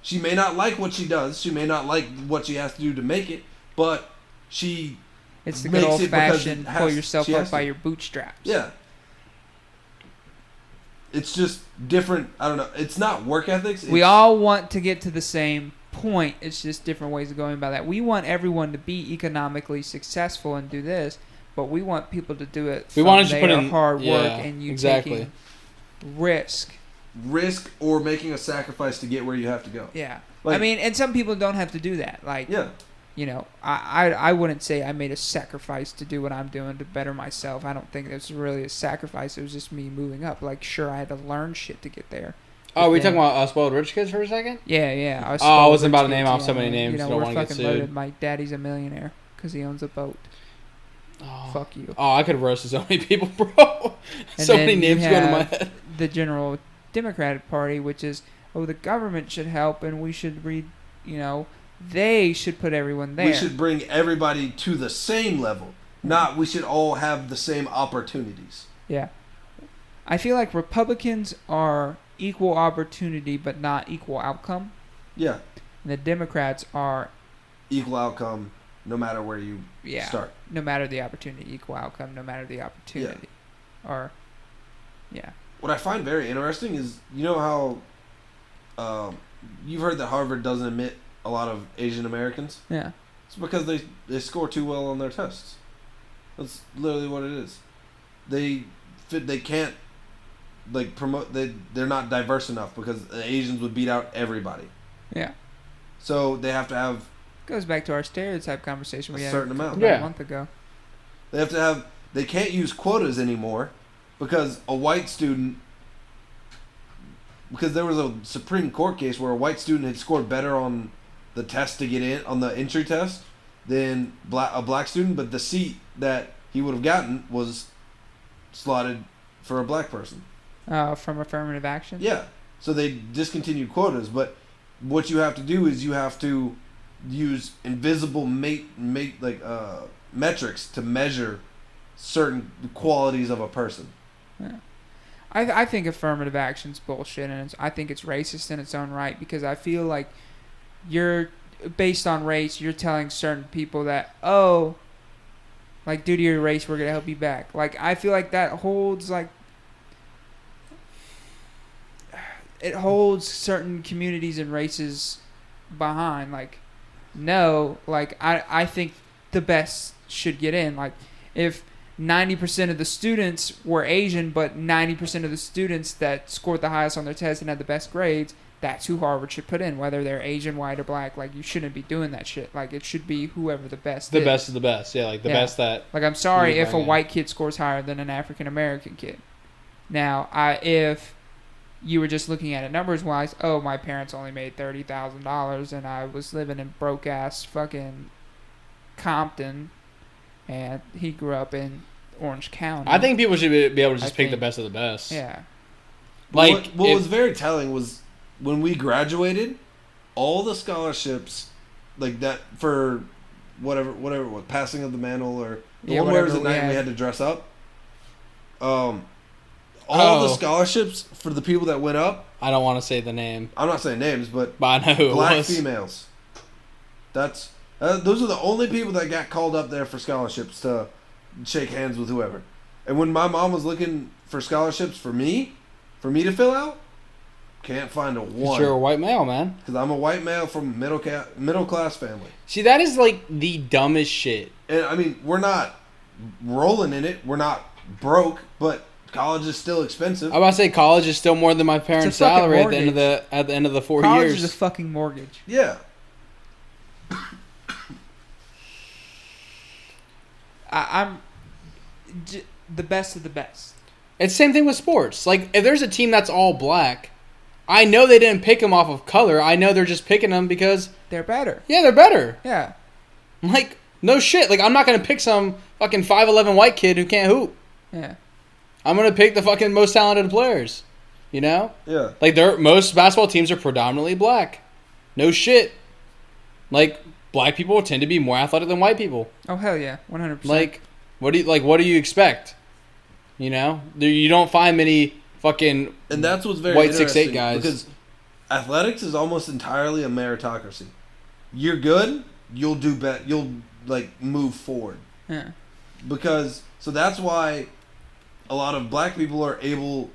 She may not like what she does. She may not like what she has to do to make it, but she. It's the good old fashioned pull yourself up by your bootstraps. Yeah. It's just different. I don't know. It's not work ethics. We all want to get to the same point. It's just different ways of going about that. We want everyone to be economically successful and do this, but we want people to do it from their hard work and you taking risk or making a sacrifice to get where you have to go. Yeah. I mean, and some people don't have to do that. Like, I wouldn't say I made a sacrifice to do what I'm doing to better myself. I don't think it was really a sacrifice. It was just me moving up. Like, sure, I had to learn shit to get there. Oh, we talking about spoiled rich kids for a second? Yeah. I wasn't about to name off so many names. Don't we're want to get fucking sued. loaded. My daddy's a millionaire because he owns a boat. Oh. Fuck you. Oh, I could have roasted so many people, bro. So many names going to my head. The general Democratic Party, which is, the government should help and we should they should put everyone there. We should bring everybody to the same level. Not we should all have the same opportunities. Yeah. I feel like Republicans are equal opportunity but not equal outcome. Yeah. And the Democrats are equal outcome no matter where you start. No matter the opportunity. Equal outcome no matter the opportunity. What I find very interesting is, how you've heard that Harvard doesn't admit a lot of Asian Americans? Yeah. It's because they score too well on their tests. That's literally what it is. They can't promote. They're not diverse enough because the Asians would beat out everybody. Yeah. So they have to have. Goes back to our stereotype conversation we had a certain amount. A month ago. They have to have. They can't use quotas anymore because a white student. Because there was a Supreme Court case where a white student had scored better on the test to get in, on the entry test, than a black student, but the seat that he would have gotten was slotted for a black person. From affirmative action? Yeah. So they discontinued quotas, but what you have to do is you have to use invisible metrics to measure certain qualities of a person. Yeah. I think affirmative action's bullshit, and I think it's racist in its own right, because I feel like you're, based on race, you're telling certain people that, due to your race, we're going to help you back. Like, I feel like that holds, it holds certain communities and races behind. I think the best should get in. Like, if 90% of the students were Asian, but 90% of the students that scored the highest on their test and had the best grades, that's who Harvard should put in, whether they're Asian, white, or black. Like, you shouldn't be doing that shit. Like, it should be whoever the best is. The best is the best. Yeah, best that... Like, I'm sorry if a white kid scores higher than an African-American kid. Now, if you were just looking at it numbers-wise, my parents only made $30,000 and I was living in broke-ass fucking Compton, and he grew up in Orange County. I think people should be able to just pick the best of the best. Yeah. What was very telling was when we graduated, all the scholarships, like that for whatever it was, passing of the mantle or the one where it was the night we had to dress up. All the scholarships for the people that went up. I don't want to say the name. I'm not saying names, but I know who black it was. females. Those are the only people that got called up there for scholarships to shake hands with whoever. And when my mom was looking for scholarships for me to fill out, Can't find a 'Cause one. you're a white male, man. Because I'm a white male from middle class family. See, that is like the dumbest shit. And I mean, we're not rolling in it. We're not broke, but college is still expensive. I'm about to say college is still more than my parents' fucking salary at the end of the 4 College years. is a fucking mortgage. Yeah. I'm the best of the best. It's the same thing with sports. Like, if there's a team that's all black, I know they didn't pick them off of color. I know they're just picking them because, They're better. yeah, they're better. Yeah. Like, no shit. Like, I'm not going to pick some fucking 5'11" white kid who can't hoop. Yeah. I'm going to pick the fucking most talented players. You know? Yeah. Like, most basketball teams are predominantly black. No shit. Like, black people tend to be more athletic than white people. Oh hell yeah, 100%. Like, what do you expect? You know? You don't find many fucking And that's what's very white interesting 6'8" guys. because athletics is almost entirely a meritocracy. You're good, you'll do better. You'll like move forward. Yeah. Because so that's why a lot of black people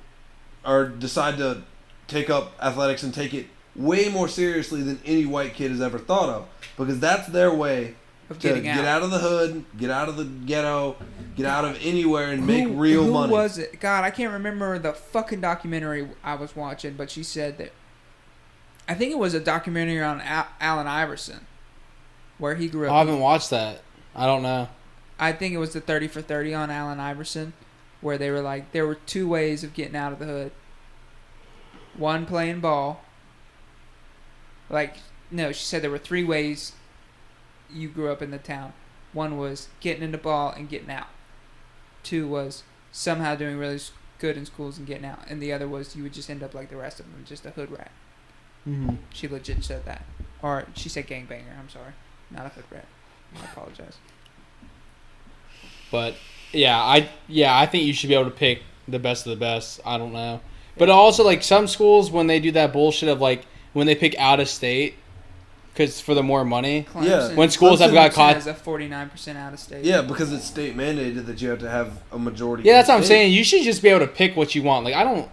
decide to take up athletics and take it way more seriously than any white kid has ever thought of, because that's their way Of to getting get out of the hood, get out of the ghetto, get out of anywhere and make real money. Who was it? God, I can't remember the fucking documentary I was watching, but she said that. I think it was a documentary on Allen Iverson, where he grew up. I haven't watched that. I don't know. I think it was the 30 for 30 on Allen Iverson, where they were like, there were two ways of getting out of the hood. One, playing ball. Like, no, she said there were three ways you grew up in the town. One was getting into ball and getting out. Two was somehow doing really good in schools and getting out. And the other was you would just end up like the rest of them, just a hood rat. Mm-hmm. She legit said that. Or she said gangbanger, I'm sorry. Not a hood rat. I apologize. But I think you should be able to pick the best of the best. I don't know. But also, like, some schools, when they do that bullshit of, like, when they pick out of state, because for the more money. Clemson, When schools have got caught. has a 49% out of state. Yeah, because it's state mandated that you have to have a majority. Yeah, that's what I'm in-state. saying. You should just be able to pick what you want. Like, I don't.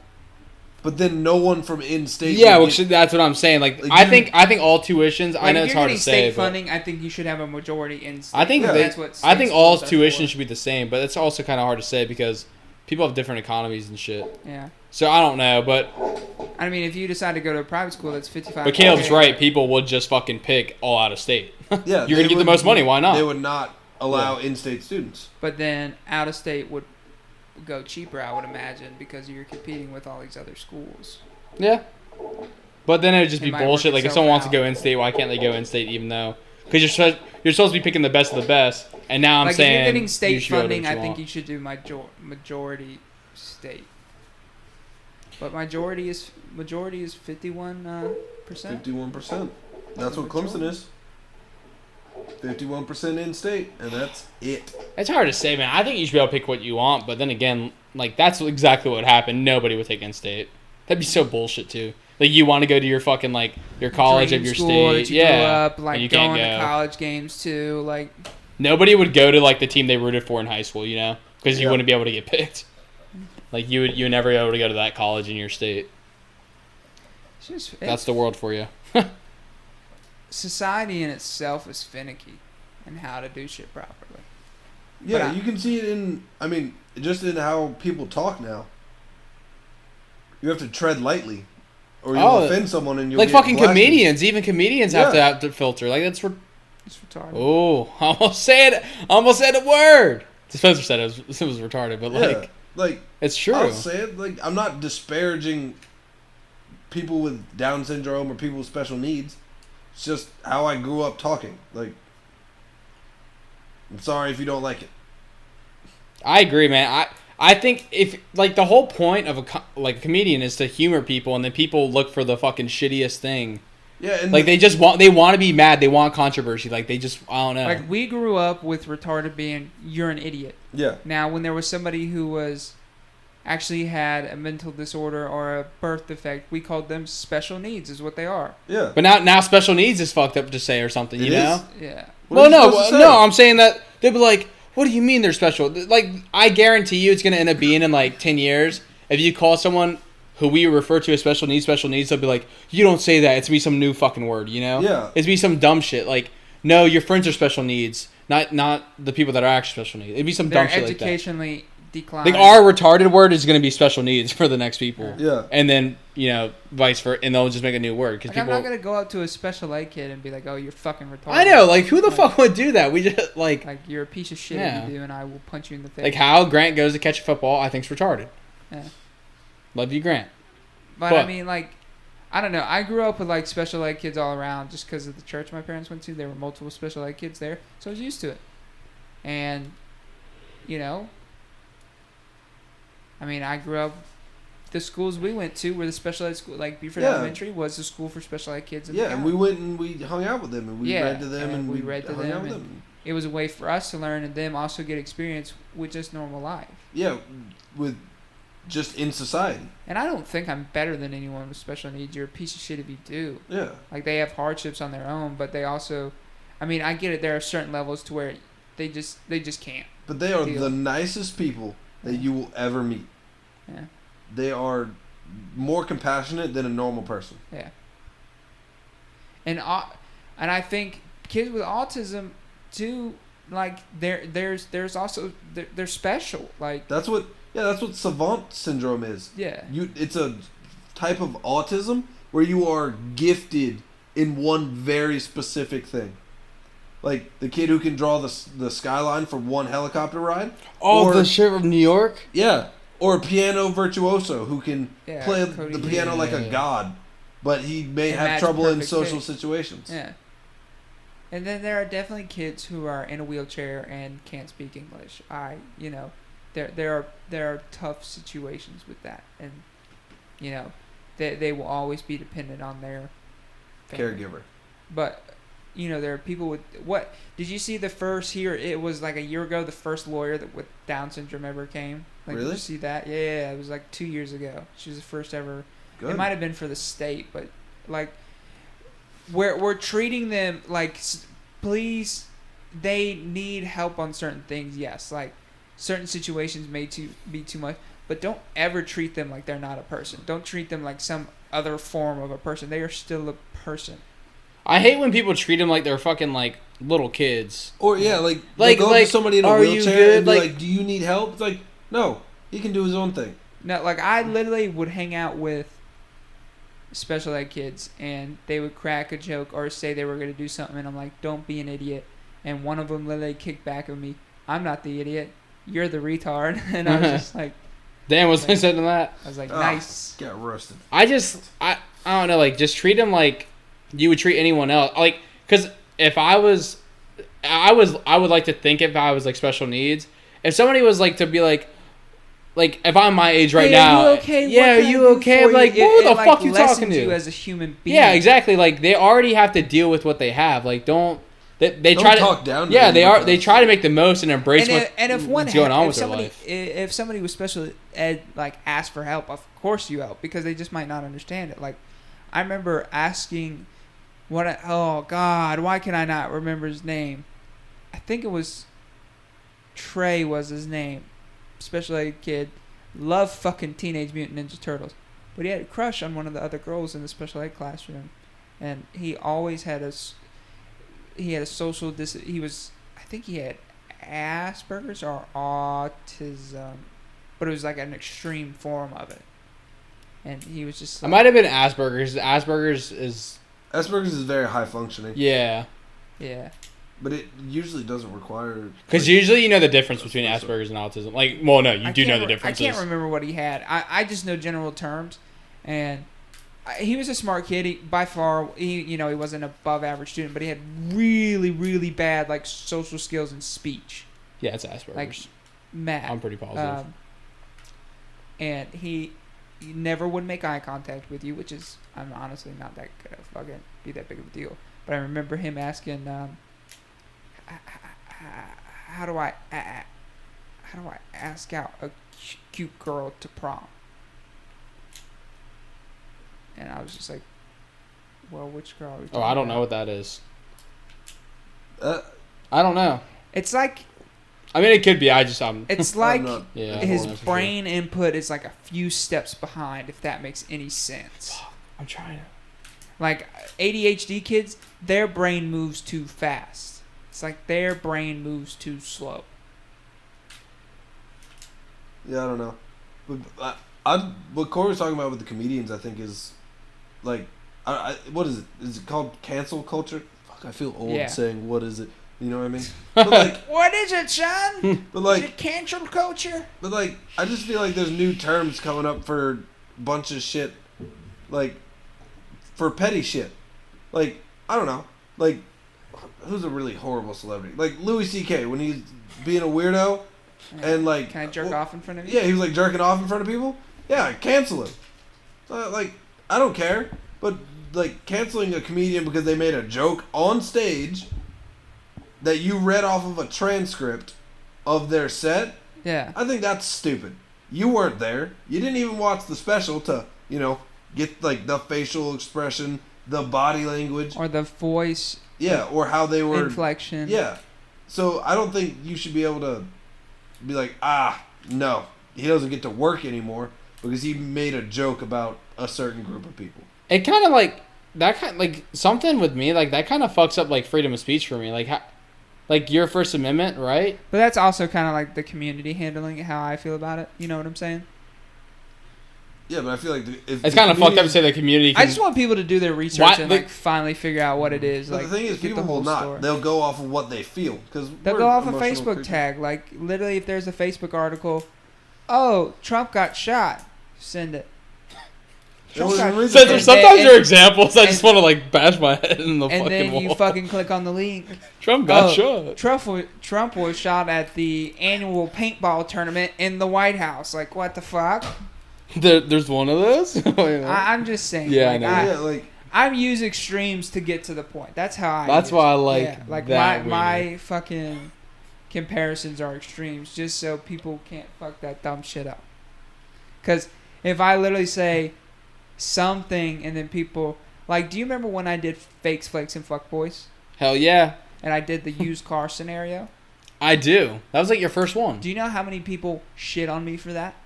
But then no one from in-state. Yeah, would which get- that's what I'm saying. Like, Like, I think all tuitions. Like, I know if it's you're hard to getting say, state but funding, I think you should have a majority in state. I think Yeah. that's what I state think all schools are tuition for. should be the same. But it's also kind of hard to say because people have different economies and shit. Yeah. So I don't know, but I mean, if you decide to go to a private school, that's 55. But Caleb's right. People would just fucking pick all out of state. Yeah, You're they gonna get the would- most money. Why not? They would not allow in-state students. But then out of state would go cheaper, I would imagine, because you're competing with all these other schools. Yeah. But then it would just It be might work bullshit. Like, if itself someone wants to out. go in state, why can't they go in state even though? Because you're supposed to be picking the best of the best. And now I'm Like, saying if you're getting you state should be able to do funding, what I you think want. you should do majority state. But majority is 51%. 51%. That's what Clemson is. 51% in-state, and that's it. It's hard to say, man. I think you should be able to pick what you want. But then again, like, that's exactly what would happen. Nobody would take in state. That'd be so bullshit too. Like, you want to go to your fucking like your college Dream of your school state, that you yeah, grew up, and like you going can't to go. college games too, like. Nobody would go to like the team they rooted for in high school, you know, because you Yeah. wouldn't be able to get picked. Like you would never be able to go to that college in your state. It's just, That's the world for you. society in itself is finicky in how to do shit properly. Yeah, But you can see it in, I mean, just in how people talk now. You have to tread lightly, or you'll Oh, offend someone and you'll Like get fucking blasted. comedians, even comedians have to filter. Like that's It's retarded. oh, I almost said a word. Spencer said it was retarded, but Yeah, like it's true. I'll say it. Like, I'm not disparaging people with Down syndrome or people with special needs. It's just how I grew up talking. Like, I'm sorry if you don't like it. I agree, man. I think if like the whole point of a comedian is to humor people, and then people look for the fucking shittiest thing. Yeah, and Like they want to be mad. They want controversy. Like they just I don't know. Like, we grew up with retarded being, you're an idiot. yeah, Now, when there was somebody who was actually had a mental disorder or a birth defect, we called them special needs, is what they are. yeah. But now special needs is fucked up to say or something. It You is? know. Yeah. What are you Well, supposed to no, say? no. I'm saying that they'd be like, "What do you mean they're special?" Like, I guarantee you, it's gonna end up being in like 10 years if you call someone who we refer to as special needs, they'll be like, you don't say that. It's be some new fucking word, you know? Yeah. It's be some dumb shit. Like, no, your friends are special needs, not the people that are actually special needs. It'd be some dumb shit like that. They're educationally declined. Like, our retarded word is going to be special needs for the next people. Yeah. And then, vice versa, and they'll just make a new word. Like, I'm not going to go up to a special ed kid and be like, oh, you're fucking retarded. I know, like, who the fuck would do that? We just, like... Like, you're a piece of shit if you do, and I will punch you in the face. Like, how Grant goes to catch a football, I think's retarded. Yeah. Love you, Grant. But, I mean, like, I don't know. I grew up with, like, special ed kids all around just because of the church my parents went to. There were multiple special ed kids there, so I was used to it. And, I mean, I grew up... The schools we went to were the special ed school. Like, Buford Elementary was the school for special ed kids. And we went and we hung out with them, and we read to them, and we read to them. And it was a way for us to learn and them also get experience with just normal life. Yeah, with just in society. And I don't think I'm better than anyone with special needs. You're a piece of shit if you do. Yeah. Like, they have hardships on their own, but they also... I mean, I get it. There are certain levels to where they just can't. But they are the nicest people that you will ever meet. Yeah. They are more compassionate than a normal person. Yeah. And I think kids with autism too, like there's also they're special. Like that's what savant syndrome is. Yeah. It's a type of autism where you are gifted in one very specific thing. Like the kid who can draw the skyline for one helicopter ride. Oh, the shit from New York? Yeah. Or a piano virtuoso who can play Cody, the piano like a god, but he may have trouble in social situations. Yeah. And then there are definitely kids who are in a wheelchair and can't speak English. There are tough situations with that, and they will always be dependent on their family. Caregiver. But there are people with what? Did you see the first here? It was like a year ago. The first lawyer that with Down syndrome ever came. Like, really? Did you see that? Yeah, it was like 2 years ago. She was the first ever. Good. It might have been for the state, but like, we're treating them like, please, they need help on certain things. Yes, like certain situations may be too much, but don't ever treat them like they're not a person. Don't treat them like some other form of a person. They are still a person. I hate when people treat them like they're fucking like little kids. Or like go up to somebody in a wheelchair and be like, "Do you need help?" It's like, no, he can do his own thing. No, like I literally would hang out with special ed kids, and they would crack a joke or say they were going to do something, and I'm like, "Don't be an idiot." And one of them literally kicked back at me, "I'm not the idiot. You're the retard." And I was just like, "Damn, was I saying that?" I was like, "Nice." Get roasted. I don't know, like just treat them like you would treat anyone else. Like, because if I would like to think if I was like special needs, if somebody was like to be like if I'm my age right now, are you okay? Yeah, are you okay? I'm like, who the fuck you talking to? You as a human being. Yeah, exactly. Like they already have to deal with what they have. Like they try to talk down. Yeah, they try to make the most and embrace what's going on with their life. If somebody with special ed like asked for help, of course you help because they just might not understand it. Like I remember asking. Oh God! Why can I not remember his name? I think it was Trey was his name. Special ed kid, loved fucking Teenage Mutant Ninja Turtles, but he had a crush on one of the other girls in the special ed classroom, and he always had a social he was I think he had Asperger's or autism, but it was like an extreme form of it, and he was just. Like, it might have been Asperger's. Asperger's is very high functioning. Yeah. Yeah. But it usually doesn't require... Because usually you know the difference between Asperger's and autism. Like, well, no, you do know the differences. I can't remember what he had. I just know general terms. And he was a smart kid. By far, he wasn't an above average student, but he had really, really bad, like, social skills and speech. Yeah, it's Asperger's. Like, mad. I'm pretty positive. And he never would make eye contact with you, which is, I'm honestly not that good at fucking be that big of a deal. But I remember him asking, how do I ask out a cute girl to prom? And I was just like, well, which girl are we talking about? I don't know what that is. I don't know. It's like I mean, it could be. It's like Yeah, his that's for brain input is like a few steps behind, if that makes any sense. I'm trying to. Like ADHD kids, their brain moves too fast. It's like their brain moves too slow. Yeah, I don't know. But what Corey was talking about with the comedians, I think, is like, what is it? Is it called cancel culture? Fuck, I feel old saying what is it. You know what I mean? But like, what is it, son? But like, is it cancel culture? But like, I just feel like there's new terms coming up for a bunch of shit, like for petty shit. Like, I don't know. Like, who's a really horrible celebrity? Like Louis C.K. when he's being a weirdo. And like, can I jerk off in front of you? Yeah, he was like jerking off in front of people. Yeah, cancel him. Like, I don't care, but like canceling a comedian because they made a joke on stage that you read off of a transcript of their set. Yeah, I think that's stupid. You weren't there. You didn't even watch the special to, get like the facial expression, the body language, or the voice. Yeah, or how they were inflection. Yeah, so I don't think you should be able to be like, no, he doesn't get to work anymore because he made a joke about a certain group of people. It kind of like that kind like something with me like that kind of fucks up like freedom of speech for me. Like your First Amendment, right? But that's also kind of like the community handling it, how I feel about it. You know what I'm saying? Yeah, but I feel like it's kind of fucked up to say the community. I just want people to do their research and like finally figure out what it is. But like, the thing is, people will not. Story. They'll go off of what they feel because they'll go off a Facebook tag. Like literally, if there's a Facebook article, oh, Trump got shot, send it. Sometimes your examples, I just want to like bash my head in the fucking wall. And then you fucking click on the link. Trump got shot. Trump was shot at the annual paintball tournament in the White House. Like, what the fuck? There's one of those? I'm just saying. Yeah, I use extremes to get to the point. That's how I That's why I like that. My fucking comparisons are extremes just so people can't fuck that dumb shit up. Because if I literally say something and then people... Like, do you remember when I did Fakes, Flakes, and Fuckboys? Hell yeah. And I did the used car scenario? I do. That was like your first one. Do you know how many people shit on me for that?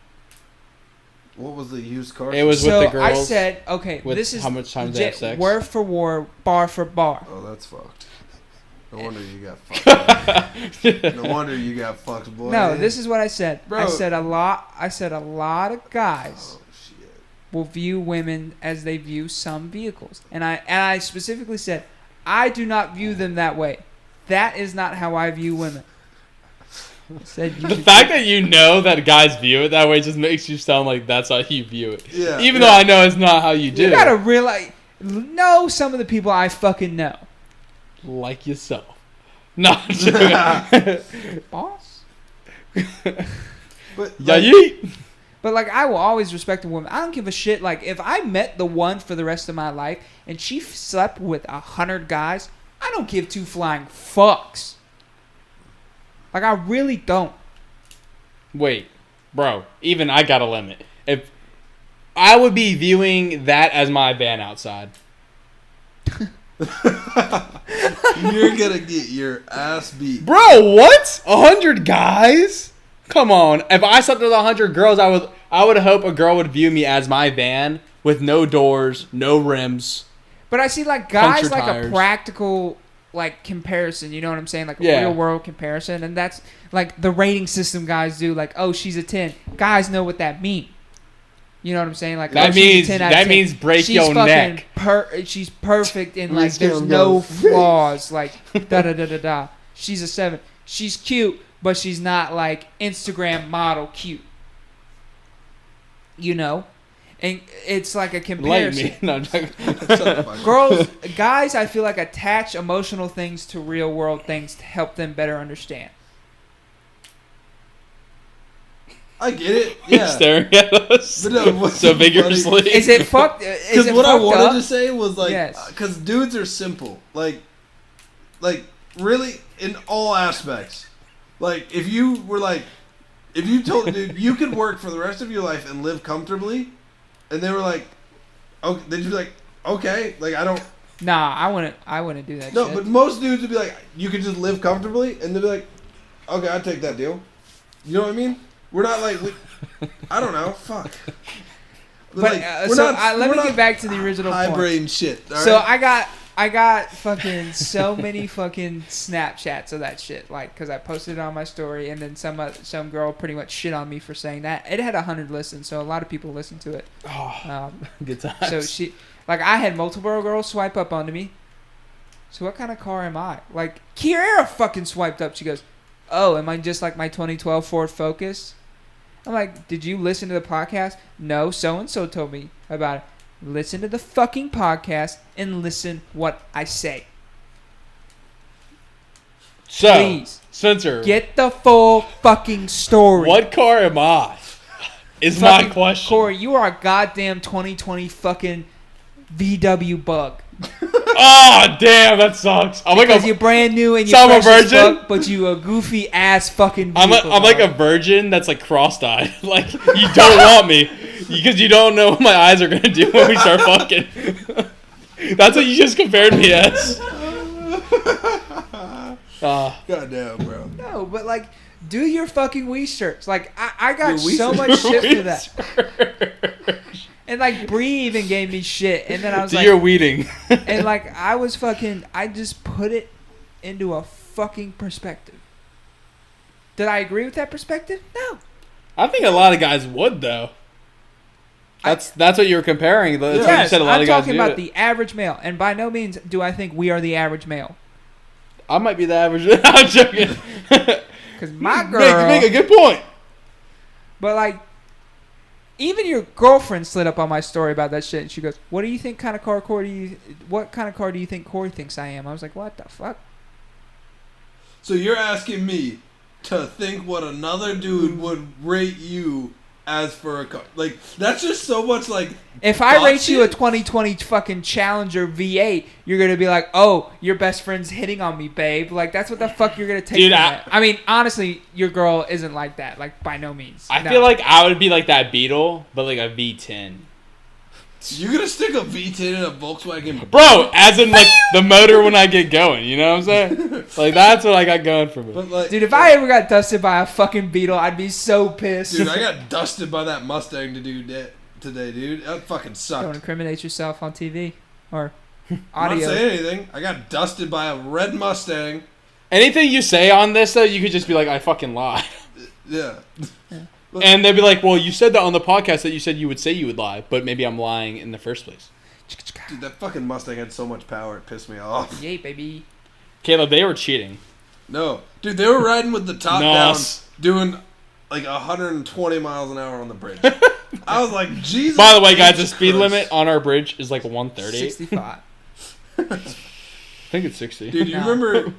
What was the used car? It was with the girls. I said, okay, this is how much time they have sex? Word for word, bar for bar. Oh, that's fucked. No wonder you got fucked. No wonder you got fucked, boy. No, this is what I said. Bro. I said a lot of guys will view women as they view some vehicles. And I specifically said, I do not view them that way. That is not how I view women. The fact that you know that guys view it that way just makes you sound like that's how you view it. Yeah. Even though I know it's not how you do. You gotta realize, know some of the people I fucking know. Like yourself. No. Boss. But like I will always respect a woman. I don't give a shit. Like if I met the one for the rest of my life and she slept with 100 guys, I don't give two flying fucks. Like, I really don't. Wait, bro, even I got a limit. If I would be viewing that as my van outside. You're gonna get your ass beat. Bro, what? 100 guys? Come on. If I slept with 100 girls, I would hope a girl would view me as my van with no doors, no rims. But I see, like, guys like tires. A practical... like comparison, you know what I'm saying? Like a real world comparison, and that's like the rating system guys do. Like, oh, she's a 10. Guys know what that means. You know what I'm saying? Like that means break your neck. She's perfect and like there's no flaws. Like da da da da da. She's a 7. She's cute, but she's not like Instagram model cute. You know. And it's like a comparison. Guys, I feel like attach emotional things to real world things to help them better understand. I get it. Yeah. He's staring at us so vigorously. Is it fucked? Because what I wanted to say was like, because dudes are simple. Like really in all aspects. Like if you told a dude you could work for the rest of your life and live comfortably. And they were like, "Okay." They'd be like, "Okay." Like I don't. Nah, I wouldn't do that. No, shit. But most dudes would be like, "You could just live comfortably," and they'd be like, Okay, I'd take that deal. You know what I mean? We're not like I don't know. Fuck. But let me get back to the original high point. brain shit. All So right? I got fucking so many fucking Snapchats of that shit, like, because I posted it on my story, and then some girl pretty much shit on me for saying that. It had 100 listens, so a lot of people listened to it. Oh, good times. So I had multiple girls swipe up onto me. So what kind of car am I? Like, Kiara fucking swiped up. She goes, "Oh, am I just like my 2012 Ford Focus?" I'm like, "Did you listen to the podcast?" "No, so-and-so told me about it." Listen to the fucking podcast and listen what I say. So, please, Spencer, get the full fucking story. What car am I? Is fucking my question. Corey, you are a goddamn 2020 fucking VW Bug. Oh, damn, that sucks. Because you're brand new and so you're I'm a fresh as virgin? fuck, but you a goofy ass fucking vehicle, I'm like a virgin that's like cross-eyed. Like, you don't want me because you don't know what my eyes are going to do when we start fucking. That's what you just compared me as. Goddamn, bro. No, but like, do your fucking research. Like, I got so much shit for that. And like, Bree even gave me shit, and then I was do like, your weeding. and like, I just put it into a fucking perspective. Did I agree with that perspective? No. I think a lot of guys would, though. That's what you were comparing. That's what you said a lot of guys I'm talking about the average male, and by no means do I think we are the average male. I might be the average. I'm joking. Because my girl... Make a good point. But like, even your girlfriend slid up on my story about that shit, and she goes, what kind of car do you think Corey thinks I am? I was like, what the fuck? So you're asking me to think what another dude would rate you as for a car? Like, that's just so much like... If I rate you a 2020 fucking Challenger V8, you're going to be like, oh, your best friend's hitting on me, babe. Like, that's what the fuck you're going to take from that. I mean, honestly, your girl isn't like that. Like, by no means. I feel like I would be like that Beetle, but like a V10. You're going to stick a V10 in a Volkswagen? Bro, as in like the motor when I get going. You know what I'm saying? Like, that's what I got going for me. But like, dude, if I ever got dusted by a fucking Beetle, I'd be so pissed. Dude, I got dusted by that Mustang today, dude. That fucking sucked. Don't incriminate yourself on TV or audio. I'm not saying anything. I got dusted by a red Mustang. Anything you say on this, though, you could just be like, I fucking lied. Yeah. And they'd be like, well, you said that on the podcast that you said you would say you would lie, but maybe I'm lying in the first place. Dude, that fucking Mustang had so much power, it pissed me off. Yay, baby. Caleb, they were cheating. No. Dude, they were riding with the top down, doing like 120 miles an hour on the bridge. I was like, Jesus. By the way, guys, the speed limit on our bridge is like 130. 65. I think it's 60. Dude, you remember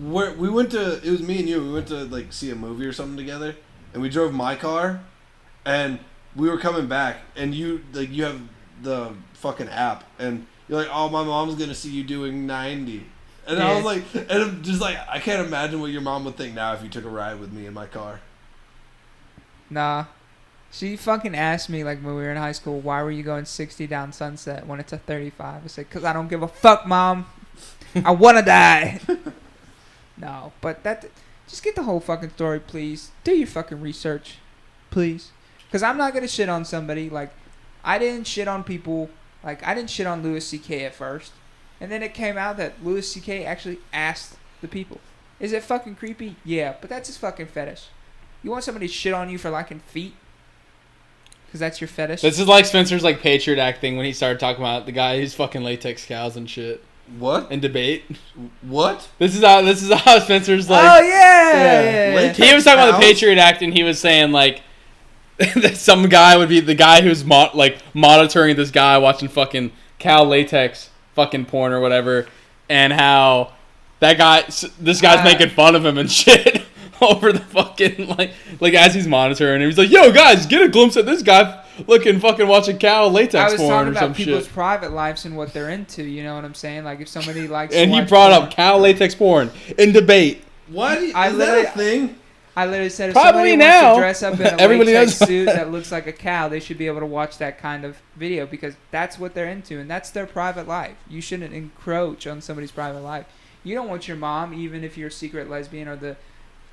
where we went to, it was me and you, we went to like see a movie or something together, and we drove my car, and we were coming back, and you have the fucking app, and you're like, oh, my mom's gonna see you doing 90. And I was like, and I'm just like, I can't imagine what your mom would think now if you took a ride with me in my car. Nah. She fucking asked me, like, when we were in high school, why were you going 60 down Sunset when it's a 35? I said, because I don't give a fuck, Mom. I want to die. No, but just get the whole fucking story, please. Do your fucking research, please. Because I'm not going to shit on somebody. Like, I didn't shit on people. Like, I didn't shit on Louis C.K. at first. And then it came out that Louis C.K. actually asked the people. Is it fucking creepy? Yeah, but that's his fucking fetish. You want somebody to shit on you for liking feet? Because that's your fetish? This is like Spencer's like Patriot Act thing when he started talking about the guy who's fucking latex cows and shit. What? In debate. What? This is how Spencer's like. Oh yeah. He was talking about the Patriot Act and he was saying like that some guy would be the guy who's monitoring this guy watching fucking cow latex fucking porn or whatever, and how this guy's making fun of him and shit. Over the fucking like as he's monitoring, and he's like, "Yo, guys, get a glimpse of this guy looking fucking watching cow latex porn or some shit." I was talking about people's private lives and what they're into. You know what I'm saying? Like if somebody likes, and he brought up cow latex porn in debate. What is that a thing? I literally said if probably somebody now wants to dress up in a latex suit that looks like a cow, they should be able to watch that kind of video because that's what they're into and that's their private life. You shouldn't encroach on somebody's private life. You don't want your mom, even if you're a secret lesbian or the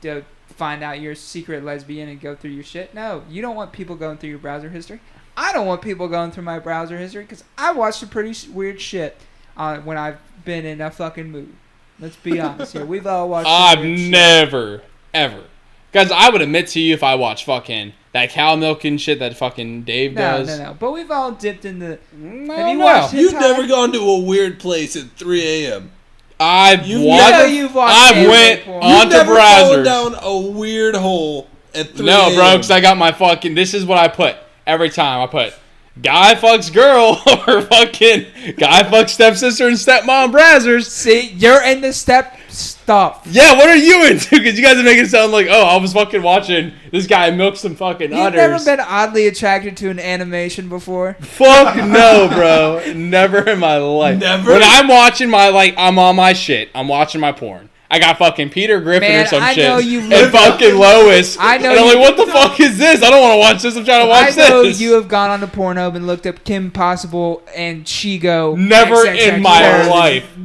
to find out you're a secret lesbian and go through your shit. No, you don't want people going through your browser history. I don't want people going through my browser history because I watched some pretty weird shit when I've been in a fucking mood. Let's be honest here. We've all watched some I've weird never, ever. Guys, I would admit to you if I watched fucking that cow milking shit that fucking Dave shit. does. No. But we've all dipped in the... No, Have you no. watched You've hentai? never gone to a weird place at 3 a.m. I've You watched. never- you've watched I've anime went porn. on- You've Onto never fallen browsers. down a weird hole at 3 No, a.m. bro, because I got my fucking... This is what I put every time. I put guy fucks girl or fucking guy fucks stepsister and stepmom browsers. See, you're in the step stuff. Yeah, what are you into? Because you guys are making it sound like, oh, I was fucking watching this guy milk some fucking You've udders. never been oddly attracted to an animation before? Fuck no, bro. Never in my life. Never? When I'm watching my, like, I'm on my shit. I'm watching my porn. I got fucking Peter Griffin Man, or some I shit. know you and look- fucking Lois. I know And I'm you- like, what the fuck is this? I don't want to watch this. I'm trying to watch I know this. you have gone on to Pornhub and looked up Kim Possible and Chigo. Never XXX in my Terror. life.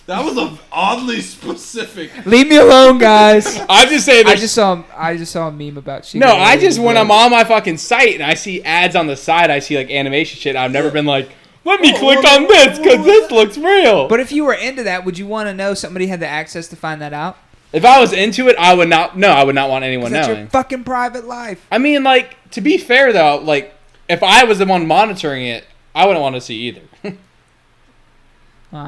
That was a oddly specific. Leave me alone, guys. I'm just saying I there's... just saw a meme about Chigo. No, I just, when I'm on my fucking site and I see ads on the side, I see, like, animation shit, I've never been like, let me click on this because this looks real. But if you were into that, would you want to know somebody had the access to find that out? If I was into it, I would not. No, I would not want anyone 'Cause that's knowing. your fucking private life. I mean, like, to be fair though, like, if I was the one monitoring it, I wouldn't want to see either.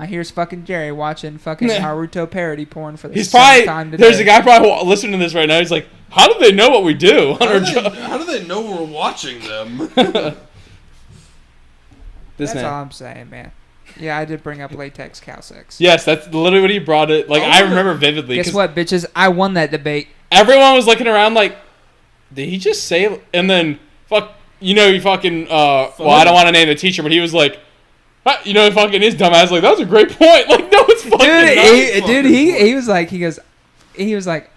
Here's fucking Jerry watching fucking Naruto parody porn for the He's seventh probably time today. there's a guy probably listening to this right now. He's like, how do they know what we do on our job? How do they know we're watching them? This That's all man. I'm saying, man. Yeah, I did bring up latex cow sex. Yes, that's literally what he brought it. Like, I remember vividly. Guess 'cause what, bitches? I won that debate. everyone was looking around like, did he just say? And then fuck, you fucking. Well, I don't want to name the teacher, but he was like, fucking his dumbass like that was a great point. Like, no, it's fucking not. He was like,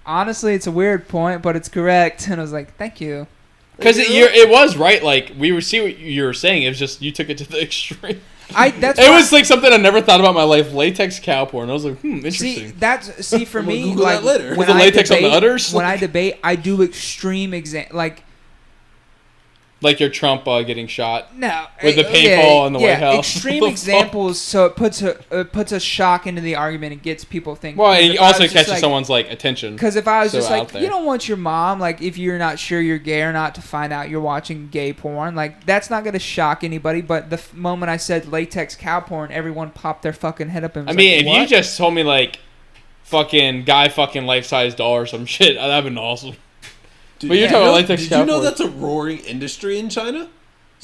honestly, it's a weird point, but it's correct. And I was like, thank you. Because it was right. Like, we were see what you were saying. It was just you took it to the extreme. It was like something I never thought about in my life. Latex cow porn. I was like, interesting. See for We'll me, Google like that later. Was it latex on the udders? When I debate, I do extreme Like your Trump getting shot. No, With the paintball in the White House. Extreme What the examples, so it puts a shock into the argument and gets people thinking. Well, and If it I also was just catches like- someone's like attention. Because if I was So just out like, there. you don't want your mom, like, if you're not sure you're gay or not, to find out you're watching gay porn, like, that's not going to shock anybody. But the moment I said latex cow porn, everyone popped their fucking head up and was if like, you what? just told me, like, fucking guy fucking life-size doll or some shit, that'd have been awesome. Dude, But you're talking about latex Did cow you know porn. that's a roaring industry in China?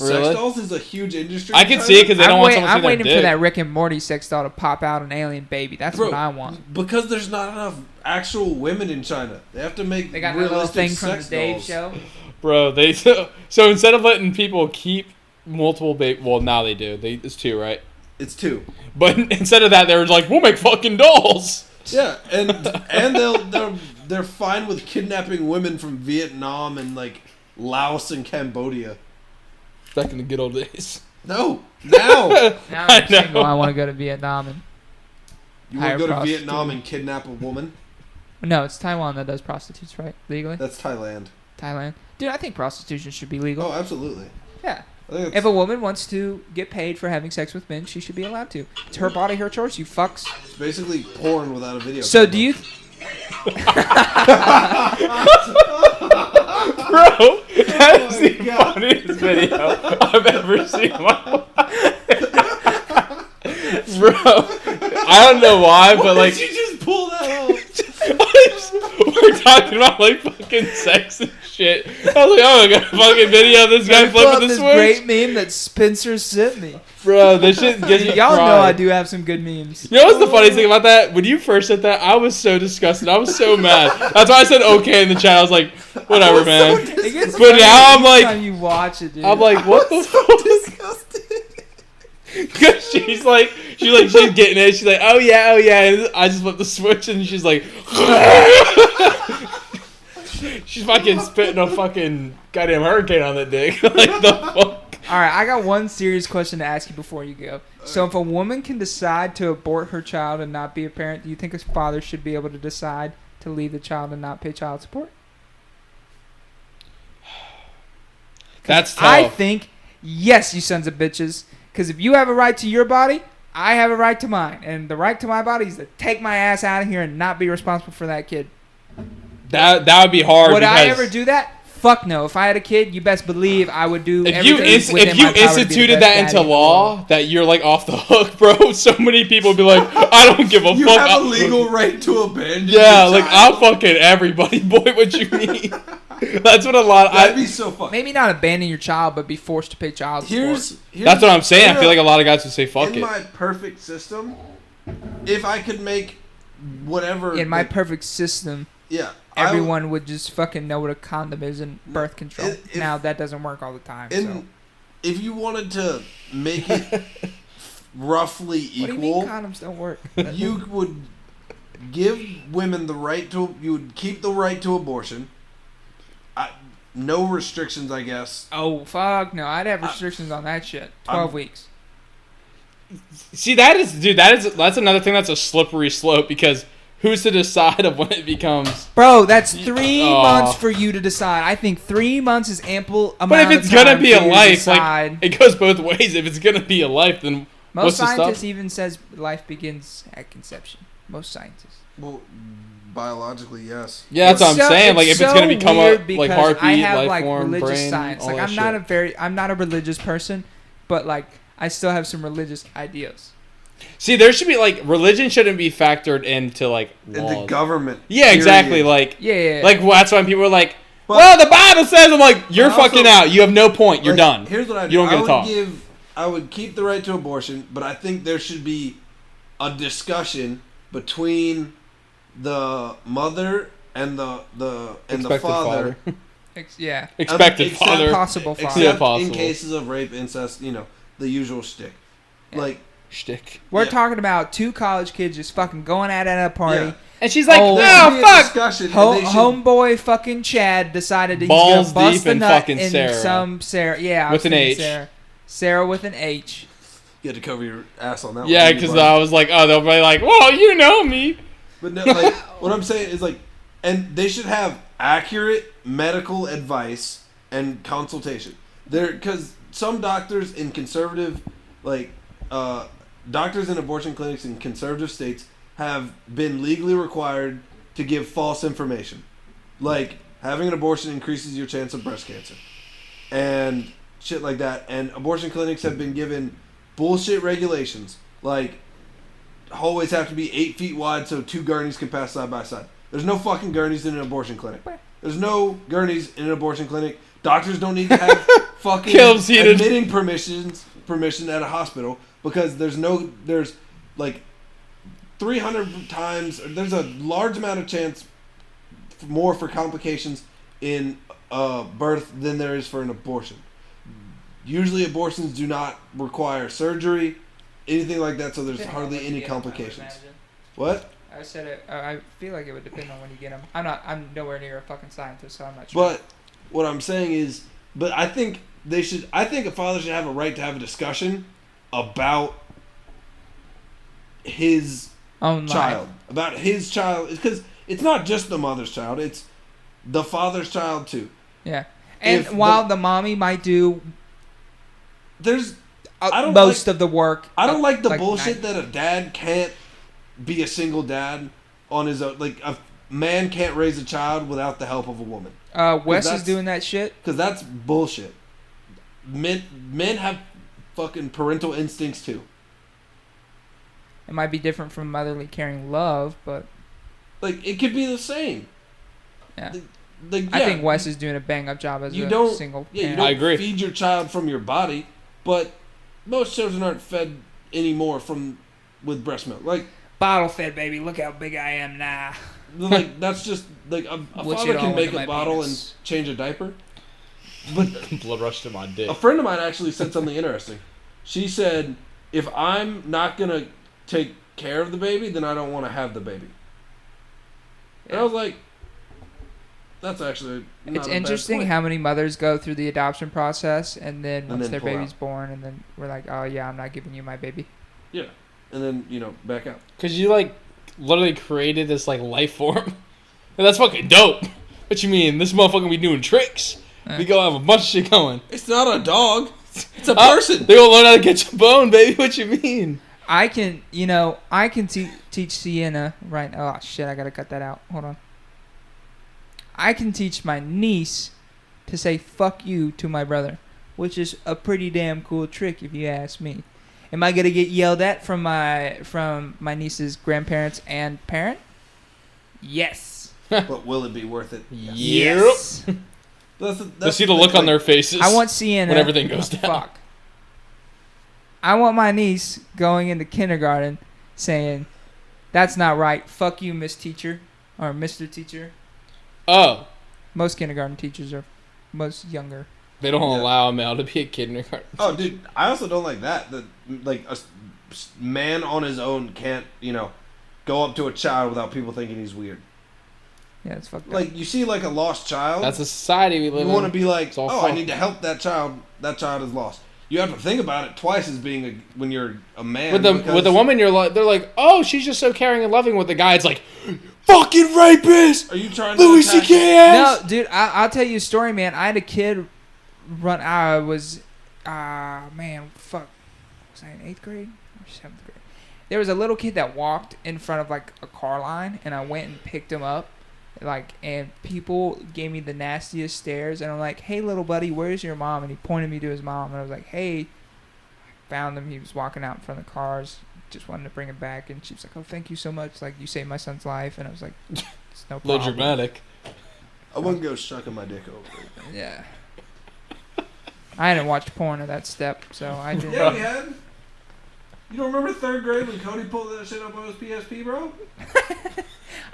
Really? Sex dolls is a huge industry. I in can China. see it because they don't want someone to I'm see their waiting dick. for that Rick and Morty sex doll to pop out an alien baby. That's Bro, what I want. Because there's not enough actual women in China. They have to make They got that little realistic thing from the sex Dave dolls. show. Bro, so instead of letting people keep multiple well, now they do. It's 2, right? It's 2. But instead of that, they were like, we'll make fucking dolls. Yeah, and they're fine with kidnapping women from Vietnam and like Laos and Cambodia. Back in the good old days. No, now Now I I'm single. know. I want to go to Vietnam and you Hire want to go to prostitute. Vietnam and kidnap a woman? no, it's Taiwan that does prostitutes, right? Legally, That's Thailand. Thailand. Dude, I think prostitution should be legal. Oh, absolutely. Yeah. I think it's, If a woman wants to get paid for having sex with men, she should be allowed to. It's her body, her choice. You fucks. it's basically porn without a video. So camera. do you? Bro, that's the God. funniest video I've ever seen in my life. Bro, I don't know why, but like, Did you just pull that out? we're talking about like fucking sex and shit. I was like, oh, I got a fucking video of this guy Pull up flipping the this switch. great meme that Spencer sent me. Bro, this shit gets me Y'all know crying. I do have some good memes. You know what's the funniest thing about that? When you first said that, I was so disgusted. I was so mad. That's why I said okay in the chat. I was like, whatever, man. It gets But funny now I'm each like- time you watch it, dude. I'm like, what the fuck? Disgusting. Cause she's getting it. She's like, oh yeah. And I just flipped the switch, and she's like, she's fucking spitting a fucking goddamn hurricane on that dick. Like the fuck. All right, I got one serious question to ask you before you go. So, if a woman can decide to abort her child and not be a parent, do you think a father should be able to decide to leave the child and not pay child support? That's tough. I think, yes, you sons of bitches. Because if you have a right to your body, I have a right to mine. And the right to my body is to take my ass out of here and not be responsible for that kid. That would be hard. Would I ever do that? Fuck no. If I had a kid, you best believe I would do everything if you instituted that into law, that you're like off the hook, bro, so many people would be like, I don't give a You fuck. have a legal right to abandon Yeah, your like, child. I'm fucking everybody, boy, what you mean? That's what a lot... That'd be so fucking... Maybe not abandon your child, but be forced to pay child support. Here's That's what I'm saying. I feel like a lot of guys would say, fuck in it. my perfect system, if I could make whatever... In my perfect system... Yeah. Everyone would just fucking know what a condom is and birth control. Now, that doesn't work all the time. So. If you wanted to make it roughly equal... What do you mean condoms don't work? You would give women the right to... You would keep the right to abortion. No restrictions, I guess. Oh, fuck no. I'd have restrictions on that shit. 12 weeks. See, that's another thing that's a slippery slope, because... Who's to decide of when it becomes... Bro, that's 3 months for you to decide. I think 3 months is ample amount of time. But if it's going to be a life, like, it goes both ways. If it's going to be a life, then most scientists even says life begins at conception. Most scientists. Well, biologically, yes. Yeah, that's what I'm saying. Like, if it's going to become a like heartbeat, I have life form, religious brain, science. all Like, that I'm not a religious person, but like I still have some religious ideas. See, there should be, like, religion shouldn't be factored into, like, laws. In the government. Yeah, exactly. Like, yeah. Like, that's why people are like, well, the Bible says, I'm like, you're fucking out. You have no point. You're done. Here's what I do. You don't get to talk. I would keep the right to abortion, but I think there should be a discussion between the mother and the father. Yeah. Expected father. Possible father. Except possible. in cases of rape, incest, the usual shtick. Yeah. Like, shtick. We're talking about 2 college kids just fucking going at it at a party. Yeah. And she's like, Oh, no, fuck. Homeboy fucking Chad decided he's balls gonna bust deep the in nut fucking in Sarah. some Sarah. Yeah, With an H. Sarah with an H. You had to cover your ass on that one. Yeah, because I was like, oh, they'll be like, well, you know me. But no, like, what I'm saying is, like, and they should have accurate medical advice and consultation. Because some doctors in conservative, like, doctors in abortion clinics in conservative states have been legally required to give false information. Like, having an abortion increases your chance of breast cancer. And shit like that. And abortion clinics have been given bullshit regulations. Like, hallways have to be 8 feet wide so 2 gurneys can pass side by side. There's no fucking gurneys in an abortion clinic. There's no gurneys in an abortion clinic. Doctors don't need to have fucking admitting permission at a hospital, because there's like 300 times, there's a large amount of chance more for complications in birth than there is for an abortion. Usually abortions do not require surgery, anything like that, so there's hardly any complications. What? I said it. I feel like it would depend on when you get them. I'm nowhere near a fucking scientist, so I'm not sure. But what I'm saying is, I think a father should have a right to have a discussion about his own child. life. About his child. Because it's not just the mother's child, it's the father's child too. Yeah. And while the mommy might do most of the work. I don't like the bullshit that a dad can't be a single dad on his own. Like, a man can't raise a child without the help of a woman. Wes is doing that shit. Because that's bullshit. Men have fucking parental instincts too. It might be different from motherly caring love, but like, it could be the same. Yeah. Like, I think Wes is doing a bang up job as a single parent. You don't feed your child from your body, but most children aren't fed anymore with breast milk. Like, bottle fed, baby. Look how big I am now. Like, that's just like a father can make a bottle and change a diaper. But blood rush to my dick. A friend of mine actually said something interesting. She said, if I'm not gonna take care of the baby, then I don't want to have the baby. And I was like, that's actually not it's interesting how many mothers go through the adoption process, and then once their baby's out. born, and then we're like, oh yeah, I'm not giving you my baby. Yeah. And then, back out. Because you, like, literally created this, like, life form. And that's fucking dope. What you mean? This motherfucker be doing tricks. We go have a bunch of shit going. It's not a dog. It's a person. They gonna learn how to get your bone, baby. What you mean? I can teach Sienna right now. Oh, shit, I gotta cut that out. Hold on. I can teach my niece to say fuck you to my brother, which is a pretty damn cool trick if you ask me. Am I gonna get yelled at from my niece's grandparents and parent? Yes. But will it be worth it? Yes. Let's see the look on their faces. I want Sienna when everything goes down. Fuck. I want my niece going into kindergarten saying, "That's not right. Fuck you, Miss Teacher," or Mr. Teacher. Oh. Most kindergarten teachers are most younger. They don't allow a male to be a kindergarten. Oh, dude, I also don't like that. Like a man on his own can't, go up to a child without people thinking he's weird. Yeah, it's fucked up. Like you see, like a lost child. That's a society we live in. You want to be like, oh, I need to help that child. That child is lost. You have to think about it twice as being when you're a man. With a woman, they're like, oh, she's just so caring and loving. With the guy, it's like, fucking rapist. Are you trying Louis to attack C.K. ass? No, dude, I'll tell you a story, man. I had a kid run. I was, man, fuck. Was I in 8th grade or 7th grade? There was a little kid that walked in front of like a car line, and I went and picked him up. And people gave me the nastiest stares, and I'm like, "Hey, little buddy, where's your mom?" And he pointed me to his mom, and I was like, "Hey," I found him. He was walking out in front of the cars, just wanted to bring him back, and she was like, "Oh, thank you so much. Like, you saved my son's life," and I was like, "It's no A little problem." dramatic. I wouldn't go shucking my dick over. Yeah. I hadn't watched porn at that step, so I didn't. Yeah, we had. You don't remember 3rd grade when Cody pulled that shit up on his PSP, bro?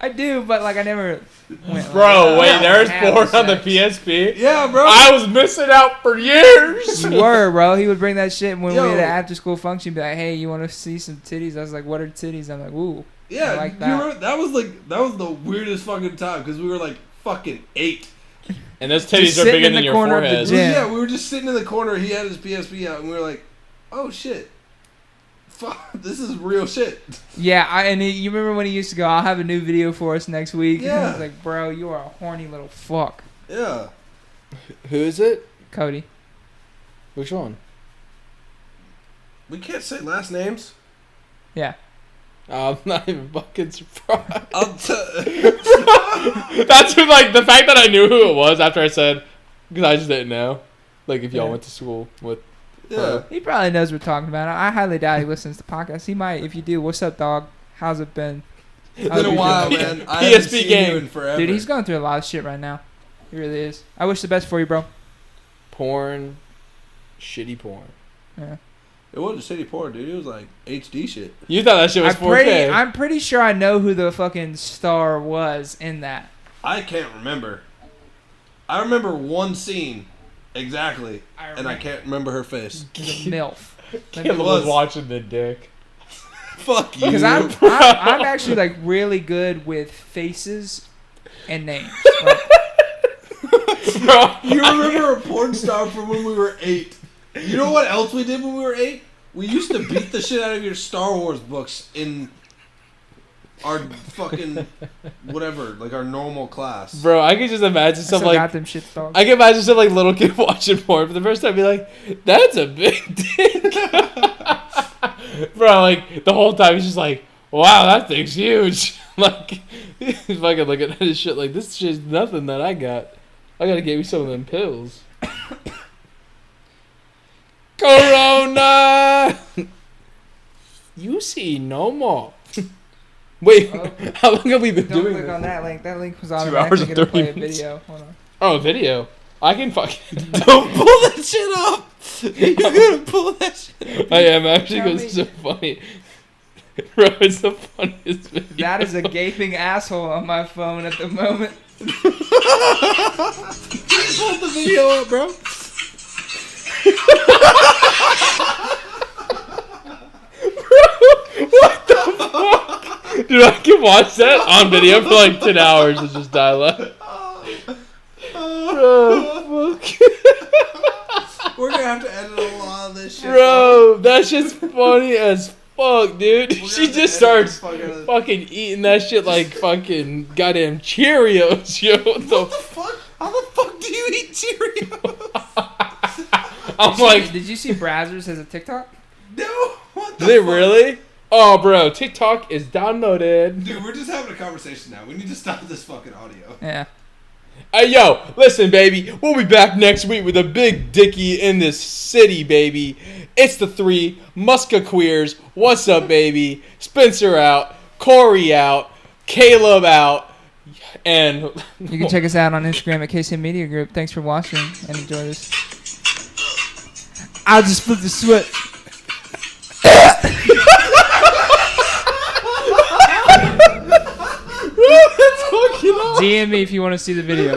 I do, but like I never went. Bro, like, wait, there's have porn on the sex. PSP? Yeah, bro. I was missing out for years. You were, bro. He would bring that shit when Yo. we had an after school function. Be like, "Hey, you want to see some titties?" I was like, "What are titties?" I'm like, "Ooh." Yeah, I like you that. remember, that was the weirdest fucking time because we were like fucking 8. And those Just titties are sitting bigger in than the your corner of the forehead. gym. Yeah, we were just sitting in the corner. He had his PSP out, and we were like, "Oh shit, fuck, this is real shit." Yeah, you remember when he used to go, "I'll have a new video for us next week." And I Yeah. was like, "Bro, you are a horny little fuck." Yeah. Who is it? Cody. Which one? We can't say last names. Yeah. I'm not even fucking surprised. That's who, like, the fact that I knew who it was after I said, because I just didn't know. Like, if y'all Yeah. went to school with. Yeah. He probably knows what we're talking about. I highly doubt he listens to podcasts. He might. If you do, what's up, dog? How's it been? It's been a while, P- man. I haven't PSP seen game. you in forever. Dude, he's going through a lot of shit right now. He really is. I wish the best for you, bro. Porn. Shitty porn. Yeah. It wasn't shitty porn, dude. It was like HD shit. You thought that shit was 4K. I'm pretty sure I know who the fucking star was in that. I can't remember. I remember one scene exactly, and I can't remember her face. It was a MILF. Caleb It was was. watching the dick. Fuck you. Because I'm actually like really good with faces and names. Like, Bro, You remember a porn star from when we were 8? You know what else we did when we were 8? We used to beat the shit out of your Star Wars books in our fucking whatever, like our normal class. Bro, I could just imagine I some still like got them shit, dog. I can imagine some like little kid watching porn for the first time, be like, "That's a big dick." Bro, like the whole time he's just like, "Wow, that thing's huge." Like he's fucking looking at his shit like, "This shit's nothing that I got. I gotta get me some of them pills." Corona. You see no more. Wait, Oh. how long have we been Don't doing click this? on that link. That link was 2 hours automatically and going to 30 play a minutes. video. Hold on. Oh, video. I can fucking. Don't pull that shit up. You're gonna pull that shit up. I am actually Tell because me. it's so funny. Bro, it's the funniest video. That is a gaping asshole on my phone at the moment. Pull the video up, bro. What the fuck? Dude, I can watch that on video for like 10 hours and just dial up. Bro, fuck. We're gonna have to edit a lot of this shit. Bro, that shit's funny as fuck, dude? We're She gonna just edit starts the fuck out of- fucking eating that shit like fucking goddamn Cheerios, yo. What the fuck? How the fuck do you eat Cheerios? I'm like, Did you see Brazzers has a TikTok? No. What the did they fuck? really? Oh, bro, TikTok is downloaded. Dude, we're just having a conversation now. We need to stop this fucking audio. Yeah. Hey, yo, listen, baby. We'll be back next week with a big dickie in this city, baby. It's the three Muska Queers. What's up, baby? Spencer out. Corey out. Caleb out. And You can check us out on Instagram at Ksammedia Group. Thanks for watching and enjoy this. I'll just flip the switch. That's fucking awesome. DM me if you want to see the video.